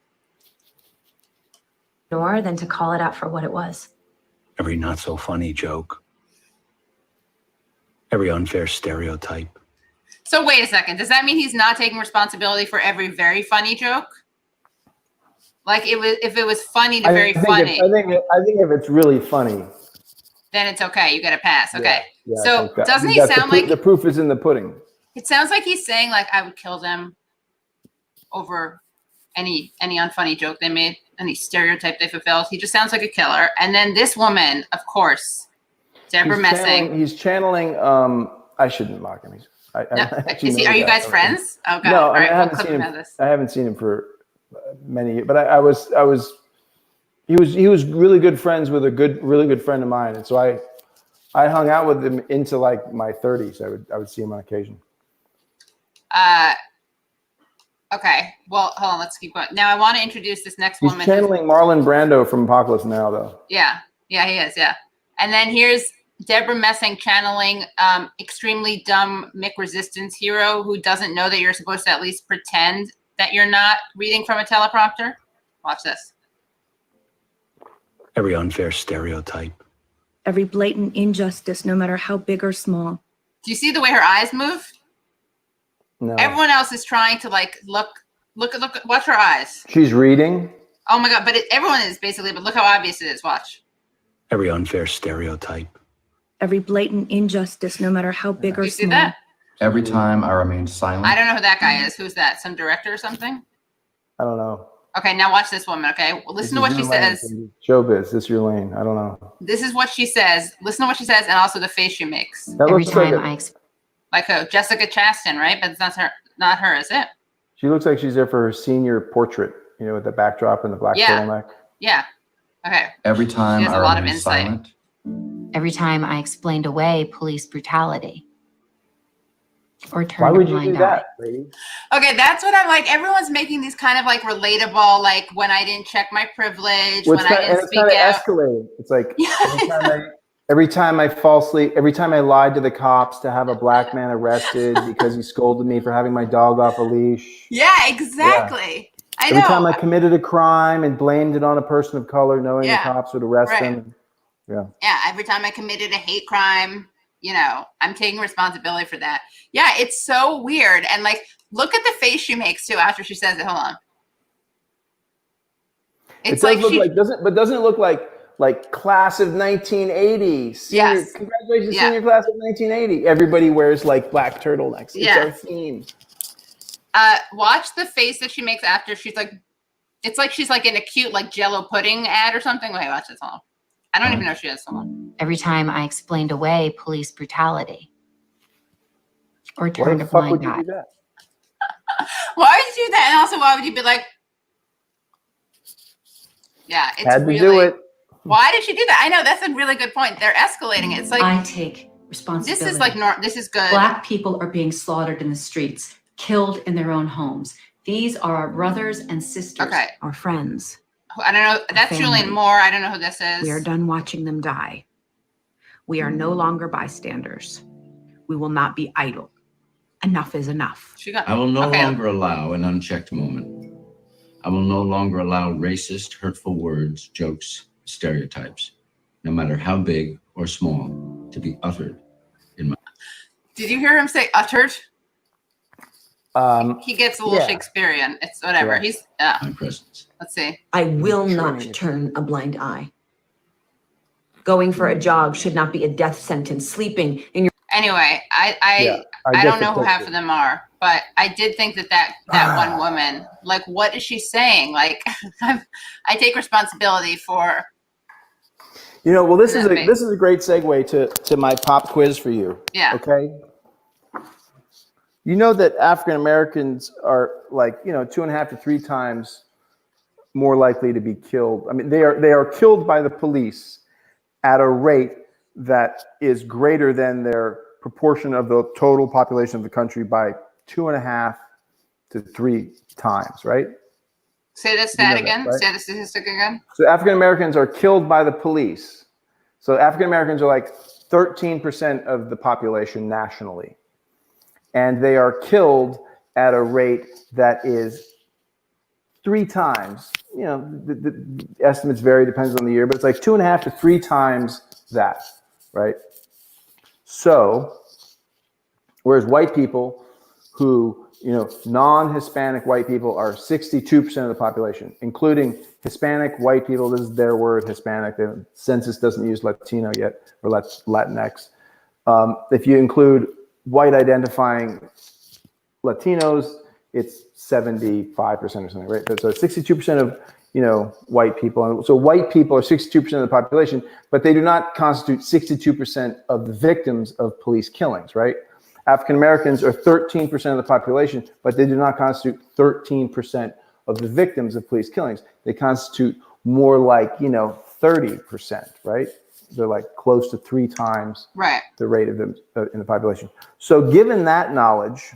[SPEAKER 6] Ignore than to call it out for what it was.
[SPEAKER 4] Every not so funny joke. Every unfair stereotype.
[SPEAKER 1] So wait a second. Does that mean he's not taking responsibility for every very funny joke? Like if it was funny to very funny.
[SPEAKER 2] I think if it's really funny,
[SPEAKER 1] then it's okay. You get a pass. Okay.
[SPEAKER 2] Yeah,
[SPEAKER 1] So doesn't he sound like
[SPEAKER 2] the proof is in the pudding?
[SPEAKER 1] It sounds like he's saying like I would kill them over any unfunny joke they made, any stereotype they fulfilled. He just sounds like a killer. And then this woman, of course, Deborah Messing.
[SPEAKER 2] He's channeling. I shouldn't mock him.
[SPEAKER 1] Are you guys friends? Oh God!
[SPEAKER 2] No,
[SPEAKER 1] All right,
[SPEAKER 2] I
[SPEAKER 1] we'll clip him out of this.
[SPEAKER 2] haven't seen him for many years, but he was really good friends with really good friend of mine, and so I hung out with him into like my 30s. I would see him on occasion.
[SPEAKER 1] Okay. Well, hold on. Let's keep going. Now I want to introduce this next
[SPEAKER 2] He's
[SPEAKER 1] woman.
[SPEAKER 2] channeling Marlon Brando from Apocalypse Now, though.
[SPEAKER 1] Yeah, he is. Yeah. And then here's Deborah Messing channeling extremely dumb Mick Resistance hero who doesn't know that you're supposed to at least pretend that you're not reading from a teleprompter. Watch this.
[SPEAKER 4] Every unfair stereotype.
[SPEAKER 7] Every blatant injustice, no matter how big or small.
[SPEAKER 1] Do you see the way her eyes move?
[SPEAKER 2] No.
[SPEAKER 1] Everyone else is trying to like look, watch her eyes.
[SPEAKER 2] She's reading.
[SPEAKER 1] Oh my God. But everyone is basically, but look how obvious it is. Watch.
[SPEAKER 4] Every unfair stereotype.
[SPEAKER 7] Every blatant injustice, no matter how big
[SPEAKER 1] Do
[SPEAKER 7] or
[SPEAKER 1] you see
[SPEAKER 7] small.
[SPEAKER 1] that?
[SPEAKER 5] Every time I remain silent.
[SPEAKER 1] I don't know who that guy is. Who's that? Some director or something?
[SPEAKER 2] I don't know.
[SPEAKER 1] Okay, now watch this woman, okay? Well, listen to what she says.
[SPEAKER 2] Showbiz, this is your lane. I don't know.
[SPEAKER 1] This is what she says. Listen to what she says and also the face she makes.
[SPEAKER 2] That
[SPEAKER 6] Every
[SPEAKER 2] looks
[SPEAKER 6] time
[SPEAKER 1] Like who? Jessica Chastain, right? But it's not her, is it?
[SPEAKER 2] she looks like she's there for her senior portrait, with the backdrop and the black turtleneck.
[SPEAKER 1] Yeah. Okay.
[SPEAKER 5] Every time
[SPEAKER 1] She has
[SPEAKER 5] I
[SPEAKER 1] a lot of
[SPEAKER 5] remain
[SPEAKER 1] insight.
[SPEAKER 5] silent.
[SPEAKER 8] Every time I explained away police brutality or
[SPEAKER 2] Why
[SPEAKER 8] turned a
[SPEAKER 2] would you
[SPEAKER 8] blind
[SPEAKER 2] do
[SPEAKER 8] eye.
[SPEAKER 2] that, lady?
[SPEAKER 1] Okay, that's what I'm like. Everyone's making these kind of like relatable, like when I didn't check my privilege,
[SPEAKER 2] Well,
[SPEAKER 1] when I didn't
[SPEAKER 2] it's
[SPEAKER 1] speak
[SPEAKER 2] kind of
[SPEAKER 1] out.
[SPEAKER 2] escalating. It's like every time I lied to the cops to have a black man arrested because he scolded me for having my dog off a leash.
[SPEAKER 1] Yeah, exactly. I know.
[SPEAKER 2] Every time I committed a crime and blamed it on a person of color, knowing the cops would arrest them.
[SPEAKER 1] Yeah, every time I committed a hate crime, I'm taking responsibility for that. Yeah, it's so weird. And like, look at the face she makes too after she says it. Hold on. It's
[SPEAKER 2] Doesn't it look like like class of 1980. Senior,
[SPEAKER 1] Yes.
[SPEAKER 2] Congratulations,
[SPEAKER 1] Yeah.
[SPEAKER 2] senior class of 1980. Everybody wears like black turtlenecks.
[SPEAKER 1] Yeah.
[SPEAKER 2] It's our theme.
[SPEAKER 1] Watch the face that she makes after she's like, it's like she's like in a cute like Jello pudding ad or something. Wait, watch this one. I don't even know if she has someone.
[SPEAKER 8] Every time I explained away police brutality or
[SPEAKER 2] Why
[SPEAKER 8] turned
[SPEAKER 2] the
[SPEAKER 8] a
[SPEAKER 2] fuck
[SPEAKER 8] blind
[SPEAKER 2] would you
[SPEAKER 8] eye.
[SPEAKER 2] do that?
[SPEAKER 1] Why would you do that? And also, why would you be like, yeah, it's
[SPEAKER 2] Had to
[SPEAKER 1] really,
[SPEAKER 2] do it.
[SPEAKER 1] Why did she do that? I know that's a really good point. They're escalating it. It's like,
[SPEAKER 9] I take responsibility.
[SPEAKER 1] this is like, this is good.
[SPEAKER 9] Black people are being slaughtered in the streets, killed in their own homes. These are our brothers and sisters.
[SPEAKER 1] Okay.
[SPEAKER 7] Our friends.
[SPEAKER 1] I don't know. That's
[SPEAKER 7] Family.
[SPEAKER 1] Julian Moore. I don't know who this is.
[SPEAKER 7] We are done watching them die. We are no longer bystanders. We will not be idle. Enough is enough.
[SPEAKER 1] She got,
[SPEAKER 10] I will no
[SPEAKER 1] okay.
[SPEAKER 10] longer allow an unchecked moment. I will no longer allow racist, hurtful words, jokes, stereotypes, no matter how big or small, to be uttered in my.
[SPEAKER 1] Did you hear him say uttered? He gets a little
[SPEAKER 2] yeah.
[SPEAKER 1] Shakespearean. It's whatever.
[SPEAKER 2] Yeah.
[SPEAKER 1] He's,
[SPEAKER 10] My presence.
[SPEAKER 1] let's see.
[SPEAKER 11] I will not turn a blind eye. Going for a jog should not be a death sentence. Sleeping in your
[SPEAKER 1] Anyway, I
[SPEAKER 2] get
[SPEAKER 1] don't
[SPEAKER 2] the
[SPEAKER 1] know who half
[SPEAKER 2] picture.
[SPEAKER 1] of them are, but I did think that one woman, like, what is she saying? Like, I take responsibility for.
[SPEAKER 2] You know, well, this is a great segue to my pop quiz for you.
[SPEAKER 1] Yeah.
[SPEAKER 2] Okay. You know that African Americans are like 2.5 to 3 times more likely to be killed. I mean, they are killed by the police at a rate that is greater than their proportion of the total population of the country by 2.5 to 3 times, right?
[SPEAKER 1] Say the stat again.
[SPEAKER 2] Right?
[SPEAKER 1] Say the statistic again.
[SPEAKER 2] So African Americans are killed by the police. So African Americans are like 13% of the population nationally. And they are killed at a rate that is 3 times, the estimates vary, depends on the year, but it's like 2.5 to 3 times that, right? So, whereas white people who, non-Hispanic white people are 62% of the population, including Hispanic white people. This is their word, Hispanic. The census doesn't use Latino yet, or Latinx. If you include white identifying Latinos, it's 75% or something, right? So 62% of, white people. And so white people are 62% of the population, but they do not constitute 62% of the victims of police killings, right? African Americans are 13% of the population, but they do not constitute 13% of the victims of police killings. They constitute more like, 30%, right? They're like close to 3 times
[SPEAKER 1] Right.
[SPEAKER 2] the rate of them in the population. So given that knowledge,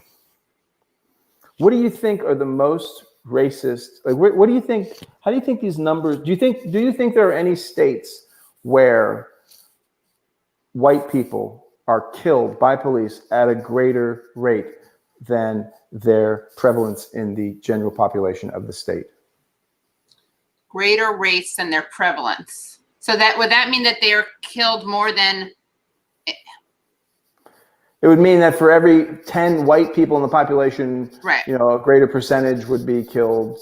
[SPEAKER 2] what do you think are the most racist? Like, what do you think? How do you think these numbers? Do you think there are any states where white people are killed by police at a greater rate than their prevalence in the general population of the state?
[SPEAKER 1] Greater rates than their prevalence. So would that mean that they are killed more than?
[SPEAKER 2] It would mean that for every 10 white people in the population,
[SPEAKER 1] Right.
[SPEAKER 2] A greater percentage would be killed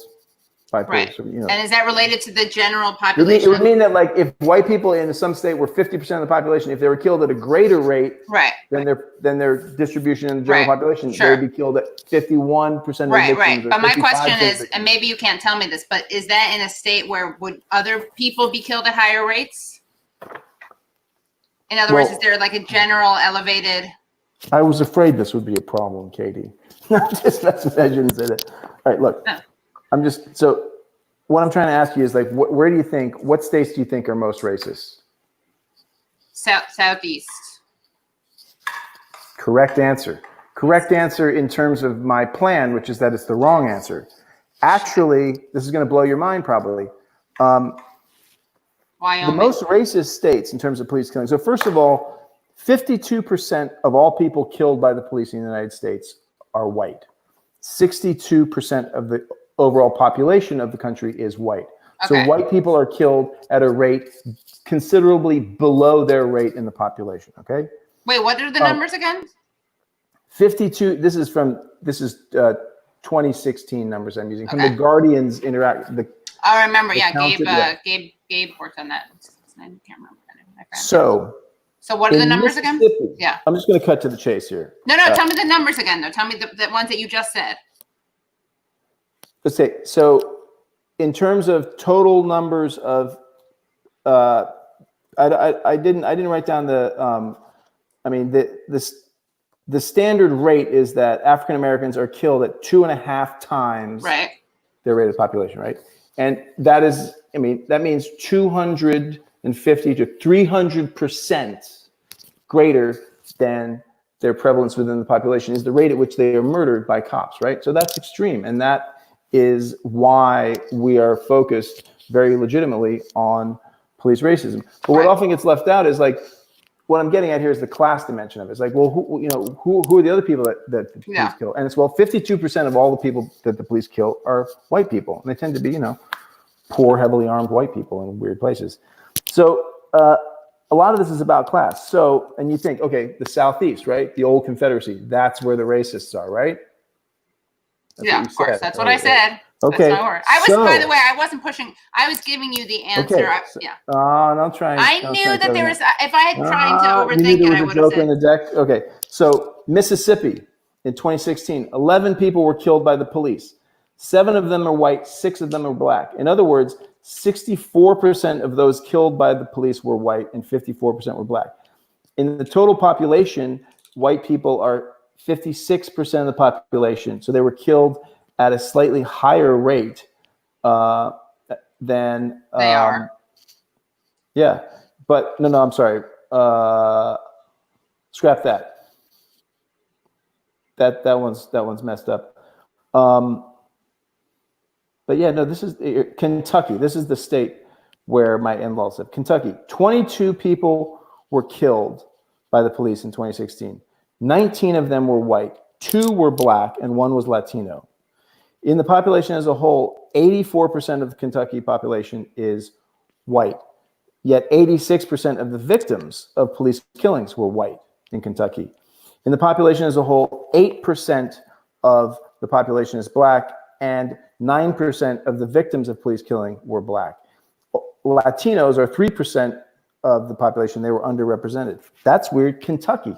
[SPEAKER 2] by police.
[SPEAKER 1] Right. And is that related to the general population?
[SPEAKER 2] It would mean that, like, if white people in some state were 50% of the population, if they were killed at a greater rate
[SPEAKER 1] Right.
[SPEAKER 2] than their distribution in the general
[SPEAKER 1] Right.
[SPEAKER 2] population,
[SPEAKER 1] Sure.
[SPEAKER 2] they'd be killed at 51% of
[SPEAKER 1] Right,
[SPEAKER 2] victims.
[SPEAKER 1] right.
[SPEAKER 2] or
[SPEAKER 1] But my
[SPEAKER 2] 55%
[SPEAKER 1] question
[SPEAKER 2] of
[SPEAKER 1] is,
[SPEAKER 2] victims.
[SPEAKER 1] and maybe you can't tell me this, but is that in a state where would other people be killed at higher rates? In other words, is there like a general elevated?
[SPEAKER 2] I was afraid this would be a problem, Katie. I shouldn't say that. All right, look,
[SPEAKER 1] No.
[SPEAKER 2] So what I'm trying to ask you is, like, where do you think, what states do you think are most racist?
[SPEAKER 1] Southeast.
[SPEAKER 2] Correct answer. Correct answer in terms of my plan, which is that it's the wrong answer. Actually, this is going to blow your mind probably. The
[SPEAKER 1] Wyoming.
[SPEAKER 2] most racist states in terms of police killings. So first of all, 52% of all people killed by the police in the United States are white. 62% of the overall population of the country is white.
[SPEAKER 1] Okay.
[SPEAKER 2] So white people are killed at a rate considerably below their rate in the population, okay?
[SPEAKER 1] Wait, what are the numbers again?
[SPEAKER 2] 52, this is 2016 numbers I'm using from
[SPEAKER 1] Okay.
[SPEAKER 2] the Guardian's
[SPEAKER 1] I remember, yeah,
[SPEAKER 2] counted,
[SPEAKER 1] Gabe worked on that. I can't remember.
[SPEAKER 2] So
[SPEAKER 1] what are the
[SPEAKER 2] in
[SPEAKER 1] numbers again?
[SPEAKER 2] Mississippi-
[SPEAKER 1] Yeah.
[SPEAKER 2] I'm just going to cut to the chase here.
[SPEAKER 1] No, tell me the numbers again, though. Tell me the ones that you just said.
[SPEAKER 2] Let's say, so in terms of total numbers of, I didn't write down the, the standard rate is that African Americans are killed at 2.5 times
[SPEAKER 1] Right.
[SPEAKER 2] their rate of population, right? And that is, that means 250 to 300% greater than their prevalence within the population is the rate at which they are murdered by cops, right? So that's extreme. And that is why we are focused very legitimately on police racism. But what often gets left out is like, what I'm getting at here is the class dimension of it. It's like, well, who are the other people that the police kill? And it's, well, 52% of all the people that the police kill are white people. And they tend to be, poor, heavily armed white people in weird places. So a lot of this is about class. So, and you think, okay, the Southeast, right? The old Confederacy, that's where the racists are, right?
[SPEAKER 1] That's of course. That's what I said.
[SPEAKER 2] Okay.
[SPEAKER 1] That's my word. I was, by the way, I wasn't pushing. I was giving you the answer.
[SPEAKER 2] Okay. Don't try.
[SPEAKER 1] I knew that there was. If I had tried to overthink it, I would have said.
[SPEAKER 2] In the deck. Okay. So Mississippi in 2016, 11 people were killed by the police. 7 of them are white. 6 of them are black. In other words, 64% of those killed by the police were white, and 54% were black. In the total population, white people are 56% of the population. So they were killed at a slightly higher rate than
[SPEAKER 1] they are.
[SPEAKER 2] Yeah, but no, I'm sorry. Scrap that. That one's messed up. But yeah, no, this is Kentucky. This is the state where my in-laws live. Kentucky. 22 people were killed by the police in 2016. 19 of them were white. 2 were black, and 1 was Latino. In the population as a whole, 84% of the Kentucky population is white. Yet 86% of the victims of police killings were white in Kentucky. In the population as a whole, 8% of the population is black, and 9% of the victims of police killing were black. Latinos are 3% of the population. They were underrepresented. That's weird. Kentucky.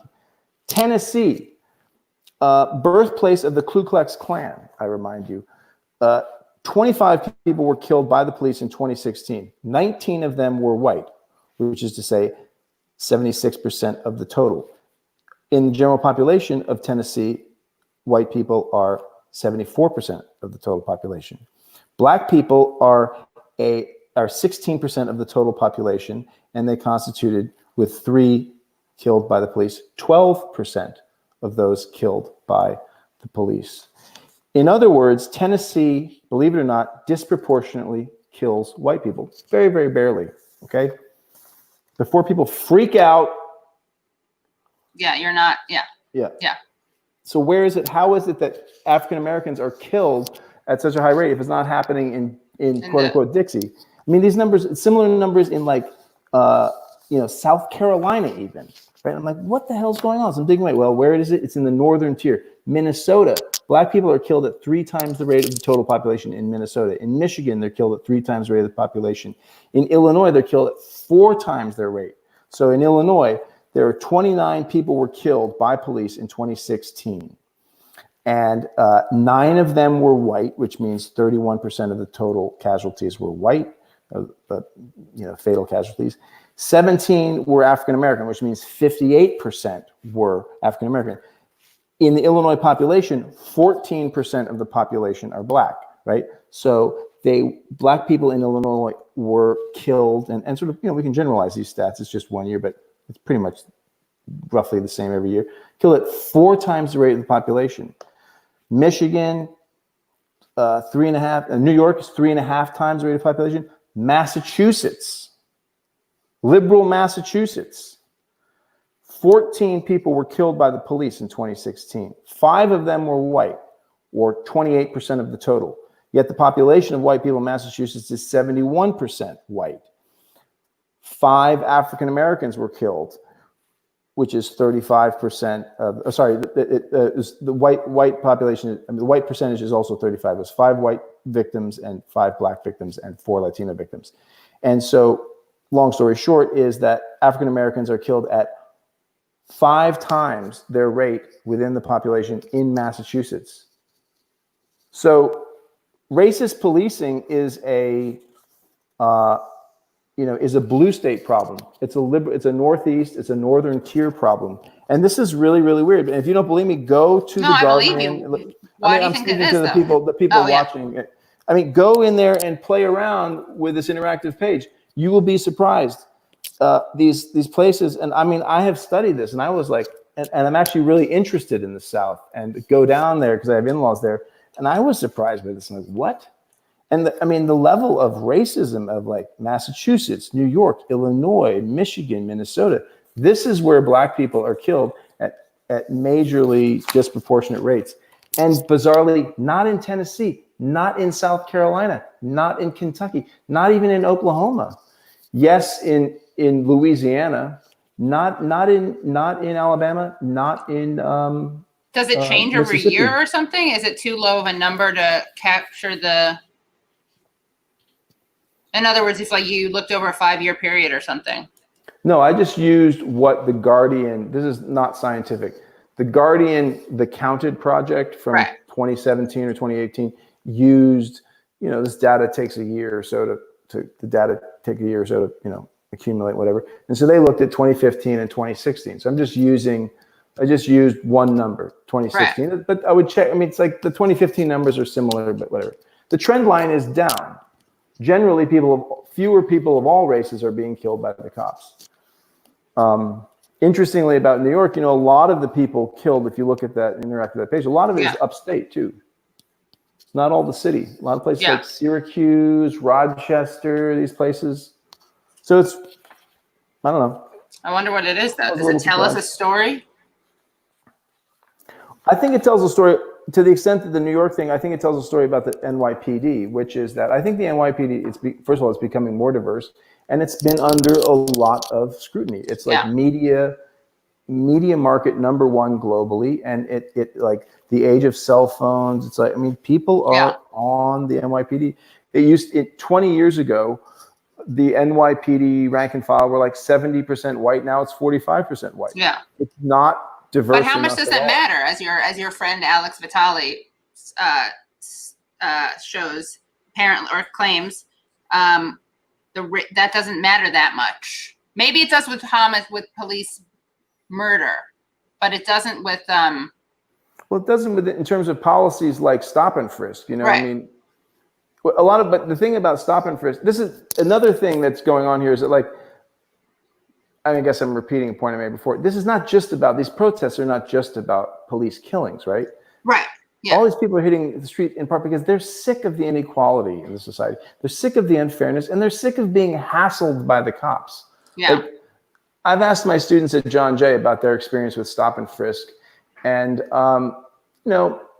[SPEAKER 2] Tennessee, birthplace of the Ku Klux Klan, I remind you. 25 people were killed by the police in 2016. 19 of them were white, which is to say 76% of the total. In the general population of Tennessee, white people are 74% of the total population. Black people are 16% of the total population, and they constituted, with 3 killed by the police, 12% of those killed by the police. In other words, Tennessee, believe it or not, disproportionately kills white people. Very, very barely, okay? Before people freak out.
[SPEAKER 1] Yeah, you're not, yeah.
[SPEAKER 2] So where is it, how is it that African Americans are killed at such a high rate if it's not happening in quote unquote Dixie? I mean, these numbers, similar numbers in like, South Carolina even, right? I'm like, what the hell's going on? So I'm digging away. Well, where is it? It's in the northern tier. Minnesota, black people are killed at 3 times the rate of the total population in Minnesota. In Michigan, they're killed at 3 times the rate of the population. In Illinois, they're killed at 4 times their rate. So in Illinois, there are 29 people were killed by police in 2016. And 9 of them were white, which means 31% of the total casualties were white, fatal casualties. 17 were African American, which means 58% were African American. In the Illinois population, 14% of the population are black, right? So black people in Illinois were killed, and sort of, we can generalize these stats. It's just 1 year, but it's pretty much roughly the same every year. Killed at 4 times the rate of the population. Michigan, 3.5. New York is 3.5 times the rate of population. Massachusetts, liberal Massachusetts, 14 people were killed by the police in 2016. 5 of them were white, or 28% of the total. Yet the population of white people in Massachusetts is 71% white. 5 African Americans were killed, which is 35% of, the white population, the white percentage is also 35. It was 5 white victims and 5 black victims and 4 Latino victims. And so long story short, is that African Americans are killed at 5 times their rate within the population in Massachusetts. So racist policing is a blue state problem. It's a Northeast, it's a Northern tier problem. And this is really, really weird. And if you don't believe me, go to the Guardian.
[SPEAKER 1] Why do you
[SPEAKER 2] I'm
[SPEAKER 1] think
[SPEAKER 2] speaking
[SPEAKER 1] it is,
[SPEAKER 2] to the
[SPEAKER 1] though?
[SPEAKER 2] people watching it. I mean, go in there and play around with this interactive page. You will be surprised. These places, and I mean, I have studied this, and I was like, and I'm actually really interested in the South, and go down there because I have in-laws there, and I was surprised by this. I'm like, what? And the level of racism of like Massachusetts, New York, Illinois, Michigan, Minnesota. This is where Black people are killed at majorly disproportionate rates. And bizarrely, not in Tennessee, not in South Carolina, not in Kentucky, not even in Oklahoma. Yes, in Louisiana, not in Alabama, not in
[SPEAKER 1] Does it change every
[SPEAKER 2] Mississippi.
[SPEAKER 1] year or something? Is it too low of a number to capture the? In other words, if like you looked over a 5-year period or something.
[SPEAKER 2] No, I just used what the Guardian. This is not scientific. The Guardian, the Counted project from 2017 or 2018 used. This data takes a year or so to accumulate whatever. And so they looked at 2015 and 2016. So I just used one number, 2016. Right. But I would check. I mean, it's like the 2015 numbers are similar, but whatever. The trend line is down. Generally, fewer people of all races are being killed by the cops. Interestingly, about New York, a lot of the people killed, if you look at that, interact with that page, a lot of it is upstate too. It's not all the city. A lot of places like Syracuse, Rochester, these places. So it's, I don't know.
[SPEAKER 1] I wonder what it is, though. Does it tell us a story?
[SPEAKER 2] I think it tells a story. To the extent that the New York thing, I think it tells a story about the NYPD, which is that I think the NYPD, first of all, it's becoming more diverse, and it's been under a lot of scrutiny. It's like media market #1 globally, and it like the age of cell phones. It's like, I mean, people are on the NYPD. 20 years ago, the NYPD rank and file were like 70% white. Now it's 45% white.
[SPEAKER 1] Yeah,
[SPEAKER 2] it's not diverse.
[SPEAKER 1] But how much does that matter? As your friend Alex Vitale shows apparently or claims, that doesn't matter that much. Maybe it does with police murder, but it doesn't with
[SPEAKER 2] Well, it doesn't in terms of policies like stop and frisk.
[SPEAKER 1] Right.
[SPEAKER 2] I mean, but the thing about stop and frisk. This is another thing that's going on here is that like. I guess I'm repeating a point I made before. This is not just about, these protests are not just about police killings, right?
[SPEAKER 1] Right. Yeah.
[SPEAKER 2] All these people are hitting the street in part because they're sick of the inequality in the society. They're sick of the unfairness, and they're sick of being hassled by the cops.
[SPEAKER 1] Yeah.
[SPEAKER 2] Like, I've asked my students at John Jay about their experience with stop and frisk. And, I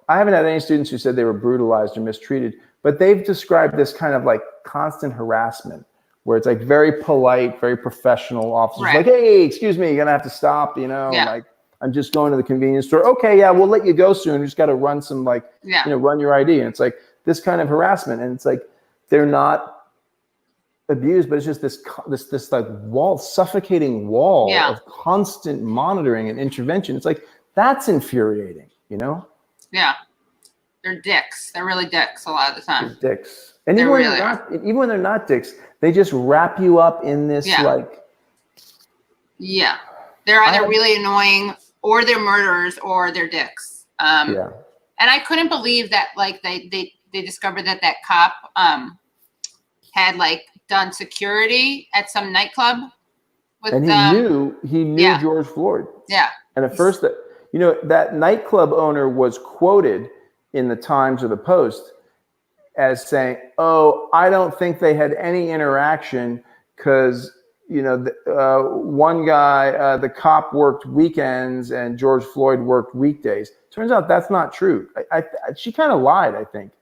[SPEAKER 2] haven't had any students who said they were brutalized or mistreated, but they've described this kind of like constant harassment, where it's like very polite, very professional officers, like, hey, excuse me, you're gonna have to stop, like, I'm just going to the convenience store. Okay, yeah, we'll let you go soon. You just got to run some run your ID. And it's like this kind of harassment. And it's like, they're not abused, but it's just this like suffocating wall of constant monitoring and intervention. It's like, that's infuriating,
[SPEAKER 1] Yeah. They're dicks. They're really dicks a lot of the time.
[SPEAKER 2] They're dicks. And even when they're not dicks, they just wrap you up in this like.
[SPEAKER 1] Yeah. They're either really annoying or they're murderers or they're dicks. And I couldn't believe that like they discovered that cop had like done security at some nightclub with
[SPEAKER 2] and he knew George Floyd.
[SPEAKER 1] Yeah.
[SPEAKER 2] And at first that nightclub owner was quoted in the Times or the Post as saying, "Oh, I don't think they had any interaction because one guy, the cop worked weekends and George Floyd worked weekdays." Turns out that's not true. She kind of lied, I think.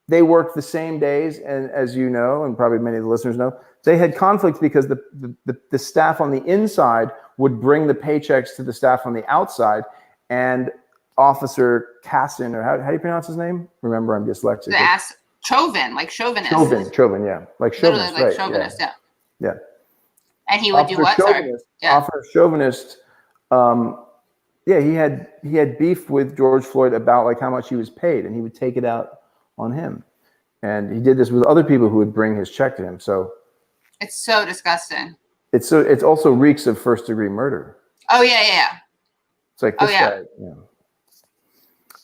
[SPEAKER 2] They worked the same days, and as you know, and probably many of the listeners know, they had conflicts because the staff on the inside would bring the paychecks to the staff on the outside, and Officer Casson, or how do you pronounce his name? Remember, I'm dyslexic.
[SPEAKER 1] Chauvin, like chauvinist.
[SPEAKER 2] Chauvin, yeah. Like chauvinist,
[SPEAKER 1] literally like
[SPEAKER 2] right,
[SPEAKER 1] chauvinist, yeah.
[SPEAKER 2] Yeah.
[SPEAKER 1] And he would do what? Sorry. Yeah.
[SPEAKER 2] Officer Chauvinist. Yeah, he had beef with George Floyd about like how much he was paid, and he would take it out on him. And he did this with other people who would bring his check to him. So
[SPEAKER 1] it's so disgusting.
[SPEAKER 2] It's also reeks of first degree murder.
[SPEAKER 1] Oh yeah.
[SPEAKER 2] It's like this guy. Yeah.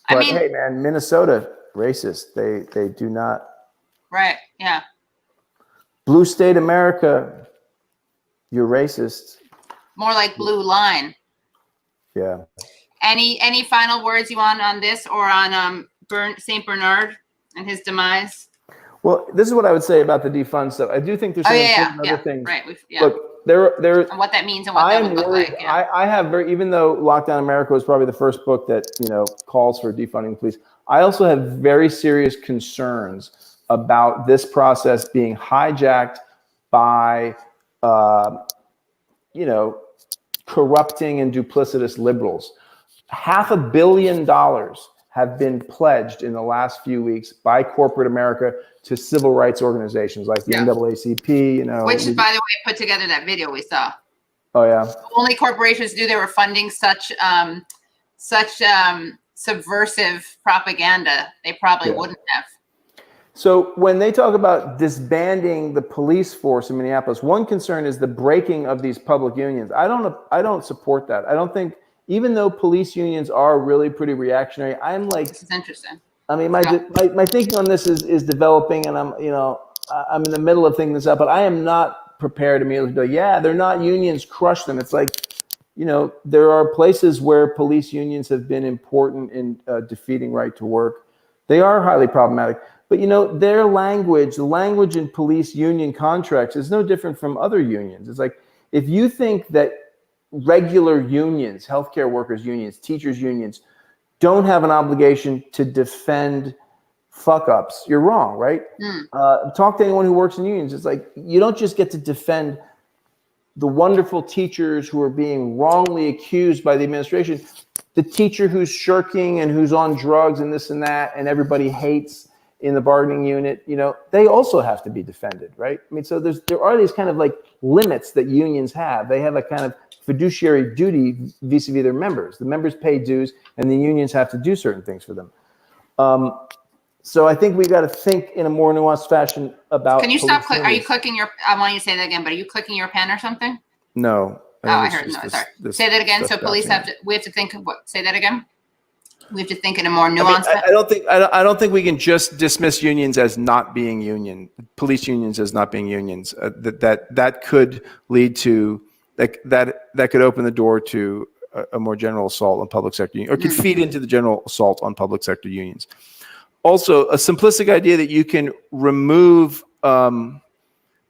[SPEAKER 2] But
[SPEAKER 1] I mean,
[SPEAKER 2] hey, man, Minnesota racist. They do not.
[SPEAKER 1] Right. Yeah.
[SPEAKER 2] Blue state America, you're racist.
[SPEAKER 1] More like blue line.
[SPEAKER 2] Yeah.
[SPEAKER 1] Any final words you want on this or on St. Bernard and his demise?
[SPEAKER 2] Well, this is what I would say about the defund stuff. I do think there's some other things.
[SPEAKER 1] Right.
[SPEAKER 2] Look, there.
[SPEAKER 1] And what that means and what that would look like. Yeah.
[SPEAKER 2] I have even though Lockdown America was probably the first book that calls for defunding the police, I also have very serious concerns about this process being hijacked by, corrupting and duplicitous liberals. $500 million have been pledged in the last few weeks by corporate America to civil rights organizations like the NAACP,
[SPEAKER 1] Which, by the way, put together that video we saw.
[SPEAKER 2] Oh yeah.
[SPEAKER 1] Only corporations they were funding such subversive propaganda. They probably wouldn't have.
[SPEAKER 2] So when they talk about disbanding the police force in Minneapolis, one concern is the breaking of these public unions. I don't support that. I don't think, even though police unions are really pretty reactionary, I'm like,
[SPEAKER 1] this is interesting.
[SPEAKER 2] I mean, my thinking on this is developing, and I'm in the middle of thinking this out, but I am not prepared immediately to go, yeah, they're not unions, crush them. It's like, there are places where police unions have been important in defeating right to work. They are highly problematic. But their language, the language in police union contracts is no different from other unions. It's like, if you think that regular unions, healthcare workers unions, teachers unions, don't have an obligation to defend fuck ups, you're wrong, right? Talk to anyone who works in unions. It's like, you don't just get to defend the wonderful teachers who are being wrongly accused by the administration. The teacher who's shirking and who's on drugs and this and that, and everybody hates in the bargaining unit, they also have to be defended, right? I mean, so there are these kind of like limits that unions have. They have a kind of fiduciary duty vis-a-vis their members. The members pay dues, and the unions have to do certain things for them. So I think we got to think in a more nuanced fashion about.
[SPEAKER 1] Can you stop? Are you clicking your? I want you to say that again. But are you clicking your pen or something?
[SPEAKER 2] No.
[SPEAKER 1] I heard. No, sorry. Say that again. So police we have to think of what? Say that again. We have to think in a more nuanced.
[SPEAKER 2] I don't think we can just dismiss unions as not being police unions as not being unions. That could lead to that could open the door to a more general assault on public sector unions, or could feed into the general assault on public sector unions. Also, a simplistic idea that you can remove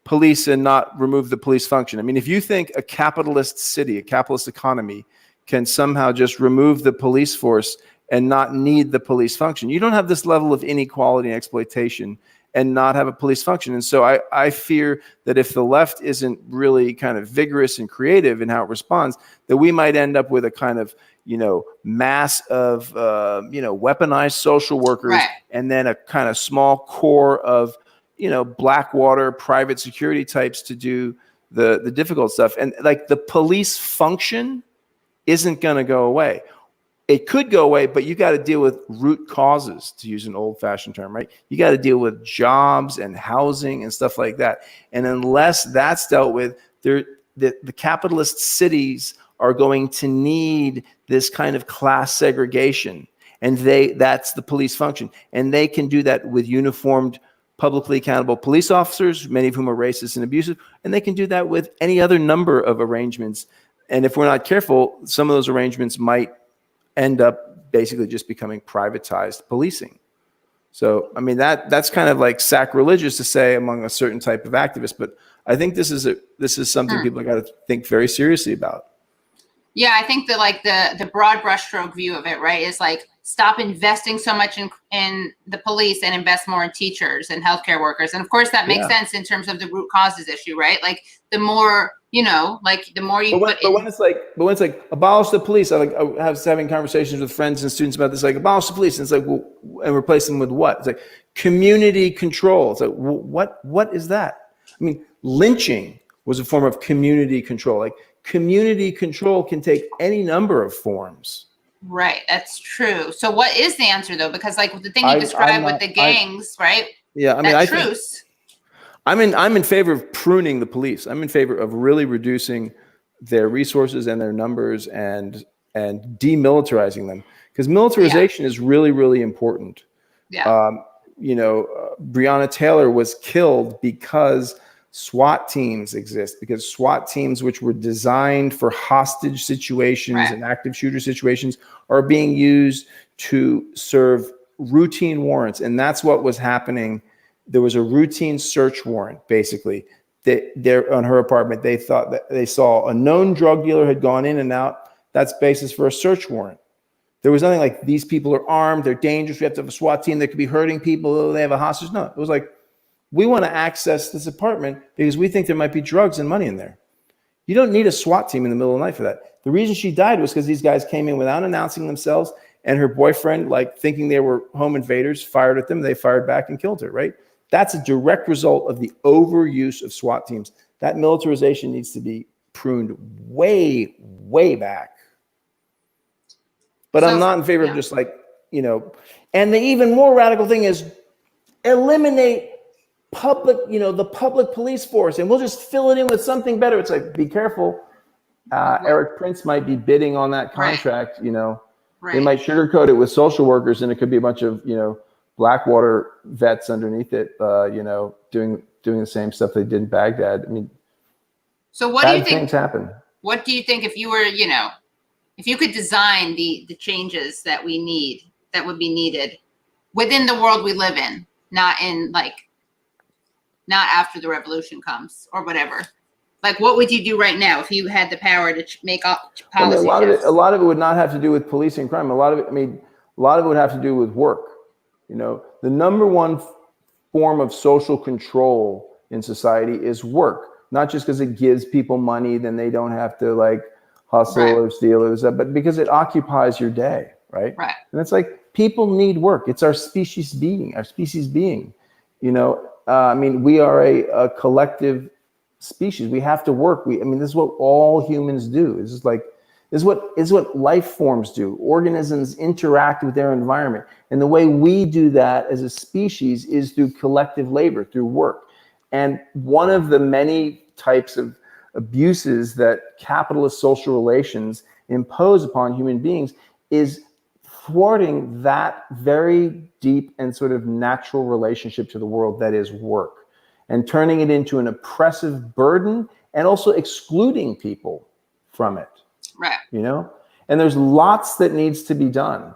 [SPEAKER 2] police and not remove the police function. I mean, if you think a capitalist city, a capitalist economy can somehow just remove the police force and not need the police function, you don't have this level of inequality and exploitation and not have a police function. And so I fear that if the left isn't really kind of vigorous and creative in how it responds, that we might end up with a kind of, mass of, weaponized social workers, right, and then a kind of small core of, Blackwater private security types to do the difficult stuff. And like the police function isn't going to go away. It could go away, but you got to deal with root causes, to use an old-fashioned term, right? You got to deal with jobs and housing and stuff like that. And unless that's dealt with, the capitalist cities are going to need this kind of class segregation, and that's the police function. And they can do that with uniformed, publicly accountable police officers, many of whom are racist and abusive, and they can do that with any other number of arrangements. And if we're not careful, some of those arrangements might end up basically just becoming privatized policing. So, I mean, that's kind of like sacrilegious to say among a certain type of activist, but I think this is something people got to think very seriously about.
[SPEAKER 1] Yeah, I think that like the broad brushstroke view of it, right, is like stop investing so much in the police and invest more in teachers and healthcare workers. And of course that makes sense in terms of the root causes issue, right? Like the more, the more you put in.
[SPEAKER 2] But when it's like abolish the police, I was having conversations with friends and students about this, like abolish the police. And it's like, well, and replace them with what? It's like community control. It's like, what is that? I mean, lynching was a form of community control. Like community control can take any number of forms.
[SPEAKER 1] Right, that's true. So what is the answer though? Because like the thing you described with the gangs, right?
[SPEAKER 2] Yeah, I mean,
[SPEAKER 1] that
[SPEAKER 2] I
[SPEAKER 1] truce.
[SPEAKER 2] think I'm in favor of pruning the police. I'm in favor of really reducing their resources and their numbers and demilitarizing them, because militarization is really, really important.
[SPEAKER 1] Yeah.
[SPEAKER 2] Breonna Taylor was killed because SWAT teams exist, because SWAT teams, which were designed for hostage situations and active shooter situations, are being used to serve routine warrants. And that's what was happening. There was a routine search warrant, basically. There on her apartment, they thought that they saw a known drug dealer had gone in and out. That's basis for a search warrant. There was nothing like these people are armed, they're dangerous, we have to have a SWAT team that could be hurting people, they have a hostage. No, it was like, we want to access this apartment because we think there might be drugs and money in there. You don't need a SWAT team in the middle of the night for that. The reason she died was because these guys came in without announcing themselves, and her boyfriend, like thinking they were home invaders, fired at them. They fired back and killed her, right? That's a direct result of the overuse of SWAT teams. That militarization needs to be pruned way, way back. But I'm not in favor of just like, and the even more radical thing is eliminate public, the public police force, and we'll just fill it in with something better. It's like, be careful. Eric Prince might be bidding on that contract, They might sugarcoat it with social workers, and it could be a bunch of, Blackwater vets underneath it, doing the same stuff they did in Baghdad. I mean,
[SPEAKER 1] so what do you think?
[SPEAKER 2] Things happen.
[SPEAKER 1] What do you think if you were, if you could design the changes that we need, that would be needed within the world we live in, not after the revolution comes or whatever? Like, what would you do right now if you had the power to make up policy?
[SPEAKER 2] A lot of it would not have to do with policing crime. A lot of it would have to do with work. The number one form of social control in society is work, not just because it gives people money, then they don't have to like hustle or steal or stuff, but because it occupies your day, right?
[SPEAKER 1] Right.
[SPEAKER 2] And it's like, people need work. It's our species being. We are a collective species. We have to work. This is what all humans do. This is what life forms do. Organisms interact with their environment. And the way we do that as a species is through collective labor, through work. And one of the many types of abuses that capitalist social relations impose upon human beings is thwarting that very deep and sort of natural relationship to the world that is work, and turning it into an oppressive burden, and also excluding people from it.
[SPEAKER 1] Right.
[SPEAKER 2] And there's lots that needs to be done.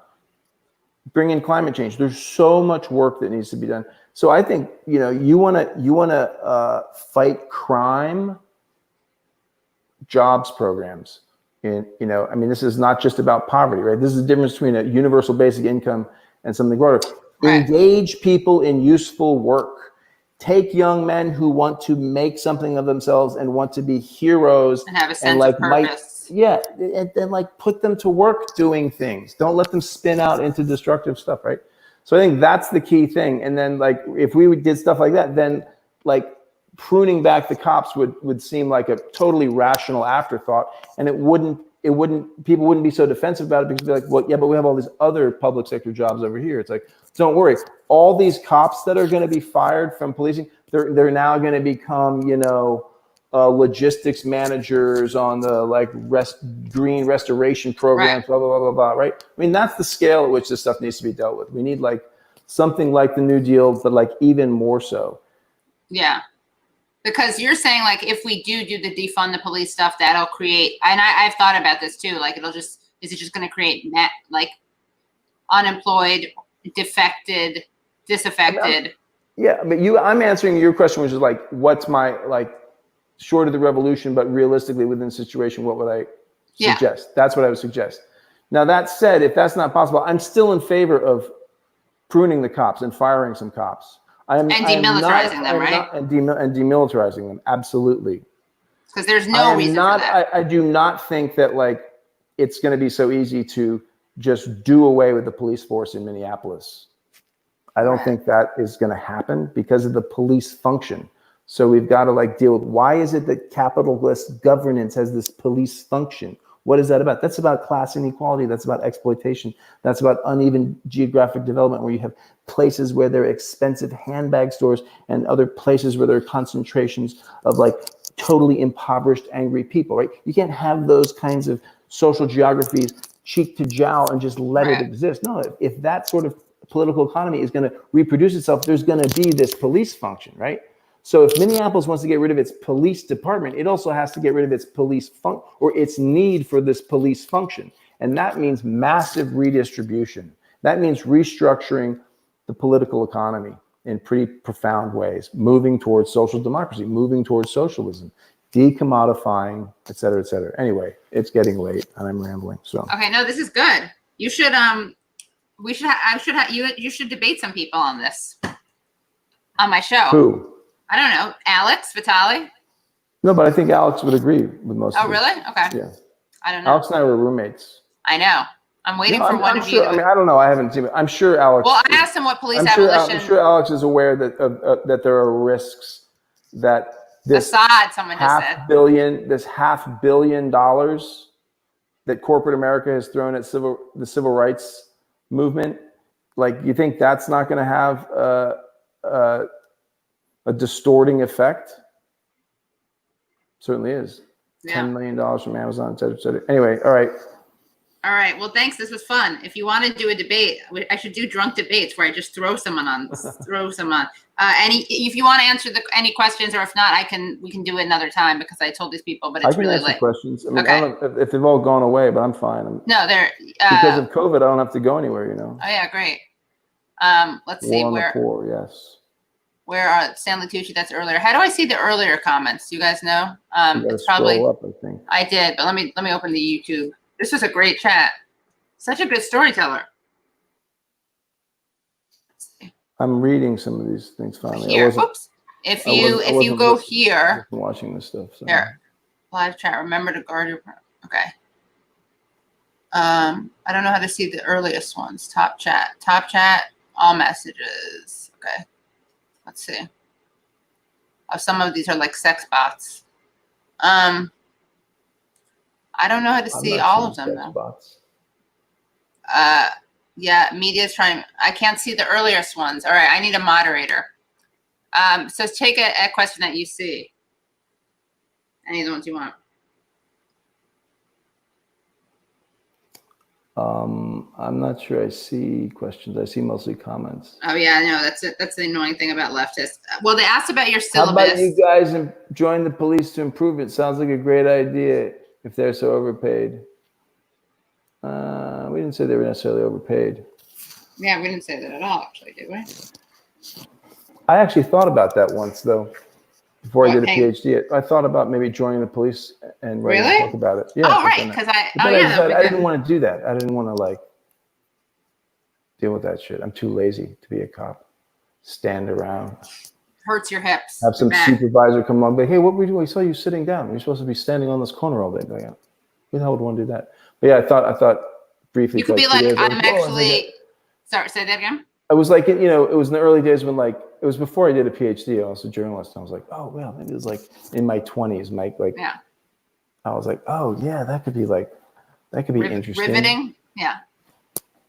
[SPEAKER 2] Bring in climate change. There's so much work that needs to be done. So I think, you want to fight crime, jobs programs. This is not just about poverty, right? This is the difference between a universal basic income and something broader. Right. Engage people in useful work. Take young men who want to make something of themselves and want to be heroes
[SPEAKER 1] and have a sense of purpose.
[SPEAKER 2] And then put them to work doing things. Don't let them spin out into destructive stuff, right? So I think that's the key thing. And then if we did stuff like that, then pruning back the cops would seem like a totally rational afterthought, and people wouldn't be so defensive about it, because they'd be like, well, yeah, but we have all these other public sector jobs over here. It's like, don't worry, all these cops that are going to be fired from policing, they're now going to become logistics managers on the green restoration programs, blah, blah, blah, blah, blah, right? That's the scale at which this stuff needs to be dealt with. We need something like the New Deal, but even more so.
[SPEAKER 1] Yeah. Because you're saying if we do the defund the police stuff, that'll create, and I've thought about this too, is it just going to create unemployed, defected, disaffected?
[SPEAKER 2] Yeah, but I'm answering your question, which is what's my, short of the revolution, but realistically within the situation, what would I suggest? That's what I would suggest. Now, that said, if that's not possible, I'm still in favor of pruning the cops and firing some cops.
[SPEAKER 1] And demilitarizing them, right?
[SPEAKER 2] And demilitarizing them, absolutely.
[SPEAKER 1] Because there's no reason for that.
[SPEAKER 2] I do not think that it's going to be so easy to just do away with the police force in Minneapolis. I don't think that is going to happen because of the police function. So we've got to like deal with why is it that capitalist governance has this police function? What is that about? That's about class inequality. That's about exploitation. That's about uneven geographic development where you have places where there are expensive handbag stores and other places where there are concentrations of like totally impoverished, angry people, right? You can't have those kinds of social geographies cheek to jowl and just let it exist. No, if that sort of political economy is going to reproduce itself, there's going to be this police function, right? So if Minneapolis wants to get rid of its police department, it also has to get rid of its police or its need for this police function. And that means massive redistribution. That means restructuring the political economy in pretty profound ways, moving towards social democracy, moving towards socialism, decommodifying, et cetera, et cetera. Anyway, it's getting late and I'm rambling. So
[SPEAKER 1] okay, no, this is good. You should you should debate some people on this on my show.
[SPEAKER 2] Who?
[SPEAKER 1] I don't know, Alex Vitale.
[SPEAKER 2] No, but I think Alex would agree with most of it.
[SPEAKER 1] Oh, really? Okay.
[SPEAKER 2] Yeah.
[SPEAKER 1] I don't know.
[SPEAKER 2] Alex and I were roommates.
[SPEAKER 1] I know. I'm waiting for one of you.
[SPEAKER 2] Sure, I mean, I don't know. I haven't seen it. I'm sure Alex.
[SPEAKER 1] Well, I asked him what police
[SPEAKER 2] I'm
[SPEAKER 1] abolition.
[SPEAKER 2] sure Alex is aware that that there are risks that this
[SPEAKER 1] Assad, someone just said.
[SPEAKER 2] this $500 million that corporate America has thrown at the civil rights movement. Like, you think that's not going to have a distorting effect? Certainly is.
[SPEAKER 1] Yeah.
[SPEAKER 2] $10 million from Amazon, et cetera, et cetera. Anyway, all right.
[SPEAKER 1] All right. Well, thanks. This was fun. If you want to do a debate, I should do drunk debates where I just throw someone on. If you want to answer any questions, or if not, we can do it another time because I told these people, but it's really late.
[SPEAKER 2] Questions. I mean, I don't know if they've all gone away, but I'm fine.
[SPEAKER 1] No, they're
[SPEAKER 2] because of COVID. I don't have to go anywhere. You know.
[SPEAKER 1] Oh yeah, great. Let's see where.
[SPEAKER 2] Poor, yes.
[SPEAKER 1] Where are Stanley Tucci? That's earlier. How do I see the earlier comments? Do you guys know? It's probably.
[SPEAKER 2] Up, I think.
[SPEAKER 1] I did, but let me open the YouTube. This was a great chat. Such a good storyteller.
[SPEAKER 2] I'm reading some of these things finally.
[SPEAKER 1] Here, oops. If you go here,
[SPEAKER 2] I'm watching this stuff. So.
[SPEAKER 1] Here, live chat. Remember to guard your. Okay. I don't know how to see the earliest ones. Top chat, all messages. Okay. Let's see. Oh, some of these are like sex bots. I don't know how to see all of them though. Bots. Yeah, media's trying. I can't see the earliest ones. All right, I need a moderator. So take a question that you see. Any of the ones you want.
[SPEAKER 2] I'm not sure I see questions. I see mostly comments.
[SPEAKER 1] Oh yeah, no, that's it. That's the annoying thing about leftists. Well, they asked about your syllabus.
[SPEAKER 2] How about you guys join the police to improve it? Sounds like a great idea if they're so overpaid. We didn't say they were necessarily overpaid.
[SPEAKER 1] Yeah, we didn't say that at all, actually, did we?
[SPEAKER 2] I actually thought about that once, though, before I did a PhD. I thought about maybe joining the police and writing a book about it. Yeah.
[SPEAKER 1] Oh, right, because
[SPEAKER 2] I didn't want to do that. I didn't want to deal with that shit. I'm too lazy to be a cop. Stand around.
[SPEAKER 1] Hurts your hips.
[SPEAKER 2] Have some supervisor come along, but hey, what were you doing? I saw you sitting down. You're supposed to be standing on this corner all day. Like, who the hell would want to do that? But yeah, I thought briefly.
[SPEAKER 1] You could be like, I'm actually. Sorry, say that again.
[SPEAKER 2] I was like, it was in the early days when it was before I did a PhD. I was a journalist. And I was like, oh well, maybe it was in my 20s, Mike.
[SPEAKER 1] Yeah.
[SPEAKER 2] I was like, oh yeah, that could be interesting.
[SPEAKER 1] Riveting. Yeah.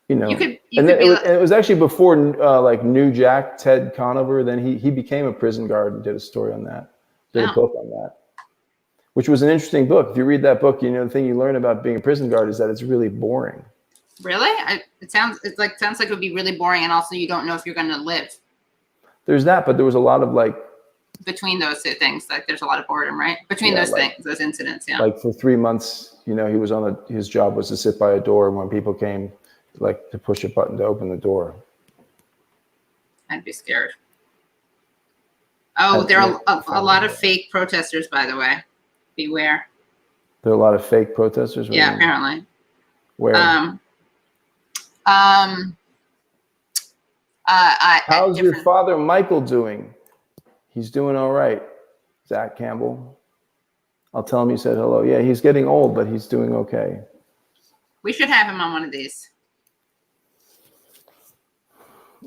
[SPEAKER 2] It was actually before New Jack, Ted Conover. Then he became a prison guard and did a story on that. Did a book on that, which was an interesting book. If you read that book, the thing you learn about being a prison guard is that it's really boring.
[SPEAKER 1] Really? It sounds like it would be really boring, and also you don't know if you're going to live.
[SPEAKER 2] There's that, but there was a lot of
[SPEAKER 1] between those two things, there's a lot of boredom, right? Between those things, those incidents, yeah.
[SPEAKER 2] For 3 months, he was his job was to sit by a door, and when people came, to push a button to open the door.
[SPEAKER 1] I'd be scared. Oh, there are a lot of fake protesters, by the way. Beware.
[SPEAKER 2] There are a lot of fake protesters?
[SPEAKER 1] Yeah, apparently.
[SPEAKER 2] Where? How's your father, Michael, doing? He's doing all right. Zach Campbell. I'll tell him you said hello. Yeah, he's getting old, but he's doing okay.
[SPEAKER 1] We should have him on one of these.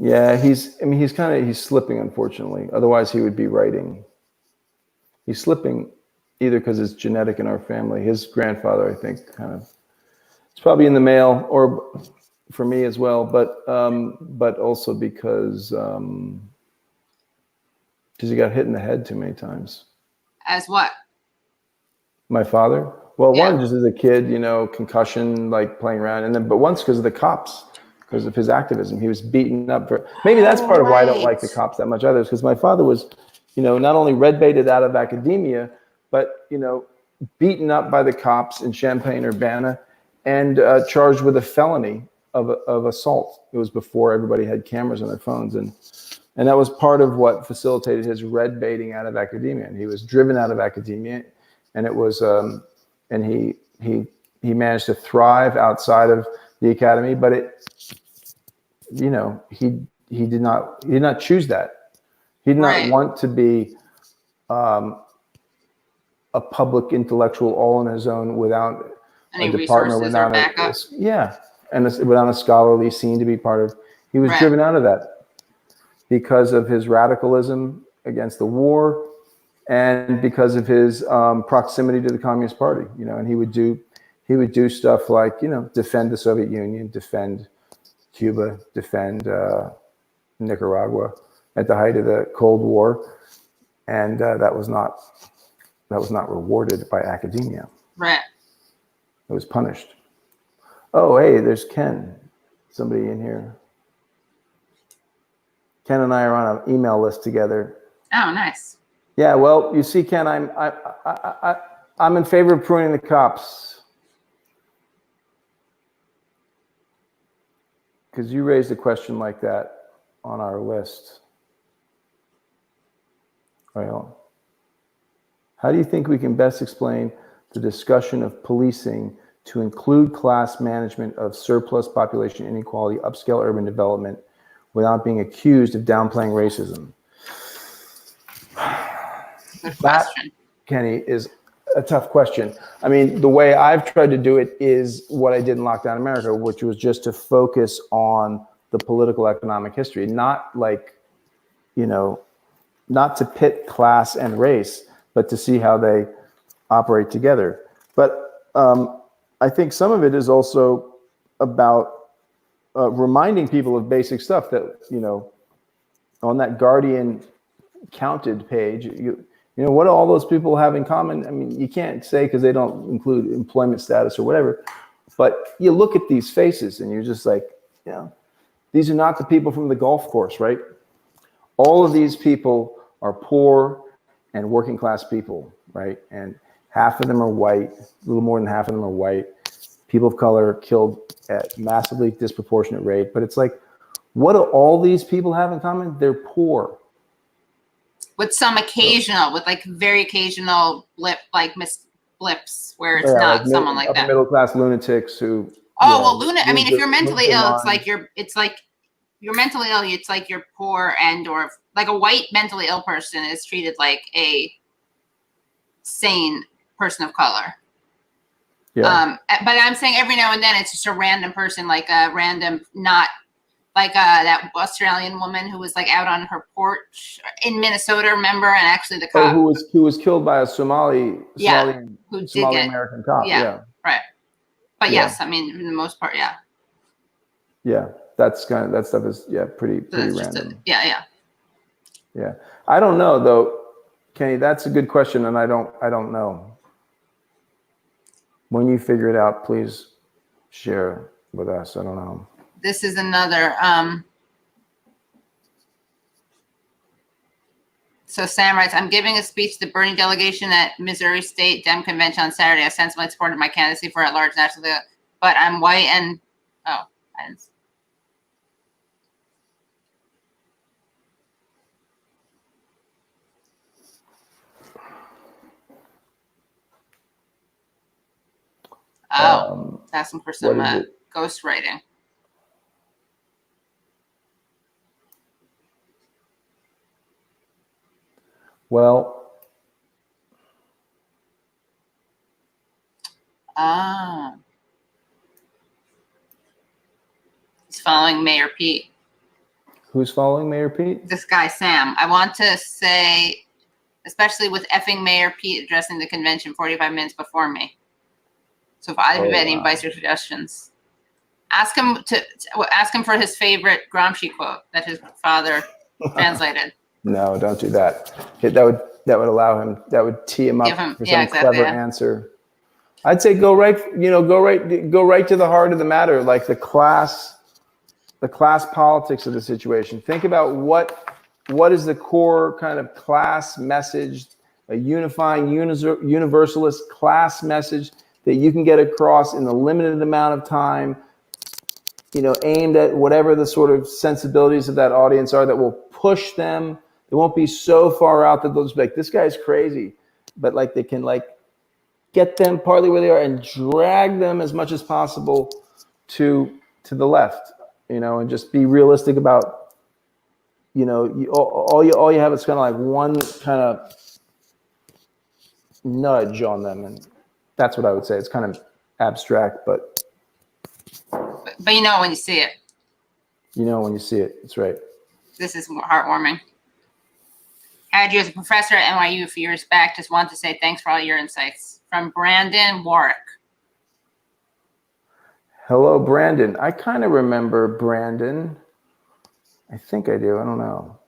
[SPEAKER 2] Yeah, he's slipping, unfortunately. Otherwise, he would be writing. he's slipping either because it's genetic in our family. His grandfather, I think, kind of, it's probably in the mail, or for me as well, but also because he got hit in the head too many times.
[SPEAKER 1] As what?
[SPEAKER 2] My father? Well,
[SPEAKER 1] Yeah.
[SPEAKER 2] one, just as a kid, concussion, like playing around. But once because of the cops, because of his activism, he was beaten up for, maybe that's part of why I don't like the cops that much either, because my father was, not only red baited out of academia, but, beaten up by the cops in Champaign-Urbana and charged with a felony of assault. It was before everybody had cameras on their phones. And that was part of what facilitated his red baiting out of academia. And he was driven out of academia, and it was, and he managed to thrive outside of the academy, but he did not choose that. He did not want to be a public intellectual all on his own without
[SPEAKER 1] any
[SPEAKER 2] a department,
[SPEAKER 1] resources or backup.
[SPEAKER 2] Without a scholarly scene to be part of. He was driven out of that because of his radicalism against the war, and because of his proximity to the Communist Party. And he would do stuff like defend the Soviet Union, defend Cuba, defend Nicaragua at the height of the Cold War, and that was not rewarded by academia.
[SPEAKER 1] Right.
[SPEAKER 2] It was punished. Oh, hey, there's Ken. Somebody in here. Ken and I are on an email list together.
[SPEAKER 1] Oh, nice.
[SPEAKER 2] Yeah, well, you see, Ken, I'm in favor of pruning the cops, because you raised a question like that on our list. Well, how do you think we can best explain the discussion of policing to include class management of surplus population inequality, upscale urban development, without being accused of downplaying racism?
[SPEAKER 1] Good question.
[SPEAKER 2] That, Kenny, is a tough question. I mean, the way I've tried to do it is what I did in Lockdown America, which was just to focus on the political economic history, not not to pit class and race, but to see how they operate together. But I think some of it is also about reminding people of basic stuff that, on that Guardian counted page, what do all those people have in common? I mean, you can't say because they don't include employment status or whatever, but you look at these faces and you're just like, these are not the people from the golf course, right? All of these people are poor and working class people, right? And half of them are white, a little more than half of them are white. People of color are killed at massively disproportionate rate. But it's like, what do all these people have in common? They're poor.
[SPEAKER 1] With some occasional, with like very occasional blips where it's not someone like that.
[SPEAKER 2] Middle class lunatics who.
[SPEAKER 1] I mean, if you're mentally ill, it's like you're mentally ill. It's like you're poor, or like a white mentally ill person is treated like a sane person of color. Yeah. But I'm saying every now and then it's just a random person, like a random, not like that Australian woman who was like out on her porch in Minnesota, remember? And actually the cop
[SPEAKER 2] who was killed by a Somali American cop.
[SPEAKER 1] Yeah. Right. But yes, I mean, for the most part, yeah.
[SPEAKER 2] Yeah, that stuff is pretty random.
[SPEAKER 1] Yeah.
[SPEAKER 2] I don't know though, Kenny. That's a good question, and I don't know. When you figure it out, please share with us. I don't know.
[SPEAKER 1] This is another. So Sam writes, I'm giving a speech to the Bernie delegation at Missouri State Dem Convention on Saturday. I sensibly supported my candidacy for at-large national, but I'm white and asking for some ghostwriting.
[SPEAKER 2] Well,
[SPEAKER 1] he's following Mayor Pete.
[SPEAKER 2] Who's following Mayor Pete?
[SPEAKER 1] This guy, Sam. I want to say especially with effing Mayor Pete addressing the convention 45 minutes before me. So if either of you have any advice or suggestions, ask him for his favorite Gramsci quote that his father translated.
[SPEAKER 2] No, don't do that. That would allow him. That would tee him up for some clever answer. I'd say go right to the heart of the matter, like the class politics of the situation. Think about what is the core kind of class message, a unifying universalist class message that you can get across in the limited amount of time, aimed at whatever the sort of sensibilities of that audience are that will push them. They won't be so far out that they'll just be like, this guy's crazy, but like they can like get them partly where they are and drag them as much as possible to the left, and just be realistic about, all you have is kind of like one kind of nudge on them, and that's what I would say. It's kind of abstract, but
[SPEAKER 1] you know when you see it.
[SPEAKER 2] You know when you see it. That's right.
[SPEAKER 1] This is heartwarming. I had you as a professor at NYU a few years back. Just wanted to say thanks for all your insights. From Brandon Warwick.
[SPEAKER 2] Hello, Brandon. I kind of remember Brandon. I think I do. I don't know.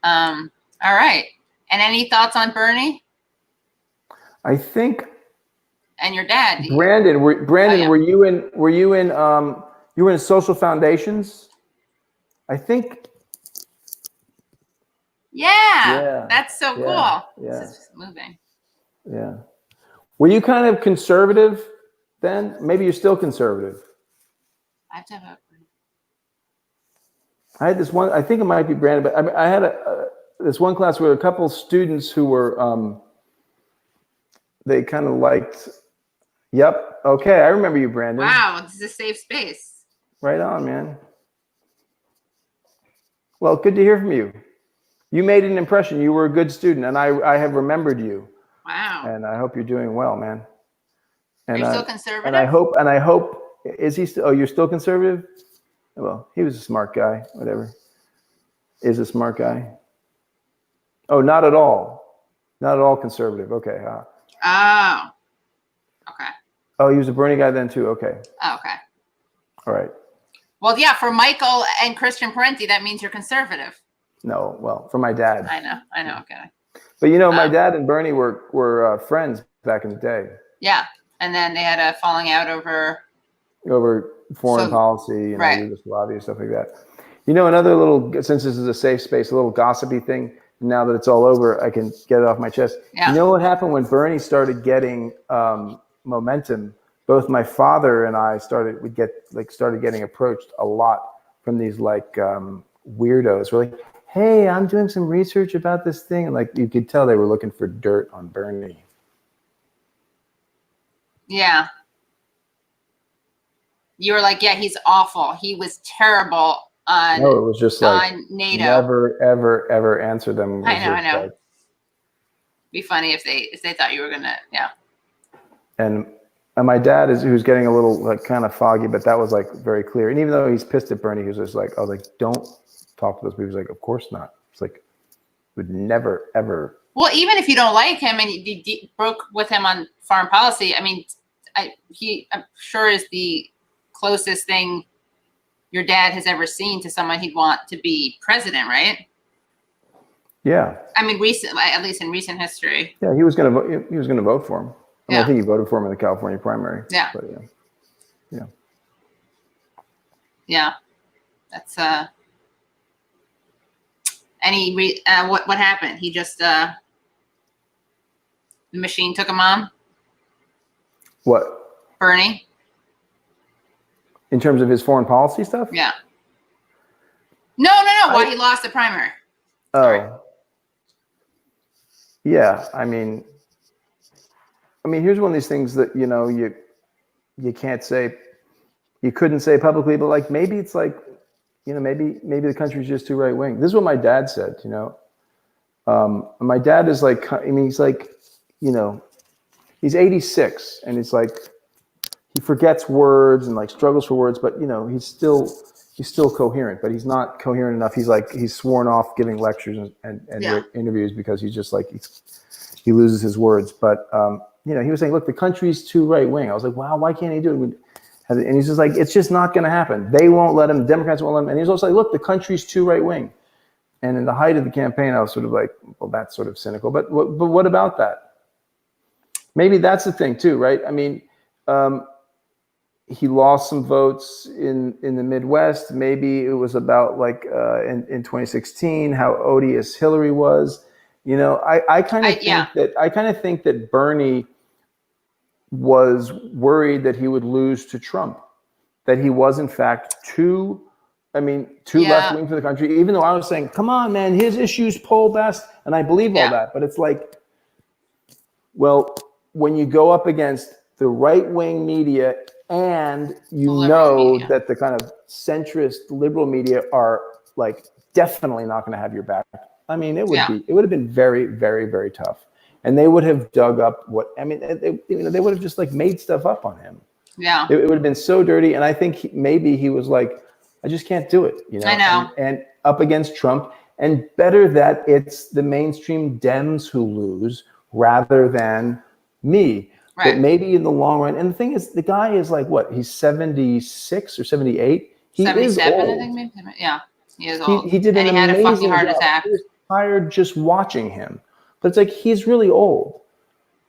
[SPEAKER 1] All right. And any thoughts on Bernie?
[SPEAKER 2] I think.
[SPEAKER 1] And your dad.
[SPEAKER 2] Brandon, were you in social foundations? I think.
[SPEAKER 1] Yeah. That's so cool.
[SPEAKER 2] Yeah.
[SPEAKER 1] This is moving.
[SPEAKER 2] Yeah. Were you kind of conservative then? Maybe you're still conservative.
[SPEAKER 1] I have to have
[SPEAKER 2] I had this one, I think it might be Brandon, but I had this one class where a couple students who were, they kind of liked, yep. Okay. I remember you, Brandon.
[SPEAKER 1] Wow. This is a safe space.
[SPEAKER 2] Right on, man. Well, good to hear from you. You made an impression. You were a good student, and I have remembered you.
[SPEAKER 1] Wow.
[SPEAKER 2] And I hope you're doing well, man. And,
[SPEAKER 1] Are you still conservative?
[SPEAKER 2] And I hope, is he still, you're still conservative? Well, he was a smart guy, whatever. Is a smart guy. Oh, not at all. Not at all conservative. Okay.
[SPEAKER 1] Oh. Okay.
[SPEAKER 2] Oh, he was a Bernie guy then too. Okay.
[SPEAKER 1] Oh, okay.
[SPEAKER 2] All right.
[SPEAKER 1] Well, yeah, for Michael and Christian Parenti, that means you're conservative.
[SPEAKER 2] No, well, for my dad.
[SPEAKER 1] I know. Okay.
[SPEAKER 2] But my dad and Bernie were friends back in the day.
[SPEAKER 1] Yeah, and then they had a falling out over
[SPEAKER 2] foreign policy and
[SPEAKER 1] right.
[SPEAKER 2] Yugoslavia and stuff like that. Another little, since this is a safe space, a little gossipy thing. Now that it's all over, I can get it off my chest.
[SPEAKER 1] Yeah.
[SPEAKER 2] You know what happened when Bernie started getting momentum? Both my father and I started getting approached a lot from these weirdos. We're like, hey, I'm doing some research about this thing. And you could tell they were looking for dirt on Bernie.
[SPEAKER 1] Yeah. You were like, yeah, he's awful. He was terrible on
[SPEAKER 2] No, it was just
[SPEAKER 1] NATO.
[SPEAKER 2] Never, ever, ever answer them.
[SPEAKER 1] I know. Be funny if they thought you were gonna, yeah.
[SPEAKER 2] And my dad who's getting a little kind of foggy, but that was very clear. And even though he's pissed at Bernie, he was just I was like, don't talk to those people. He's like, of course not. It's would never, ever.
[SPEAKER 1] Well, even if you don't like him and you broke with him on foreign policy, I mean, I'm sure is the closest thing your dad has ever seen to someone he'd want to be president, right?
[SPEAKER 2] Yeah.
[SPEAKER 1] I mean, at least in recent history.
[SPEAKER 2] Yeah, he was gonna vote for him.
[SPEAKER 1] Yeah.
[SPEAKER 2] I think he voted for him in the California primary.
[SPEAKER 1] Yeah.
[SPEAKER 2] But yeah.
[SPEAKER 1] Yeah. That's what happened? He just the machine took him on?
[SPEAKER 2] What?
[SPEAKER 1] Bernie?
[SPEAKER 2] In terms of his foreign policy stuff?
[SPEAKER 1] Yeah. No. Why he lost the primary. Sorry.
[SPEAKER 2] Yeah. I mean, here's one of these things that, you can't say, you couldn't say publicly, but maybe it's maybe the country's just too right wing. This is what my dad said, my dad is he's 86 and it's he forgets words and struggles for words, but he's still, he's still coherent, but he's not coherent enough. He's sworn off giving lectures and interviews because he's just like, he loses his words. But, he was saying, look, the country's too right wing. I was like, wow, why can't he do it? And he's just like, it's just not going to happen. They won't let him. Democrats won't let him. And he's also like, look, the country's too right wing. And in the height of the campaign, I was sort of like, well, that's sort of cynical. But what about that? Maybe that's the thing too, right? I mean, he lost some votes in the Midwest. Maybe it was about like in 2016 how odious Hillary was. I kind of think that Bernie was worried that he would lose to Trump, that he was in fact too left wing for the country. Even though I was saying, come on, man, his issues poll best, and I believe all that. But it's like, well, when you go up against the right wing media and that the kind of centrist liberal media are like definitely not going to have your back. I mean, it would have been very, very, very tough. And they would have dug up they would have just like made stuff up on him.
[SPEAKER 1] Yeah.
[SPEAKER 2] It would have been so dirty. And I think maybe he was like, I just can't do it.
[SPEAKER 1] I know.
[SPEAKER 2] And up against Trump, and better that it's the mainstream Dems who lose rather than me. Right. But maybe in the long run, and the thing is, the guy is like, what? He's 76 or 78. He
[SPEAKER 1] 77,
[SPEAKER 2] is old.
[SPEAKER 1] I think. Maybe. Yeah, he is old.
[SPEAKER 2] He did
[SPEAKER 1] and
[SPEAKER 2] an
[SPEAKER 1] he had
[SPEAKER 2] amazing
[SPEAKER 1] a fucking heart
[SPEAKER 2] job.
[SPEAKER 1] attack.
[SPEAKER 2] I was tired just watching him. But it's like, he's really old.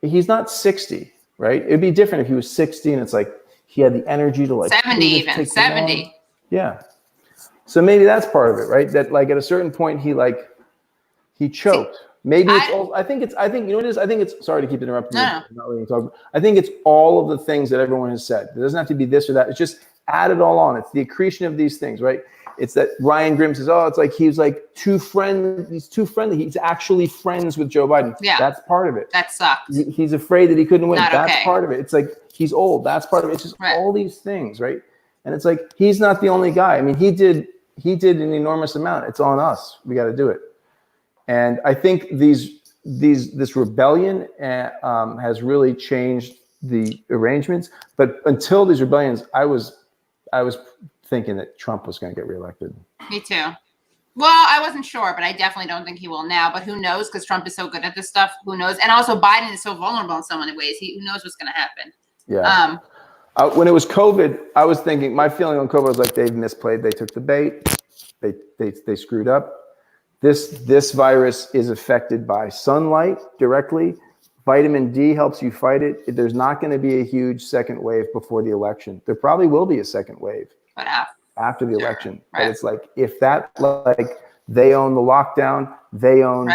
[SPEAKER 2] He's not 60, right? It'd be different if he was 60 and it's like he had the energy to like
[SPEAKER 1] 70 even, 70.
[SPEAKER 2] Yeah. So maybe that's part of it, right? That like at a certain point he choked. Maybe it's all, I think you know what it is? I think it's, sorry to keep interrupting you. Not letting you talk. I think it's all of the things that everyone has said. It doesn't have to be this or that. It's just add it all on. It's the accretion of these things, right? It's that Ryan Grimm says, oh, it's like he's like he's too friendly. He's actually friends with Joe Biden.
[SPEAKER 1] Yeah.
[SPEAKER 2] That's part of it.
[SPEAKER 1] That sucks.
[SPEAKER 2] He's afraid that he couldn't win. That's
[SPEAKER 1] okay.
[SPEAKER 2] part of it. It's like he's old. That's part of it. It's just all these things, right? And it's like he's not the only guy. I mean, he did an enormous amount. It's on us. We got to do it. And I think this rebellion has really changed the arrangements. But until these rebellions, I was thinking that Trump was going to get reelected.
[SPEAKER 1] Me too. Well, I wasn't sure, but I definitely don't think he will now. But who knows? Because Trump is so good at this stuff. Who knows? And also Biden is so vulnerable in so many ways. Who knows what's going to happen?
[SPEAKER 2] Yeah. When it was COVID, I was thinking, my feeling on COVID was like they've misplayed. They took the bait. They screwed up. This virus is affected by sunlight directly. Vitamin D helps you fight it. There's not going to be a huge second wave before the election. There probably will be a second wave after the election. Right. But it's like, if that, like, they own the lockdown, they own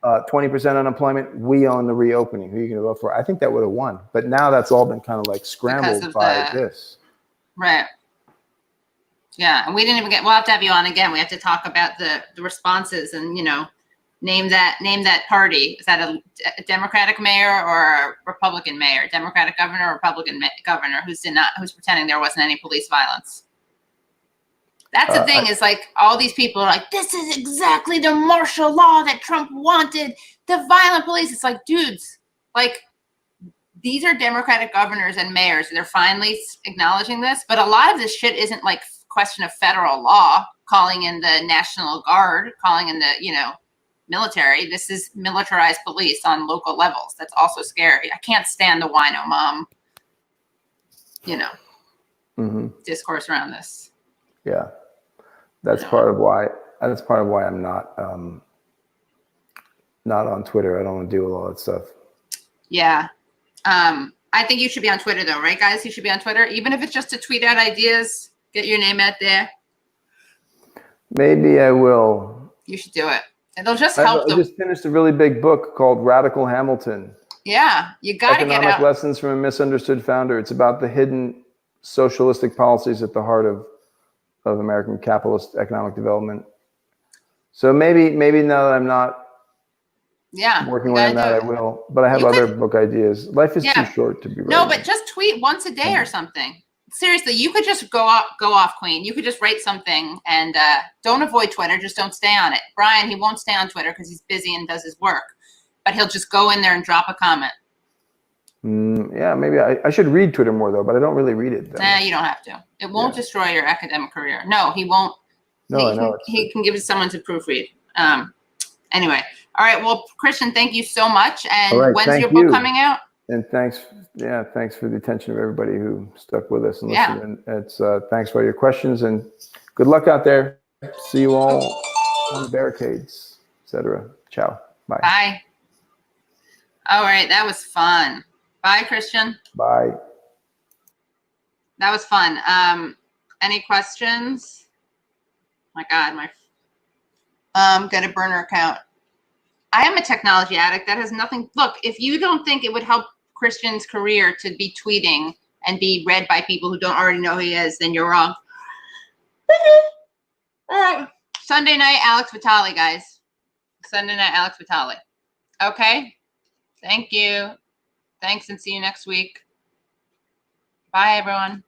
[SPEAKER 2] 20% unemployment, we own the reopening. Who are you going to vote for? I think that would have won. But now that's all been kind of like scrambled by this.
[SPEAKER 1] Right. Yeah, and we didn't even we'll have to have you on again. We have to talk about the responses and, name that party. Is that a Democratic mayor or a Republican mayor? Democratic governor or Republican governor who's pretending there wasn't any police violence? That's the thing is like all these people are like, this is exactly the martial law that Trump wanted, the violent police. It's like, dudes, like these are Democratic governors and mayors. They're finally acknowledging this. But a lot of this shit isn't like question of federal law, calling in the National Guard, calling in the, military. This is militarized police on local levels. That's also scary. I can't stand the wino mom, discourse around this.
[SPEAKER 2] Yeah. That's part of why I'm not on Twitter. I don't want to deal with all that stuff. Yeah.
[SPEAKER 1] I think you should be on Twitter though, right guys? You should be on Twitter, even if it's just to tweet out ideas, get your name out there.
[SPEAKER 2] Maybe I will.
[SPEAKER 1] You should do it. It'll just help.
[SPEAKER 2] I just finished a really big book called Radical Hamilton.
[SPEAKER 1] Yeah, you got to get out.
[SPEAKER 2] Economic Lessons from a Misunderstood Founder. It's about the hidden socialistic policies at the heart of American capitalist economic development. So maybe now that I'm not working away on that, I will. But I have other book ideas. Life is too short to be writing.
[SPEAKER 1] No, but just tweet once a day or something. Seriously, you could just go off, Queen. You could just write something and don't avoid Twitter. Just don't stay on it. Brian, he won't stay on Twitter because he's busy and does his work. But he'll just go in there and drop a comment.
[SPEAKER 2] Yeah, maybe I should read Twitter more though, but I don't really read it.
[SPEAKER 1] Nah, you don't have to. It won't destroy your academic career. No, he won't.
[SPEAKER 2] No, I know.
[SPEAKER 1] He can give it to someone to proofread. Anyway, all right. Well, Christian, thank you so much. And
[SPEAKER 2] right,
[SPEAKER 1] when's your book coming out?
[SPEAKER 2] And thanks for the attention of everybody who stuck with us and
[SPEAKER 1] Yeah.
[SPEAKER 2] listened. And it's thanks for all your questions and good luck out there. See you all on the barricades, etc. Ciao. Bye.
[SPEAKER 1] Bye. All right, that was fun. Bye, Christian.
[SPEAKER 2] Bye.
[SPEAKER 1] That was fun. Any questions? My God, get a burner account. I am a technology addict. That has nothing. Look, if you don't think it would help Christian's career to be tweeting and be read by people who don't already know who he is, then you're wrong. All right. Sunday night, Alex Vitale, guys. Sunday night, Alex Vitale. Okay. Thank you. Thanks, and see you next week. Bye, everyone.